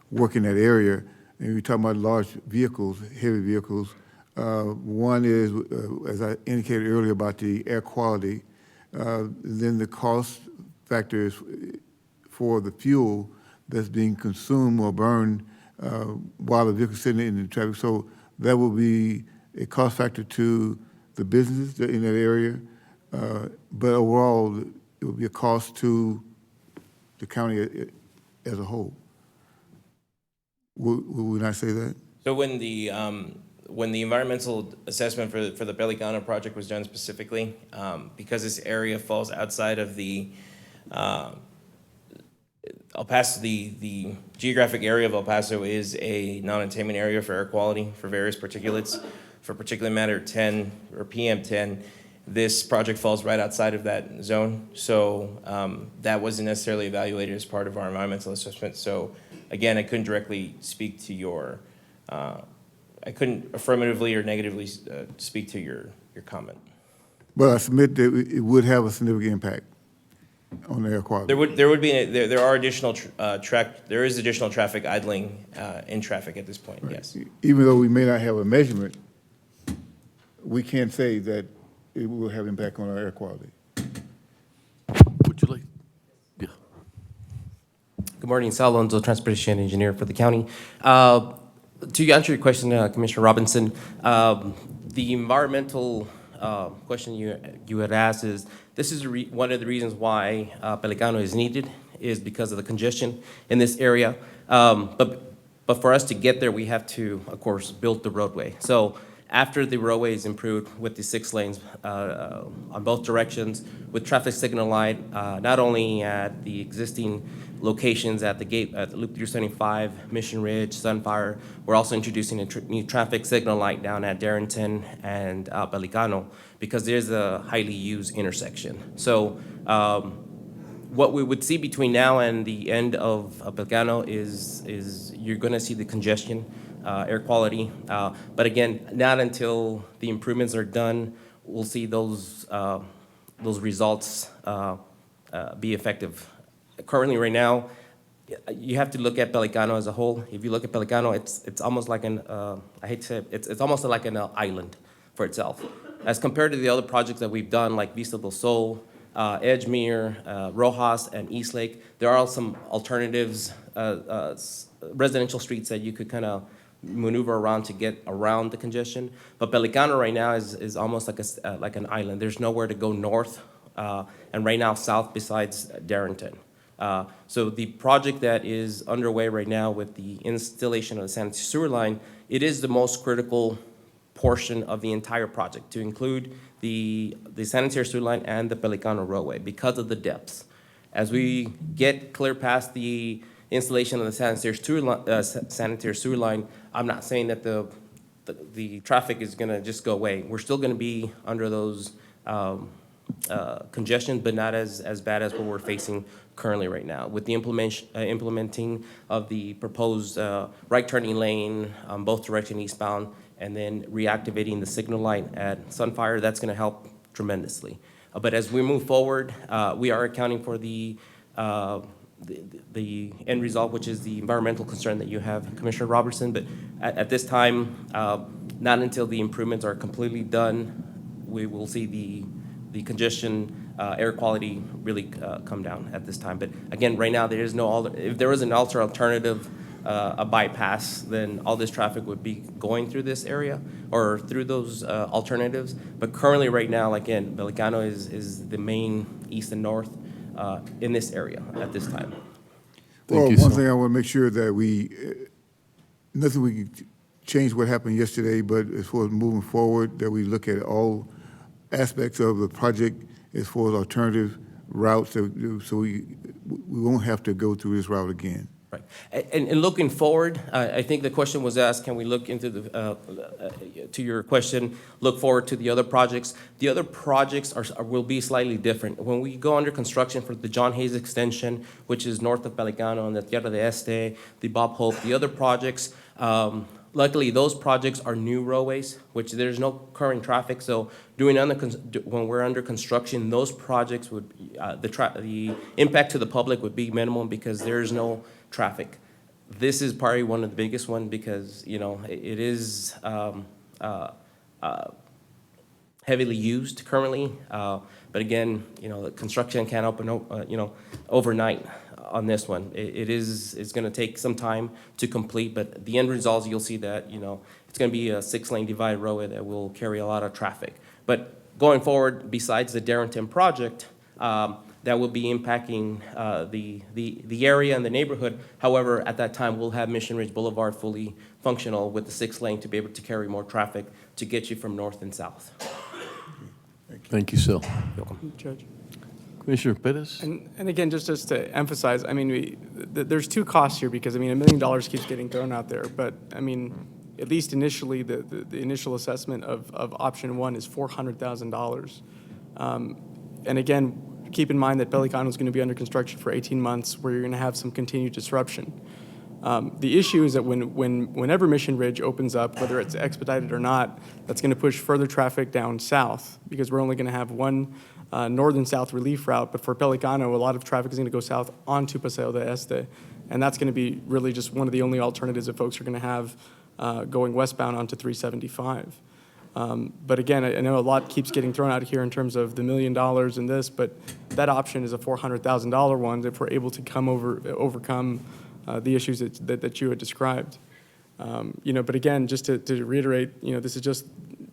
work in that area, and we're talking about large vehicles, heavy vehicles. One is, as I indicated earlier, about the air quality. Then the cost factors for the fuel that's being consumed or burned while the vehicle's sitting in the traffic. So that will be a cost factor to the businesses in that area. But overall, it will be a cost to the county as a whole. Would we not say that? So when the environmental assessment for the Pelicano project was done specifically, because this area falls outside of the El Paso, the geographic area of El Paso is a non-attainment area for air quality for various particulates. For particulate matter 10 or PM10, this project falls right outside of that zone. So that wasn't necessarily evaluated as part of our environmental assessment. So again, I couldn't directly speak to I couldn't affirmatively or negatively speak to your comment. But I submit that it would have a significant impact on the air quality. There is additional traffic idling in traffic at this point, right. Yes. Even though we may not have a measurement, we can't say that it will have impact on our air quality. Would you like? Yeah. Good morning, Sal Alonso, Transportation Engineer for the county. To answer your question, Commissioner Robinson, the environmental question you had asked is, this is one of the reasons why Pelicano is needed, is because of the congestion in this area. But for us to get there, we have to, of course, build the roadway. So after the roadway is improved with the 6 lanes on both directions, with traffic signal light, not only at the existing locations at the gate, at Loop 375, Mission Ridge, Sunfire, we're also introducing a new traffic signal light down at Darrington and Pelicano, because there's a highly used intersection. So what we would see between now and the end of Pelicano is you're gonna see the congestion, air quality. But again, not until the improvements are done, we'll see those results be effective. Currently, right now, you have to look at Pelicano as a whole. If you look at Pelicano, it's almost like an, I hate to say it, it's almost like an island for itself. As compared to the other projects that we've done, like Vista del Sol, Edgemere, Rojas, and Eastlake, there are some alternatives, residential streets that you could kind of maneuver around to get around the congestion. But Pelicano right now is almost like an island. There's nowhere to go north, and right now south besides Darrington. So the project that is underway right now with the installation of the sanitary sewer line, it is the most critical portion of the entire project, to include the sanitary sewer line and the Pelicano roadway because of the depths. As we get clear past the installation of the sanitary sewer line, I'm not saying that the traffic is gonna just go away. We're still gonna be under those congestion, but not as bad as what we're facing currently right now. With the implementing of the proposed right turning lane on both direction eastbound, and then reactivating the signal light at Sunfire, that's gonna help tremendously. But as we move forward, we are accounting for the end result, which is the environmental concern that you have, Commissioner Robertson. But at this time, not until the improvements are completely done, we will see the congestion, air quality really come down at this time. But again, right now, there is no, if there was an alternative, a bypass, then all this traffic would be going through this area or through those alternatives. But currently, right now, again, Pelicano is the main east and north in this area at this time. Well, one thing I want to make sure that nothing we can change what happened yesterday, but as far as moving forward, that we look at all aspects of the project as far as alternative routes, so we won't have to go through this route again. Right. And looking forward, I think the question was asked, can we look into to your question, look forward to the other projects? The other projects will be slightly different. When we go under construction for the John Hayes extension, which is north of Pelicano, and the Tierra de Este, the Bob Hope, the other projects, luckily those projects are new roadways, which there's no current traffic. So when we're under construction, those projects would, the impact to the public would be minimum because there's no traffic. This is probably one of the biggest ones because, you know, it is heavily used currently. But again, you know, the construction can't open, you know, overnight on this one. It's going to take some time to complete, but the end results, you'll see that, you know, it's going to be a 6-lane divided roadway that will carry a lot of traffic. But going forward, besides the Darrington project, that will be impacting the area and the neighborhood. However, at that time, we'll have Mission Ridge Boulevard fully functional with the 6-lane to be able to carry more traffic to get you from north and south. Thank you, Sal. Welcome. Judge. Commissioner Perez? And again, just to emphasize, I mean, there's two costs here because, I mean, $1 million keeps getting thrown out there. But, I mean, at least initially, the initial assessment of option one is $400,000. And again, keep in mind that Pelicano is going to be under construction for 18 months where you're going to have some continued disruption. The issue is that whenever Mission Ridge opens up, whether it's expedited or not, that's going to push further traffic down south because we're only going to have one north-south relief route. But for Pelicano, a lot of traffic is going to go south onto Paso de Este. And that's going to be really just one of the only alternatives that folks are going to have going westbound onto 375. But again, I know a lot keeps getting thrown out here in terms of the $1 million and this, but that option is a $400,000 one if we're able to overcome the issues that you had described. But again, just to reiterate, this is just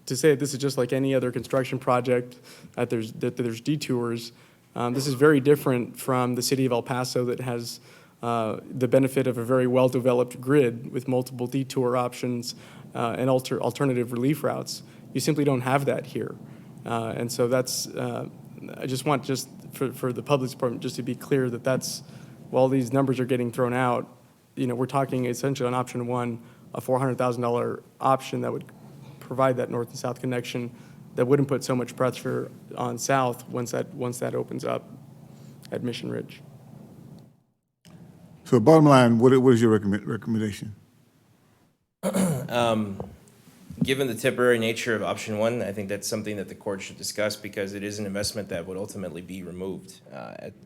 to say this is just like any other construction project, that there's detours. This is very different from the city of El Paso that has the benefit of a very well-developed grid with multiple detour options and alternative relief routes. You simply don't have that here. And so that's, I just want for the public department just to be clear that while these numbers are getting thrown out, we're talking essentially on option one, a $400,000 option that would provide that north and south connection that wouldn't put so much pressure on south once that opens up at Mission Ridge. So bottom line, what is your recommendation? Given the temporary nature of option one, I think that's something that the court should discuss because it is an investment that would ultimately be removed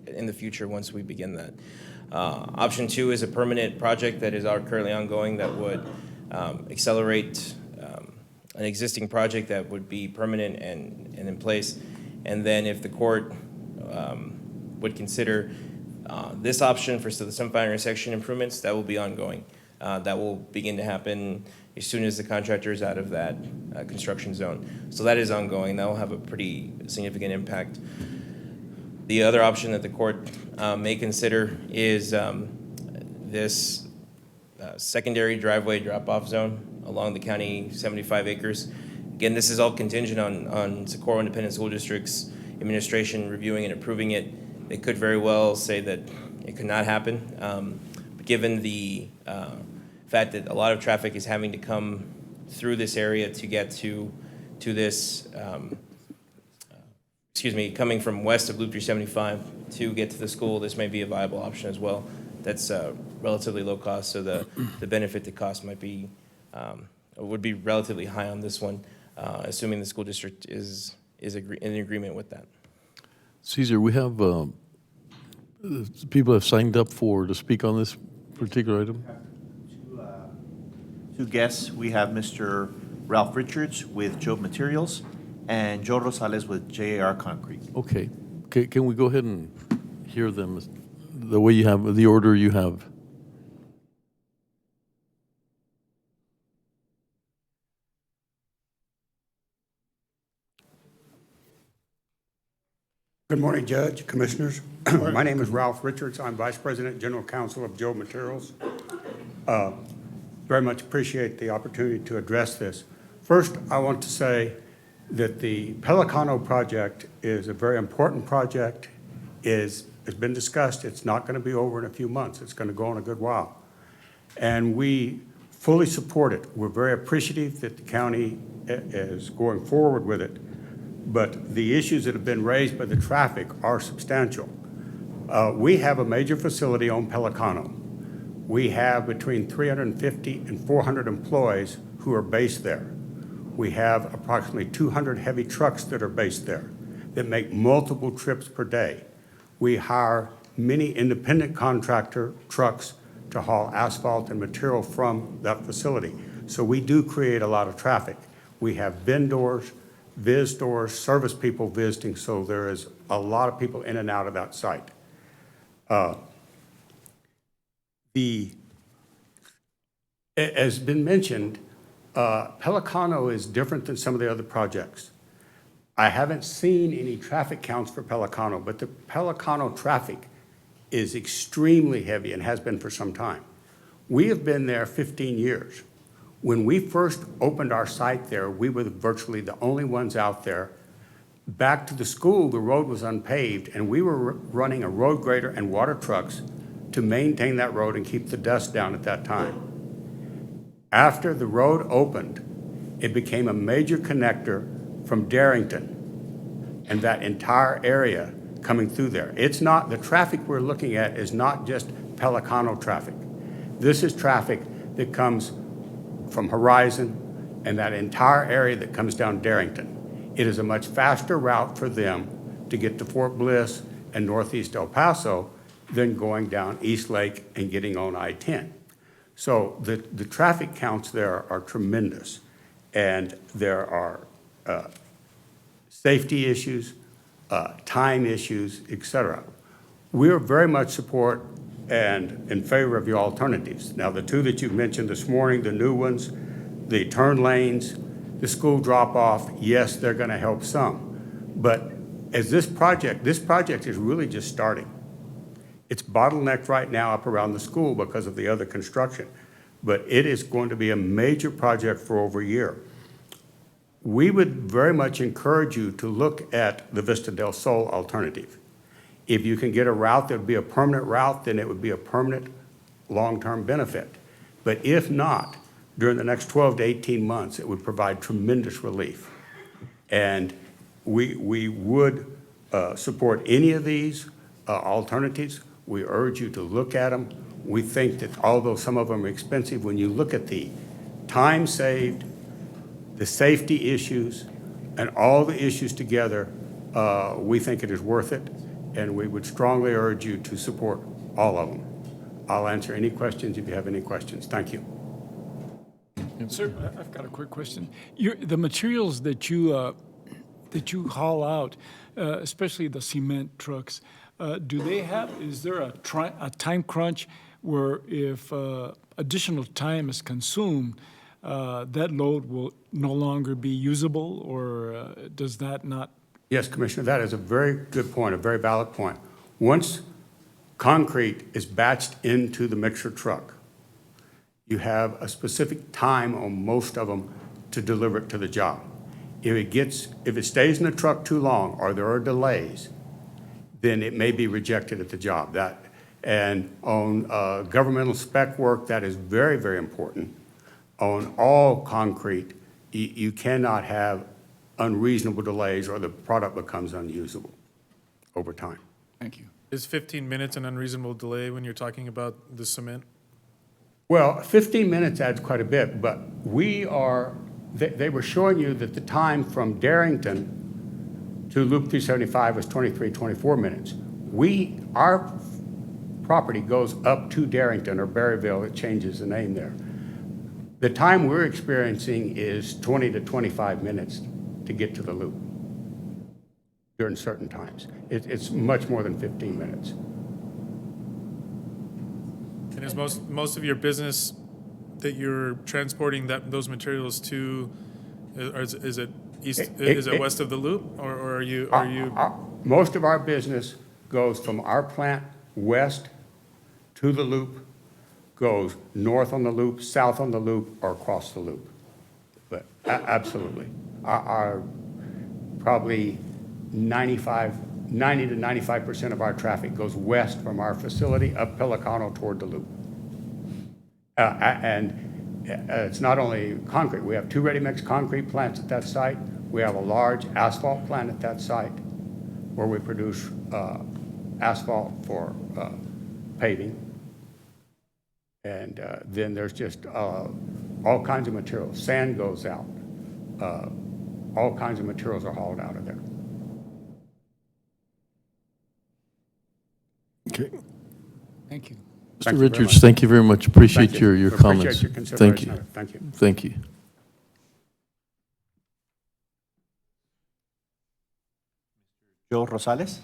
in the future once we begin that. Option two is a permanent project that is currently ongoing that would accelerate an existing project that would be permanent and in place. And then if the court would consider this option for the semifinal intersection improvements, that will be ongoing. That will begin to happen as soon as the contractor is out of that construction zone. So that is ongoing. That will have a pretty significant impact. The other option that the court may consider is this secondary driveway drop-off zone along the county 75 acres. Again, this is all contingent on Socorro Independent School District's administration reviewing and approving it. They could very well say that it could not happen. But given the fact that a lot of traffic is having to come through this area to get to this, coming from west of Loop 375 to get to the school, this may be a viable option as well. That's relatively low cost, so the benefit to cost would be relatively high on this one, assuming the school district is in agreement with that. Cesar, we have people have signed up to speak on this particular item. Two guests. We have Mr. Ralph Richards with Job Materials and Joe Rosales with JAR Concrete. Okay. Can we go ahead and hear them the way you have, the order you have? Good morning, Judge, Commissioners. My name is Ralph Richards. I'm Vice President, General Counsel of Joe Materials. Very much appreciate the opportunity to address this. First, I want to say that the Pelicano project is a very important project. It's been discussed. It's not going to be over in a few months. It's going to go on a good while. And we fully support it. We're very appreciative that the county is going forward with it. But the issues that have been raised by the traffic are substantial. We have a major facility on Pelicano. We have between 350 and 400 employees who are based there. We have approximately 200 heavy trucks that are based there that make multiple trips per day. We hire many independent contractor trucks to haul asphalt and material from that facility. So we do create a lot of traffic. We have vendors, visitors, service people visiting, so there is a lot of people in and out of that site. As been mentioned, Pelicano is different than some of the other projects. I haven't seen any traffic counts for Pelicano, but the Pelicano traffic is extremely heavy and has been for some time. We have been there 15 years. When we first opened our site there, we were virtually the only ones out there. Back to the school, the road was unpaved, and we were running a road grader and water trucks to maintain that road and keep the dust down at that time. After the road opened, it became a major connector from Darrington and that entire area coming through there. It's not, the traffic we're looking at is not just Pelicano traffic. This is traffic that comes from Horizon and that entire area that comes down Darrington. It is a much faster route for them to get to Fort Bliss and Northeast El Paso than going down East Lake and getting on I-10. So the traffic counts there are tremendous. and there are safety issues, time issues, et cetera. We are very much support and in favor of your alternatives. Now, the two that you mentioned this morning, the new ones, the turn lanes, the school drop-off, yes, they're going to help some. But as this project is really just starting. It's bottlenecked right now up around the school because of the other construction, but it is going to be a major project for over a year. We would very much encourage you to look at the Vista del Sol alternative. If you can get a route that would be a permanent route, then it would be a permanent long-term benefit. But if not, during the next 12 to 18 months, it would provide tremendous relief. And we would support any of these alternatives. We urge you to look at them. We think that although some of them are expensive, when you look at the time saved, the safety issues, and all the issues together, we think it is worth it, and we would strongly urge you to support all of them. I'll answer any questions if you have any questions. Thank you. Sir, I've got a quick question. The materials that you haul out, especially the cement trucks, is there a time crunch where if additional time is consumed, that load will no longer be usable, or does that not? Yes, Commissioner, that is a very good point, a very valid point. Once concrete is batched into the mixer truck, you have a specific time on most of them to deliver it to the job. If it stays in the truck too long or there are delays, then it may be rejected at the job. And on governmental spec work, that is very, very important. On all concrete, you cannot have unreasonable delays or the product becomes unusable over time. Thank you. Is 15 minutes an unreasonable delay when you're talking about the cement? Well, 15 minutes adds quite a bit, but they were showing you that the time from Darrington to Loop 375 was 24 minutes. Our property goes up to Darrington or Berryville, it changes the name there. The time we're experiencing is 20 to 25 minutes to get to the loop during certain times. It's much more than 15 minutes. And is most of your business that you're transporting those materials to, is it west of the loop, or are you? Most of our business goes from our plant west to the loop, goes north on the loop, south on the loop, or across the loop. But absolutely, our probably 90 to 95% of our traffic goes west from our facility up Pelicano toward the loop. It's not only concrete. We have 2 ready-mix concrete plants at that site. We have a large asphalt plant at that site where we produce asphalt for paving. And then there's just all kinds of materials. Sand goes out. All kinds of materials are hauled out of there. Okay. Thank you. Mr. Richards, thank you very much. Appreciate your comments. Appreciate your Thank consideration you. of it. Thank you. Thank you. Joe Rosales?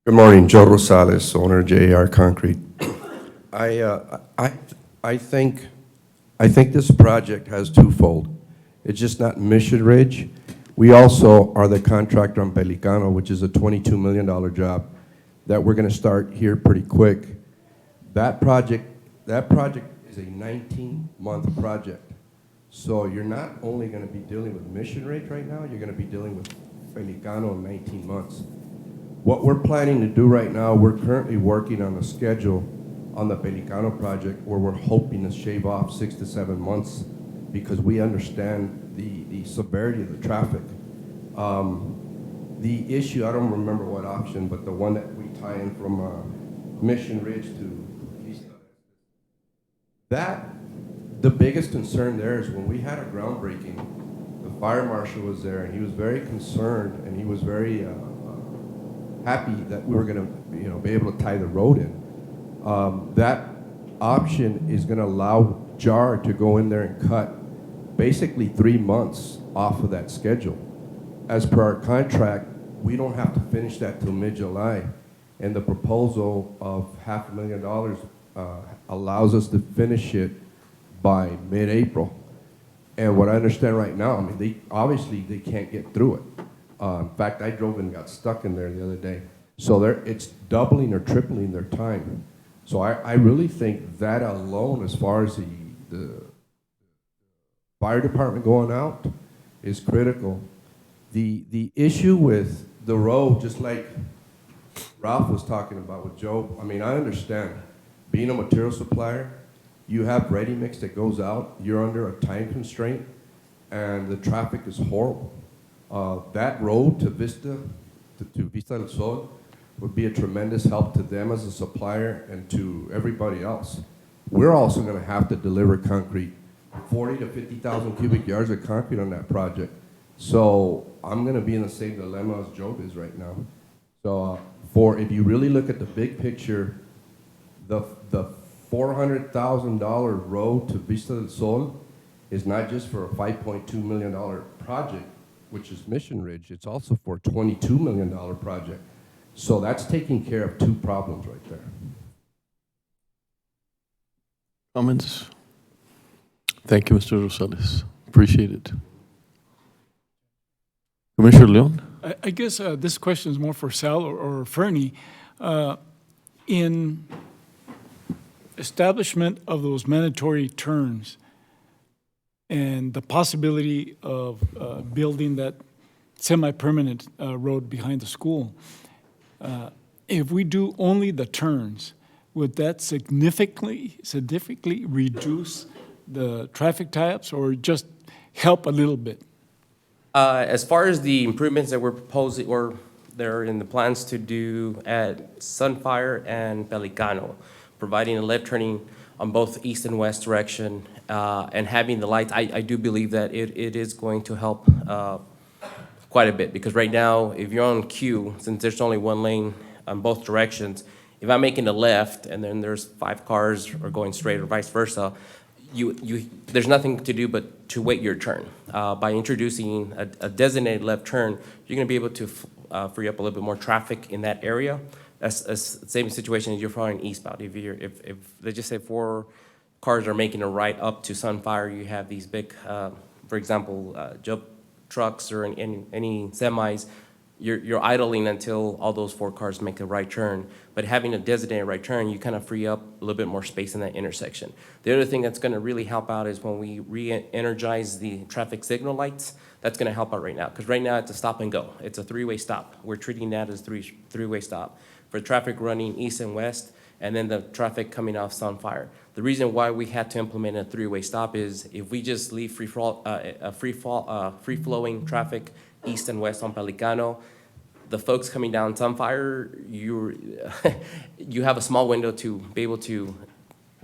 Good morning, Joe Rosales, owner of JAR Concrete. I think this project has twofold. It's just not Mission Ridge. We also are the contractor on Pelicano, which is a $22 million job that we're going to start here pretty quick. That project is a 19-month project. So you're not only going to be dealing with Mission Ridge right now, you're going to be dealing with Pelicano in 19 months. What we're planning to do right now, we're currently working on a schedule on the Pelicano project where we're hoping to shave off 6 to 7 months because we understand the severity of the traffic. The issue, I don't remember what option, but the one that we tie in from Mission Ridge to the biggest concern there is when we had a groundbreaking, the fire marshal was there and he was very concerned and he was very happy that we were gonna, be able to tie the road in. That option is gonna allow JAR to go in there and cut basically 3 months off of that schedule. As per our contract, we don't have to finish that till mid-July, and the proposal of $500,000 allows us to finish it by mid-April. And what I understand right now, I mean, they can't get through it. In fact, I drove and got stuck in there the other day. So it's doubling or tripling their time. So I really think that alone, as far as the fire department going out, is critical. The issue with the road, just like Ralph was talking about with Joe, I mean, I understand. Being a material supplier, you have ready mix that goes out, you're under a time constraint, and the traffic is horrible. That road to Vista del Sol would be a tremendous help to them as a supplier and to everybody else. We're also going to have to deliver concrete, 40 to 50,000 cubic yards of concrete on that project. So I'm going to be in the same dilemma as Job is right now. So if you really look at the big picture, the $400,000 road to Vista del Sol is not just for a $5.2 million project, which is Mission Ridge, it's also for a $22 million project. So that's taking care of two problems right there. Comments? Thank you, Mr. Rosales. Appreciate it. Commissioner Leon? I guess this question is more for Sal or Fernie. In establishment of those mandatory turns and the possibility of building that semi-permanent road behind the school, if we do only the turns, would that significantly reduce the traffic tie-ups or just help a little bit? As far as the improvements that we're proposing, or they're in the plans to do at Sunfire and Pelicano, providing a left turning on both east and west direction, and having the lights, I do believe that it is going to help quite a bit. Because right now, if you're on Q, since there's only one lane on both directions, if I'm making a left and then there's 5 cars or going straight or vice versa, there's nothing to do but to wait your turn. By introducing a designated left turn, you're going to be able to free up a little bit more traffic in that area. That's the same situation as you're following eastbound. If they just say 4 cars are making a right up to Sunfire, you have these big, for example, jump trucks or any semis, you're idling until all those 4 cars make a right turn. But having a designated right turn, you kind of free up a little bit more space in that intersection. The other thing that's going to really help out is when we re-energize the traffic signal lights. That's going to help out right now, because right now it's a stop and go. It's a 3-way stop. We're treating that as three-way stop for traffic running east and west, and then the traffic coming off Sunfire. The reason why we had to implement a 3-way stop is if we just leave free-flowing traffic east and west on Pelicano, the folks coming down Sunfire, you have a small window to be able to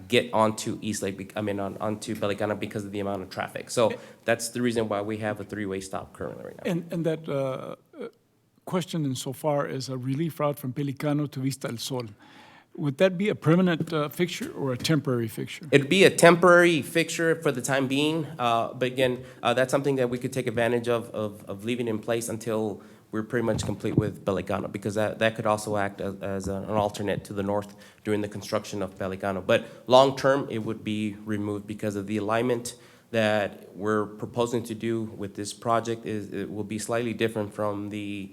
get onto onto Pelicano because of the amount of traffic. So that's the reason why we have a 3-way stop currently right now. And that question insofar as a relief route from Pelicano to Vista del Sol, would that be a permanent fixture or a temporary fixture? It'd be a temporary fixture for the time being, but again, that's something that we could take advantage of leaving in place until we're pretty much complete with Pelicano, because that could also act as an alternate to the north during the construction of Pelicano. But long-term, it would be removed because of the alignment that we're proposing to do with this project. It will be slightly different from the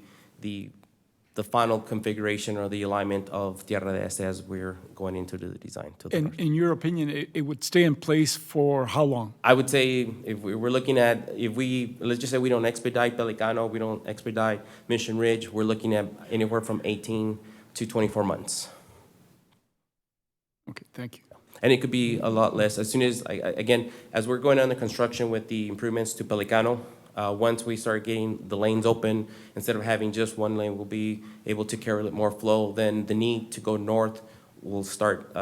final configuration or the alignment of Tierra de Este as we're going into the design. In your opinion, it would stay in place for how long? I would say if we're looking at, let's just say we don't expedite Pelicano, we don't expedite Mission Ridge, we're looking at anywhere from 18 to 24 months. Okay, thank you. And it could be a lot less. As soon as, again, as we're going on the construction with the improvements to Pelicano, once we start getting the lanes open, instead of having just one lane, we'll be able to carry a little more flow. Then the need to go north will start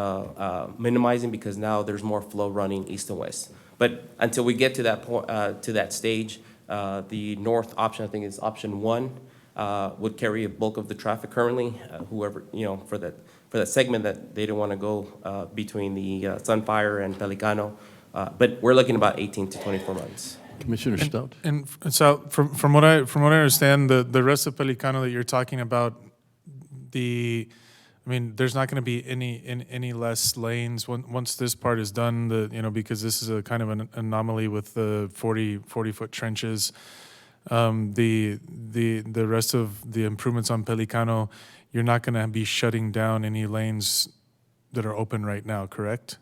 minimizing, because now there's more flow running east and west. But until we get to that point, to that stage, the north option, I think, is option 1. would carry a bulk of the traffic currently, whoever, for that segment that they don't want to go between the Sunfire and Pelicano. But we're looking about 18 to 24 months. Commissioner Stout? And so from what I understand, the rest of Pelicano that you're talking about, there's not going to be any less lanes once this part is done. Because this is a kind of an anomaly with the 40-foot trenches. The rest of the improvements on Pelicano, you're not going to be shutting down any lanes that are open right now, correct?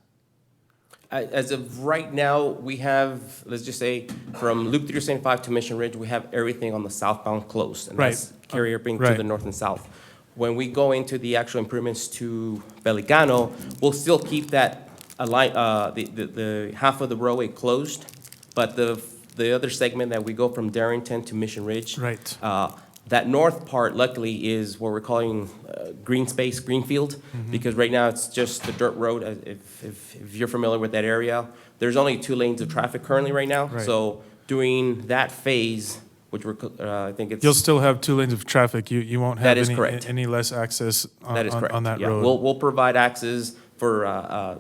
As of right now, we have, let's just say, from Loop 375 to Mission Ridge, we have everything on the southbound closed. And that's carrier being to the north and south. When we go into the actual improvements to Pelicano, we'll still keep that the half of the roadway closed, but the other segment that we go from Darrington to Mission Ridge, that north part, luckily, is what we're calling green space, greenfield, because right now it's just the dirt road. If you're familiar with that area, there's only 2 lanes of traffic currently right now. So during that phase, which I think it's... You'll still have 2 lanes of traffic. You won't have any less access on that road. We'll provide access for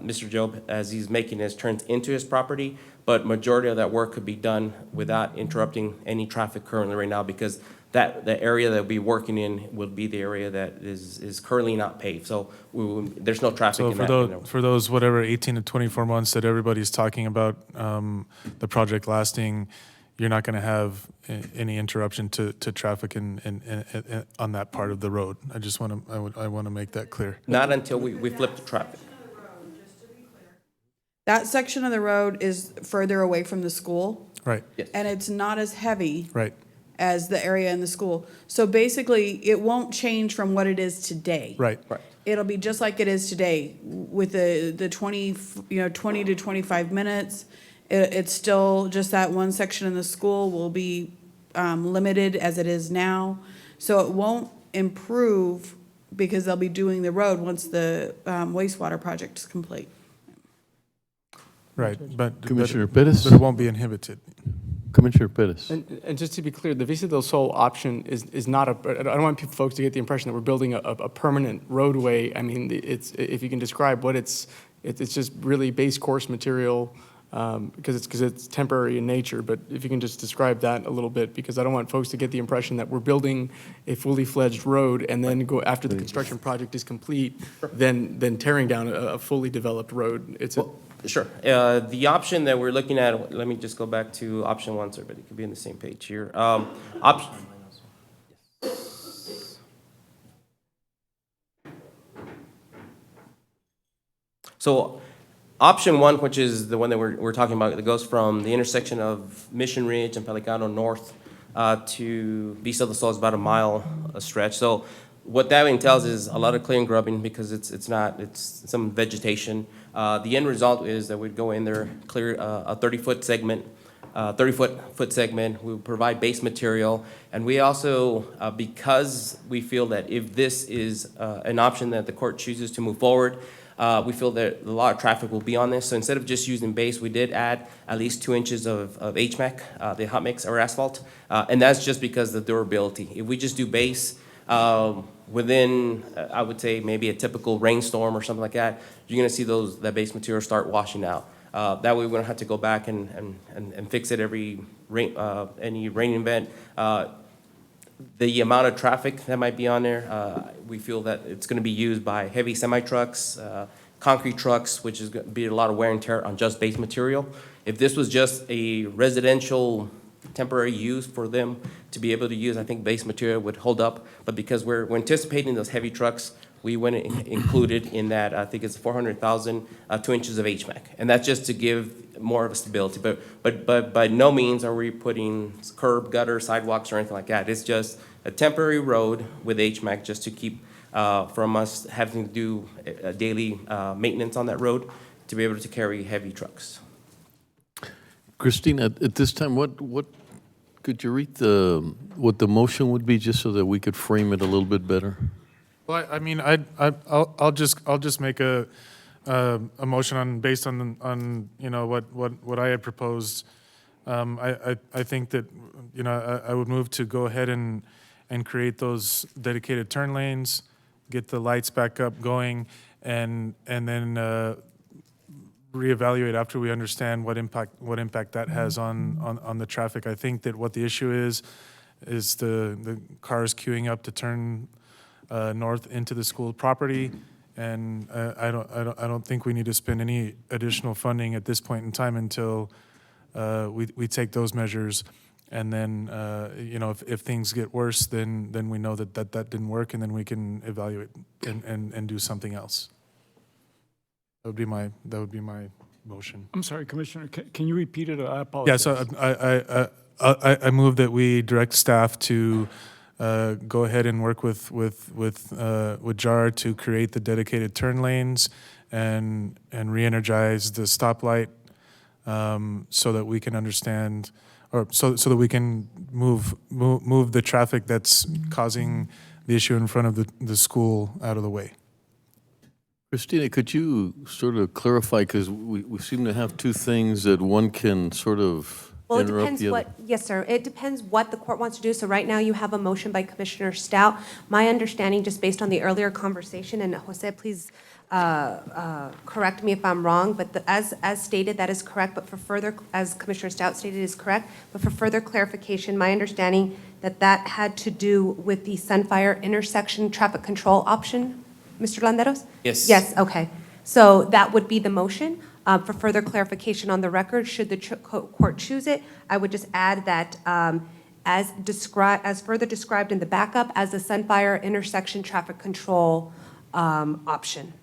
Mr. Job as he's making his turns into his property, but majority of that work could be done without interrupting any traffic currently right now, because the area that we'll be working in will be the area that is currently not paved. So there's no traffic in that. For those 18 to 24 months that everybody's talking about, the project lasting, you're not going to have any interruption to traffic on that part of the road. I want to make that clear. Not until we flip the traffic. That section of the road is further away from the school. Right. Yes. And it's not as heavy. Right. As the area in the school. So basically, it won't change from what it is today. Right. It'll be just like it is today with the 20 to 25 minutes. It's still just that one section in the school will be limited as it is now. So it won't improve because they'll be doing the road once the wastewater project is complete. Right, but Commissioner Pettis? But it won't be inhibited. Commissioner Pettis. And just to be clear, the Vista del Sol option is not I don't want folks to get the impression that we're building a permanent roadway. I mean, if you can describe what it's just really base course material, because it's temporary in nature. But if you can just describe that a little bit, because I don't want folks to get the impression that we're building a fully fledged road and then go after the construction project is complete, then tearing down a fully developed road. Sure. The option that we're looking at, let me just go back to option 1, so everybody could be on the same page here. So option 1, which is the one that we're talking about, that goes from the intersection of Mission Ridge and Pelicano North to Vista del Sol, is about a mile stretch. So what that entails is a lot of clearing grubbing, because it's some vegetation. The end result is that we'd go in there, clear a 30-foot segment, 30-foot segment. We provide base material, and we also, because we feel that if this is an option that the court chooses to move forward, we feel that a lot of traffic will be on this. So instead of just using base, we did add at least 2 inches of HMAC, the hot mix or asphalt, and that's just because of the durability. If we just do base, within, I would say, maybe a typical rainstorm or something like that, you're going to see that base material start washing out. That way we don't have to go back and fix it every any rain event. The amount of traffic that might be on there, we feel that it's going to be used by heavy semi-trucks, concrete trucks, which is going to be a lot of wear and tear on just base material. If this was just a residential temporary use for them to be able to use, I think base material would hold up. But because we're anticipating those heavy trucks, we went and included in that, I think it's 400,000, 2 inches of HMAC. And that's just to give more of a stability. But by no means are we putting curb, gutter, sidewalks, or anything like that. It's just a temporary road with HMAC just to keep from us having to do daily maintenance on that road to be able to carry heavy trucks. Christine, at this time, what could you read what the motion would be, just so that we could frame it a little bit better? Well, I mean, I'll just make a motion based on what I had proposed. I think that I would move to go ahead and and create those dedicated turn lanes, get the lights back up going, and then reevaluate after we understand what impact that has on the traffic. I think that what the issue is the cars queuing up to turn north into the school property, and I don't think we need to spend any additional funding at this point in time until we take those measures. And then, if things get worse, then we know that didn't work, and then we can evaluate and do something else. That would be my motion. I'm sorry, Commissioner, can you repeat it? I apologize. Yeah, so I move that we direct staff to go ahead and work with JAR to create the dedicated turn lanes and re-energize the stoplight, so that we can understand, or so that we can move the traffic that's causing the issue in front of the school out of the way. Christina, could you sort of clarify, because we seem to have two things that one can sort of Well, it interrupt depends the other. yes, sir. It depends what the court wants to do. So right now you have a motion by Commissioner Stout. My understanding, just based on the earlier conversation, and Jose, please correct me if I'm wrong, but as stated, that is correct. But for further, as Commissioner Stout stated, is correct. But for further clarification, my understanding that had to do with the Sunfire intersection traffic control option, Mr. Landeros? Yes. Yes, okay. So that would be the motion. For further clarification on the record, should the court choose it, I would just add that as further described in the backup as the Sunfire intersection traffic control option.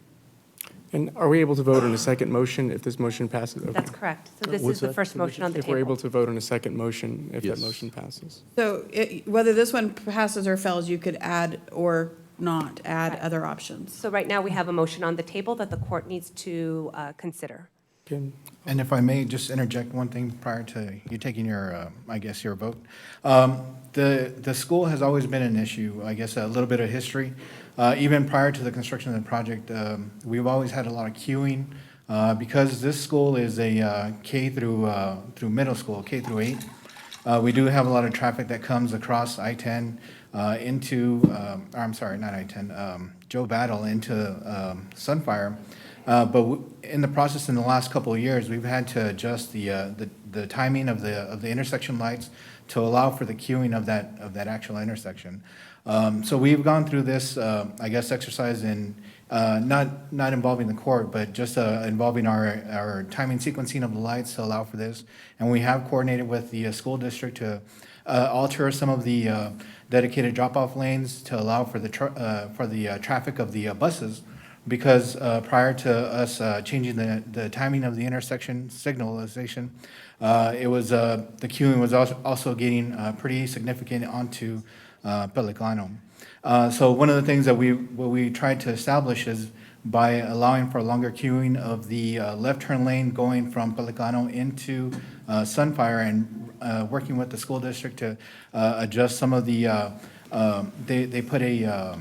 And are we able to vote on a second motion if this motion passes? Okay. That's correct. So this What's is the that? first motion on the If we're table. able to vote on a second motion if that Yes. motion passes. So whether this one passes or fails, you could add or not add other options. So right now, we have a motion on the table that the court needs to consider. Okay. And if I may just interject one thing prior to you taking your, I guess, your vote. The school has always been an issue, I guess, a little bit of history. Even prior to the construction of the project, we've always had a lot of queuing. Because this school is a K through middle school, K through 8, we do have a lot of traffic that comes across I-10 into, I'm sorry, not I-10, Joe Battle into Sunfire. But in the process, in the last couple of years, we've had to adjust the timing of the intersection lights to allow for the queuing of that actual intersection. So we've gone through this, I guess, exercise in not involving the court, but just involving our timing sequencing of the lights to allow for this. And we have coordinated with the school district to alter some of the dedicated drop-off lanes to allow for the traffic of the buses. Because prior to us changing the timing of the intersection signalization, it was the queuing was also getting pretty significant onto Pelicano. So one of the things that we tried to establish is by allowing for longer queuing of the left turn lane going from Pelicano into Sunfire and working with the school district to adjust some of the. They put a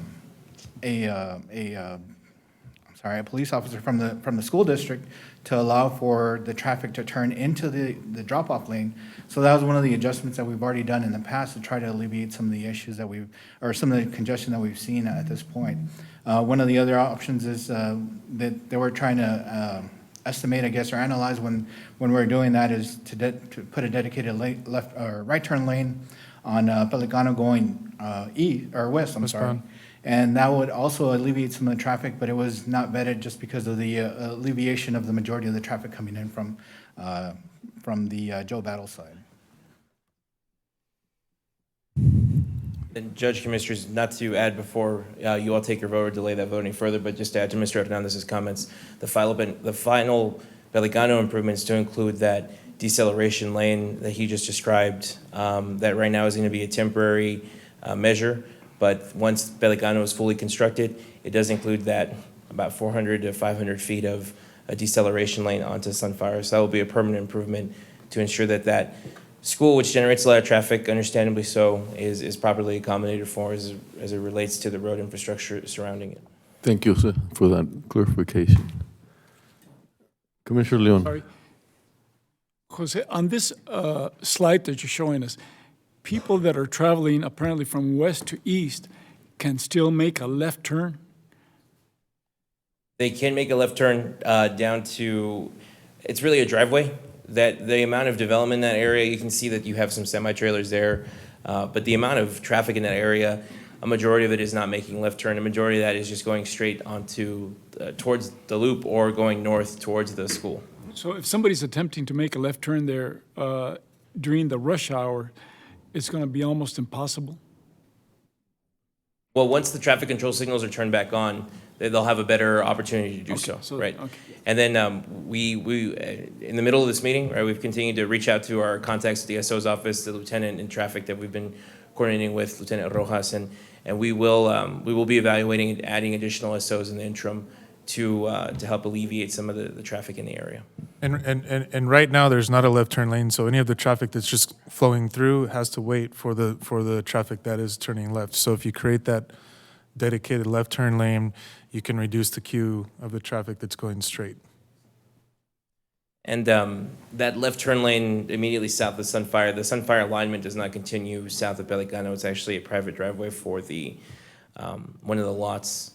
police officer from the school district to allow for the traffic to turn into the drop-off lane. So that was one of the adjustments that we've already done in the past to try to alleviate some of the issues that or some of the congestion that we've seen at this point. One of the other options is that they were trying to estimate, I guess, or analyze when we're doing that is to put a dedicated left or right turn lane on Pelicano going east or west, I'm sorry. Westbound. And that would also alleviate some of the traffic, but it was not vetted just because of the alleviation of the majority of the traffic coming in from the Joe Battle side. And Judge, Commissioners, not to add before you all take your vote or delay that vote any further, but just to add to Mr. Hernandez's comments, the final Pelicano improvements to include that deceleration lane that he just described, that right now is going to be a temporary measure. But once Pelicano is fully constructed, it does include that about 400 to 500 feet of a deceleration lane onto Sunfire. So that will be a permanent improvement to ensure that school, which generates a lot of traffic, understandably so, is properly accommodated for as it relates to the road infrastructure surrounding it. Thank you, sir, for that clarification. Commissioner Leon. Sorry. Jose, on this slide that you're showing us, people that are traveling apparently from west to east can still make a left turn? They can make a left turn down to, it's really a driveway. That the amount of development in that area, you can see that you have some semi-trailers there, but the amount of traffic in that area, a majority of it is not making a left turn. A majority of that is just going straight onto, towards the loop or going north towards the school. So if somebody's attempting to make a left turn there during the rush hour, it's going to be almost impossible? Well, once the traffic control signals are turned back on, they'll have a better opportunity to do so, right? Okay. And then we in the middle of this meeting, right, we've continued to reach out to our contacts at the SO's office, the lieutenant in traffic that we've been coordinating with, Lieutenant Rojas, and we will be evaluating and adding additional SOs in the interim to help alleviate some of the traffic in the area. And right now, there's not a left turn lane, so any of the traffic that's just flowing through has to wait for the traffic that is turning left. So if you create that dedicated left turn lane, you can reduce the queue of the traffic that's going straight. And that left turn lane immediately south of Sunfire, the Sunfire alignment does not continue south of Pelicano. It's actually a private driveway for the one of the lots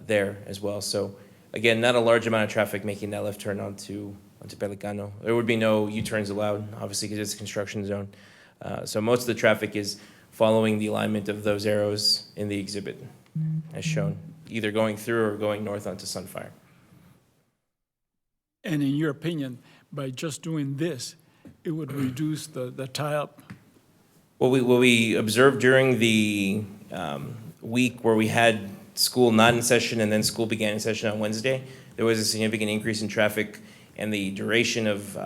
there as well. So again, not a large amount of traffic making that left turn onto Pelicano. There would be no U-turns allowed, obviously, because it's a construction zone. So most of the traffic is following the alignment of those arrows in the exhibit as shown, either going through or going north onto Sunfire. And in your opinion, by just doing this, it would reduce the tie-up? What we observed during the week where we had school not in session and then school began in session on Wednesday, there was a significant increase in traffic and the duration of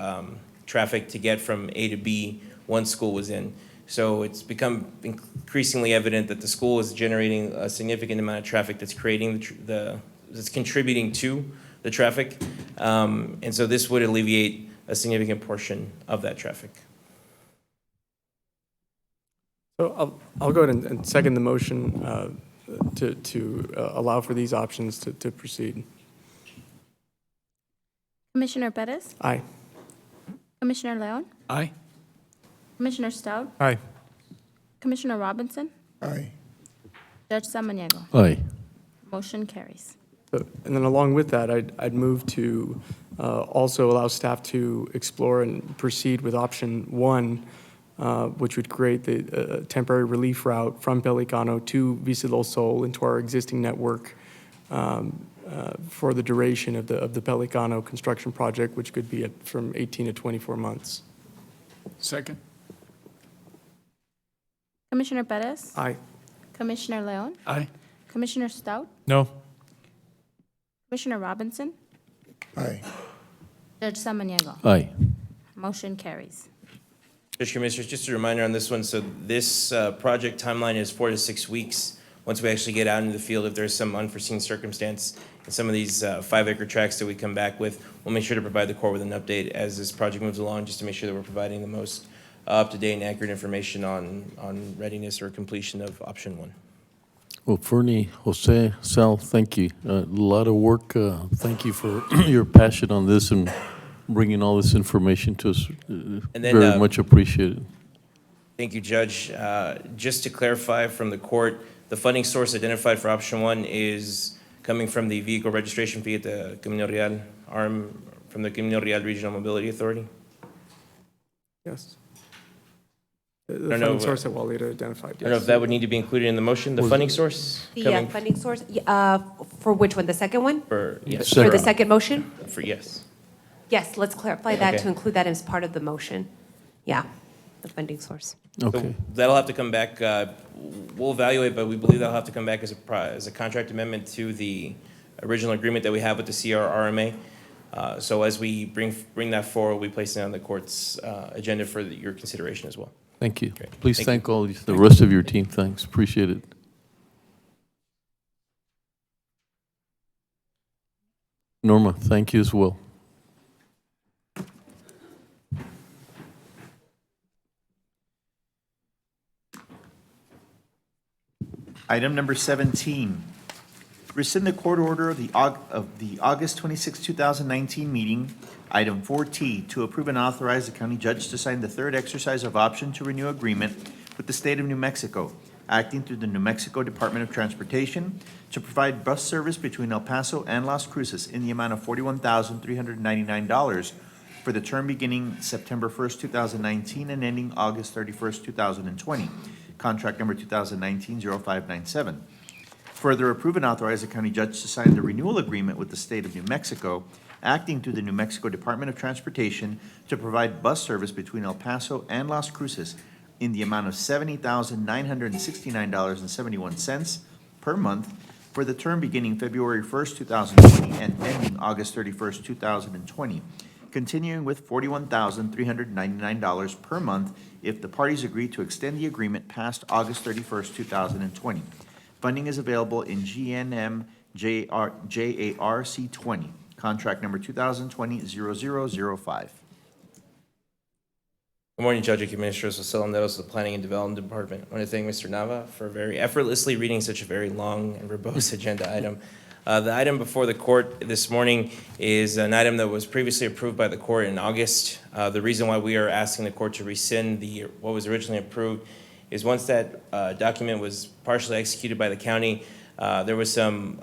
traffic to get from A to B once school was in. So it's become increasingly evident that the school is generating a significant amount of traffic that's creating that's contributing to the traffic. And so this would alleviate a significant portion of that traffic. So I'll go ahead and second the motion to allow for these options to proceed. Commissioner Perez? Aye. Commissioner Leon? Aye. Commissioner Stout? Aye. Commissioner Robinson? Aye. Judge Samaniego? Aye. Motion carries. And then along with that, I'd move to also allow staff to explore and proceed with option one, which would create the temporary relief route from Pelicano to Vista del Sol into our existing network for the duration of the Pelicano construction project, which could be from 18 to 24 months. Second. Commissioner Perez? Aye. Commissioner Leon? Aye. Commissioner Stout? No. Commissioner Robinson? Aye. Judge Samaniego? Aye. Motion carries. Mr. Commissioners, just a reminder on this one. So this project timeline is 4 to 6 weeks. Once we actually get out into the field, if there's some unforeseen circumstance in some of these 5-acre tracts that we come back with, we'll make sure to provide the Corps with an update as this project moves along, just to make sure that we're providing the most up-to-date and accurate information on readiness or completion of option one. Well, Fernie, Jose, Sal, thank you. A lot of work. Thank you for your passion on this and bringing all this information to us. Very much appreciated. Thank you, Judge. Just to clarify from the court, the funding source identified for option one is coming from the vehicle registration fee at the Camino Real arm from the Camino Real Regional Mobility Authority. Yes. The funding source that Walid identified, yes. I don't know if that would need to be included in the motion, the funding source? The funding source, for which one, the second one? Yes. For the second motion? For yes. Yes, let's clarify that Okay. to include that as part of the motion. Yeah, the funding source. Okay. So that'll have to come back, we'll evaluate, but we believe that'll have to come back as a contract amendment to the original agreement that we have with the CRRMA. So as we bring that forward, we place it on the court's agenda for your consideration as well. Thank you. Great. Please Thank thank you. all the rest of your team. Thanks. Appreciate it. Norma, thank you as well. Item number 17, rescind the court order of the August 26, 2019 meeting. Item 4T, to approve and authorize the county judge to sign the third exercise of option to renew agreement with the State of New Mexico, acting through the New Mexico Department of Transportation to provide bus service between El Paso and Las Cruces in the amount of $41,399 for the term beginning September 1st, 2019 and ending August 31st, 2020. Contract number 2019-0597. Further approve and authorize the county judge to sign the renewal agreement with the State of New Mexico, acting through the New Mexico Department of Transportation to provide bus service between El Paso and Las Cruces in the amount of $70,969.71 per month for the term beginning February 1st, 2020 and ending August 31st, 2020, continuing with $41,399 per month if the parties agree to extend the agreement past August 31st, 2020. Funding is available in GNM JARC 20, contract number 2020-0005. Good morning, Judge and Commissioners. Jose Landeros of the Planning and Development Department. I want to thank Mr. Nava for very effortlessly reading such a very long and verbose agenda item. The item before the court this morning is an item that was previously approved by the court in August. The reason why we are asking the court to rescind what was originally approved is once that document was partially executed by the county, there was some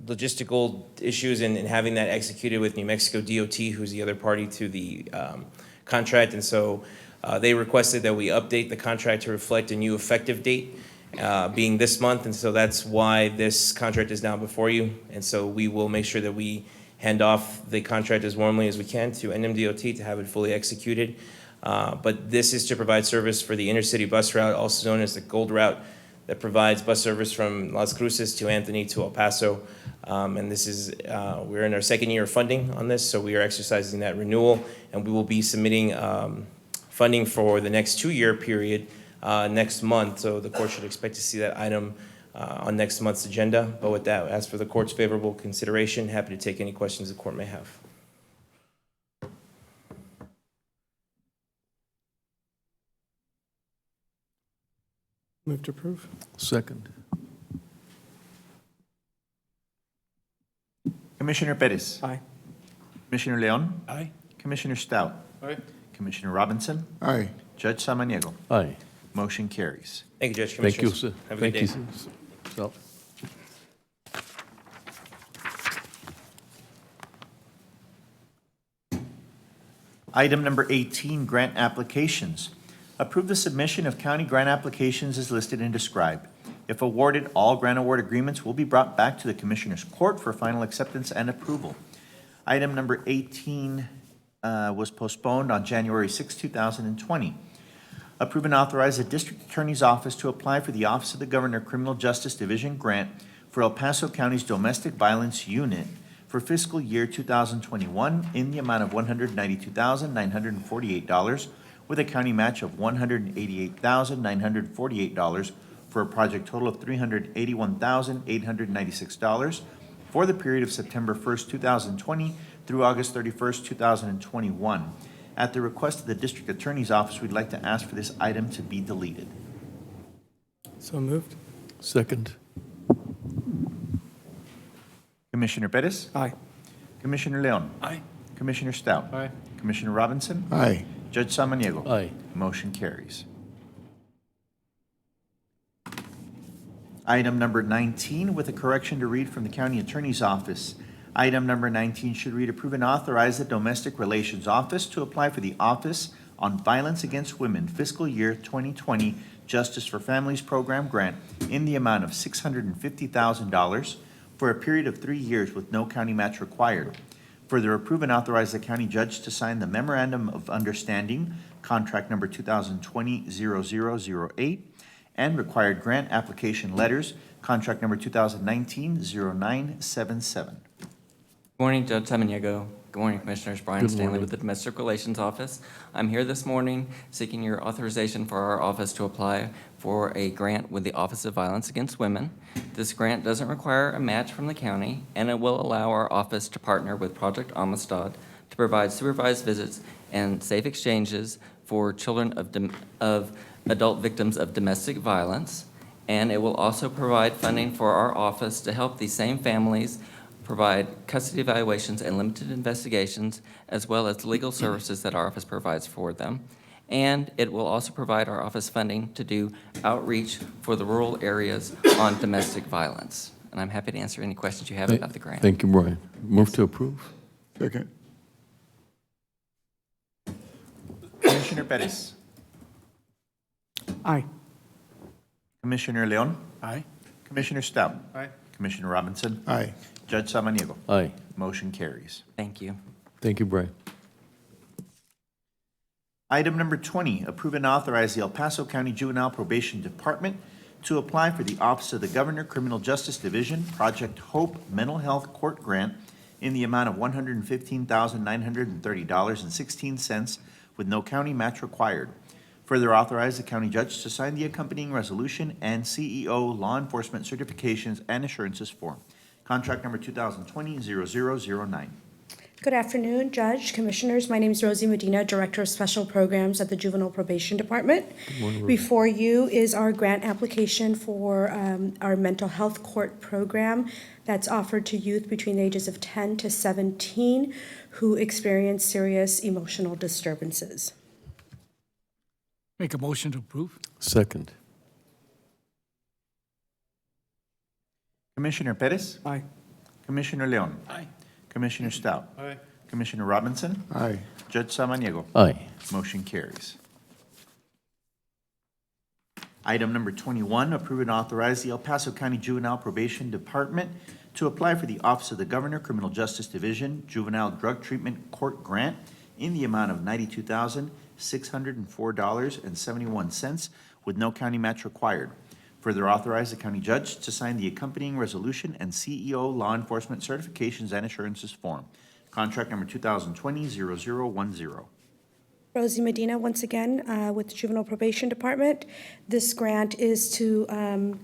logistical issues in having that executed with New Mexico DOT, who's the other party to the contract, and so they requested that we update the contract to reflect a new effective date, being this month, and so that's why this contract is now before you. And so we will make sure that we hand off the contract as warmly as we can to NMDOT to have it fully executed. But this is to provide service for the intercity bus route, also known as the Gold Route, that provides bus service from Las Cruces to Anthony to El Paso. And this is, we're in our second year of funding on this, so we are exercising that renewal, and we will be submitting funding for the next 2-year period next month. So the court should expect to see that item on next month's agenda. But with that, as for the court's favorable consideration, happy to take any questions the court may have. Move to approve. Second. Commissioner Perez. Aye. Commissioner Leon. Aye. Commissioner Stout. Aye. Commissioner Robinson. Aye. Judge Samaniego. Aye. Motion carries. Thank you, Judge. Thank you, Commissioners. sir. Have a good Thank day. you, sir. So- Item number 18, grant applications. Approve the submission of county grant applications as listed and described. If awarded, all grant award agreements will be brought back to the Commissioner's Court for final acceptance and approval. Item number 18 was postponed on January 6, 2020. Approve and authorize the District Attorney's Office to apply for the Office of the Governor Criminal Justice Division grant for El Paso County's Domestic Violence Unit for fiscal year 2021 in the amount of $192,948 with a county match of $188,948 for a project total of $381,896 for the period of September 1st, 2020 through August 31st, 2021. At the request of the District Attorney's Office, we'd like to ask for this item to be deleted. So moved. Second. Commissioner Perez? Aye. Commissioner Leon? Aye. Commissioner Stout? Aye. Commissioner Robinson? Aye. Judge Samaniego? Aye. Motion carries. Item number 19, with a correction to read from the County Attorney's Office. Item number 19 should read, approve and authorize the Domestic Relations Office to apply for the Office on Violence Against Women fiscal year 2020 Justice for Families Program grant in the amount of $650,000 for a period of 3 years with no county match required. Further, approve and authorize the county judge to sign the Memorandum of Understanding, contract number 2020-0008, and required grant application letters, contract number 2019-0977. Good morning, Judge Samaniego. Good morning, Commissioners. Brian Good Stanley morning. with the Domestic Relations Office. I'm here this morning seeking your authorization for our office to apply for a grant with the Office of Violence Against Women. This grant doesn't require a match from the county, and it will allow our office to partner with Project Amistad to provide supervised visits and safe exchanges for children of adult victims of domestic violence. And it will also provide funding for our office to help these same families provide custody evaluations and limited investigations, as well as legal services that our office provides for them. And it will also provide our office funding to do outreach for the rural areas on domestic violence. And I'm happy to answer any questions you have about the grant. Thank you, Brian. Move to approve. Second. Commissioner Pettis. Aye. Commissioner Leon. Aye. Commissioner Stout. Aye. Commissioner Robinson. Aye. Judge Samaniego. Aye. Motion carries. Thank you. Thank you, Brian. Item number 20, approve and authorize the El Paso County Juvenile Probation Department to apply for the Office of the Governor Criminal Justice Division Project Hope Mental Health Court Grant in the amount of $115,930.16 with no county match required. Further authorize the county judge to sign the accompanying resolution and CEO law enforcement certifications and assurances form. Contract number 2020-0009. Good afternoon, Judge, Commissioners. My name is Rosie Medina, Director of Special Programs at the Juvenile Probation Department. Before you is our grant application for our mental health court program that's offered to youth between the ages of 10 to 17 who experience serious emotional disturbances. Make a motion to approve. Second. Commissioner Pettis. Aye. Commissioner Leon. Aye. Commissioner Stout. Aye. Commissioner Robinson. Aye. Judge Samaniego. Aye. Motion carries. Item number 21, approve and authorize the El Paso County Juvenile Probation Department to apply for the Office of the Governor Criminal Justice Division Juvenile Drug Treatment Court Grant in the amount of $92,604.71 with no county match required. Further authorize the county judge to sign the accompanying resolution and CEO law enforcement certifications and assurances form. Contract number 2020-0010. Rosie Medina, once again, with the Juvenile Probation Department. This grant is to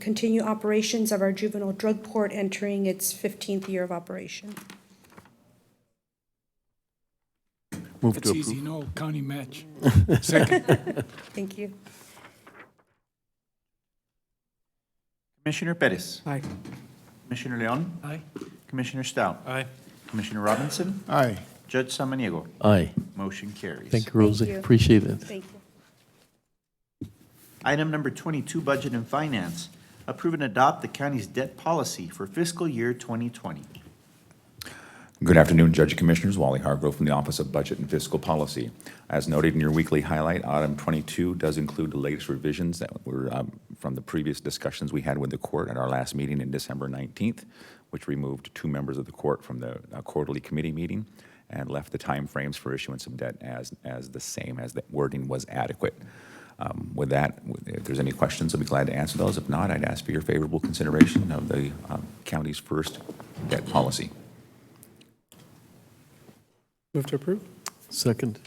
continue operations of our juvenile drug court entering its 15th year of operation. Move to It's approve. easy, no county match. Second. Thank you. Commissioner Pettis. Aye. Commissioner Leon. Aye. Commissioner Stout. Aye. Commissioner Robinson. Aye. Judge Samaniego. Aye. Motion carries. Thank you, Rosie. you. Appreciate it. Thank you. Item number 22, Budget and Finance. Approve and adopt the county's debt policy for fiscal year 2020. Good afternoon, Judge and Commissioners. Wally Hargrove from the Office of Budget and Fiscal Policy. As noted in your weekly highlight, item 22 does include the latest revisions that were from the previous discussions we had with the court at our last meeting in December 19th, which removed 2 members of the court from the quarterly committee meeting and left the timeframes for issuance of debt as the same, as the wording was adequate. With that, if there's any questions, I'll be glad to answer those. If not, I'd ask for your favorable consideration of the county's first debt policy. Move to approve. Second.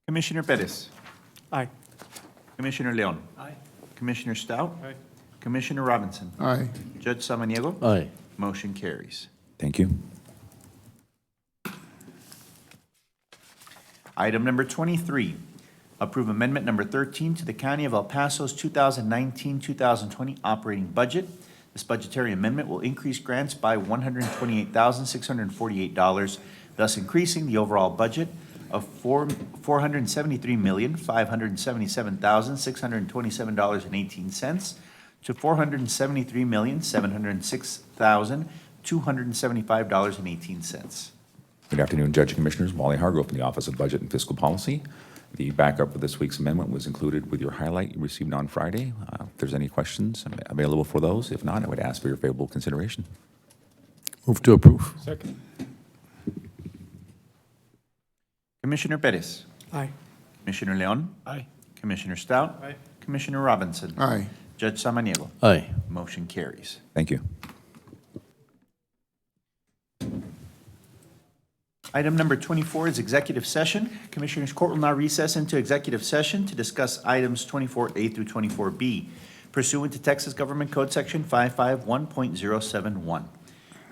Commissioner Pettis. Aye. Commissioner Leon. Aye. Commissioner Stout. Aye. Commissioner Robinson. Aye. Judge Samaniego. Aye. Motion carries. Thank you. Item number 23, approve amendment number 13 to the County of El Paso's 2019-2020 operating budget. This budgetary amendment will increase grants by $128,648, thus increasing the overall budget of $473,577,627.18 to $473,706,275.18. Good afternoon, Judge and Commissioners. Wally Hargrove from the Office of Budget and Fiscal Policy. The backup for this week's amendment was included with your highlight you received on Friday. If there's any questions, I'm available for those. If not, I would ask for your favorable consideration. Move to approve. Second. Commissioner Pettis. Aye. Commissioner Leon. Aye. Commissioner Stout. Aye. Commissioner Robinson. Aye. Judge Samaniego. Aye. Motion carries. Thank you. Item number 24 is executive session. Commissioners' Court will now recess into executive session to discuss items 24A through 24B pursuant to Texas Government Code Section 551.071.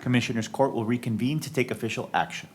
Commissioners' Court will reconvene to take official action.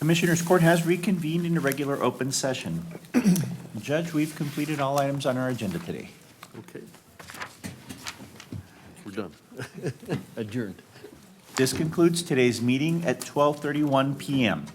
Commissioners, Court has reconvened in a regular open session. Judge, we've completed all items on our agenda today. Okay. We're done. Adjourned. This concludes today's meeting at 12:31 PM.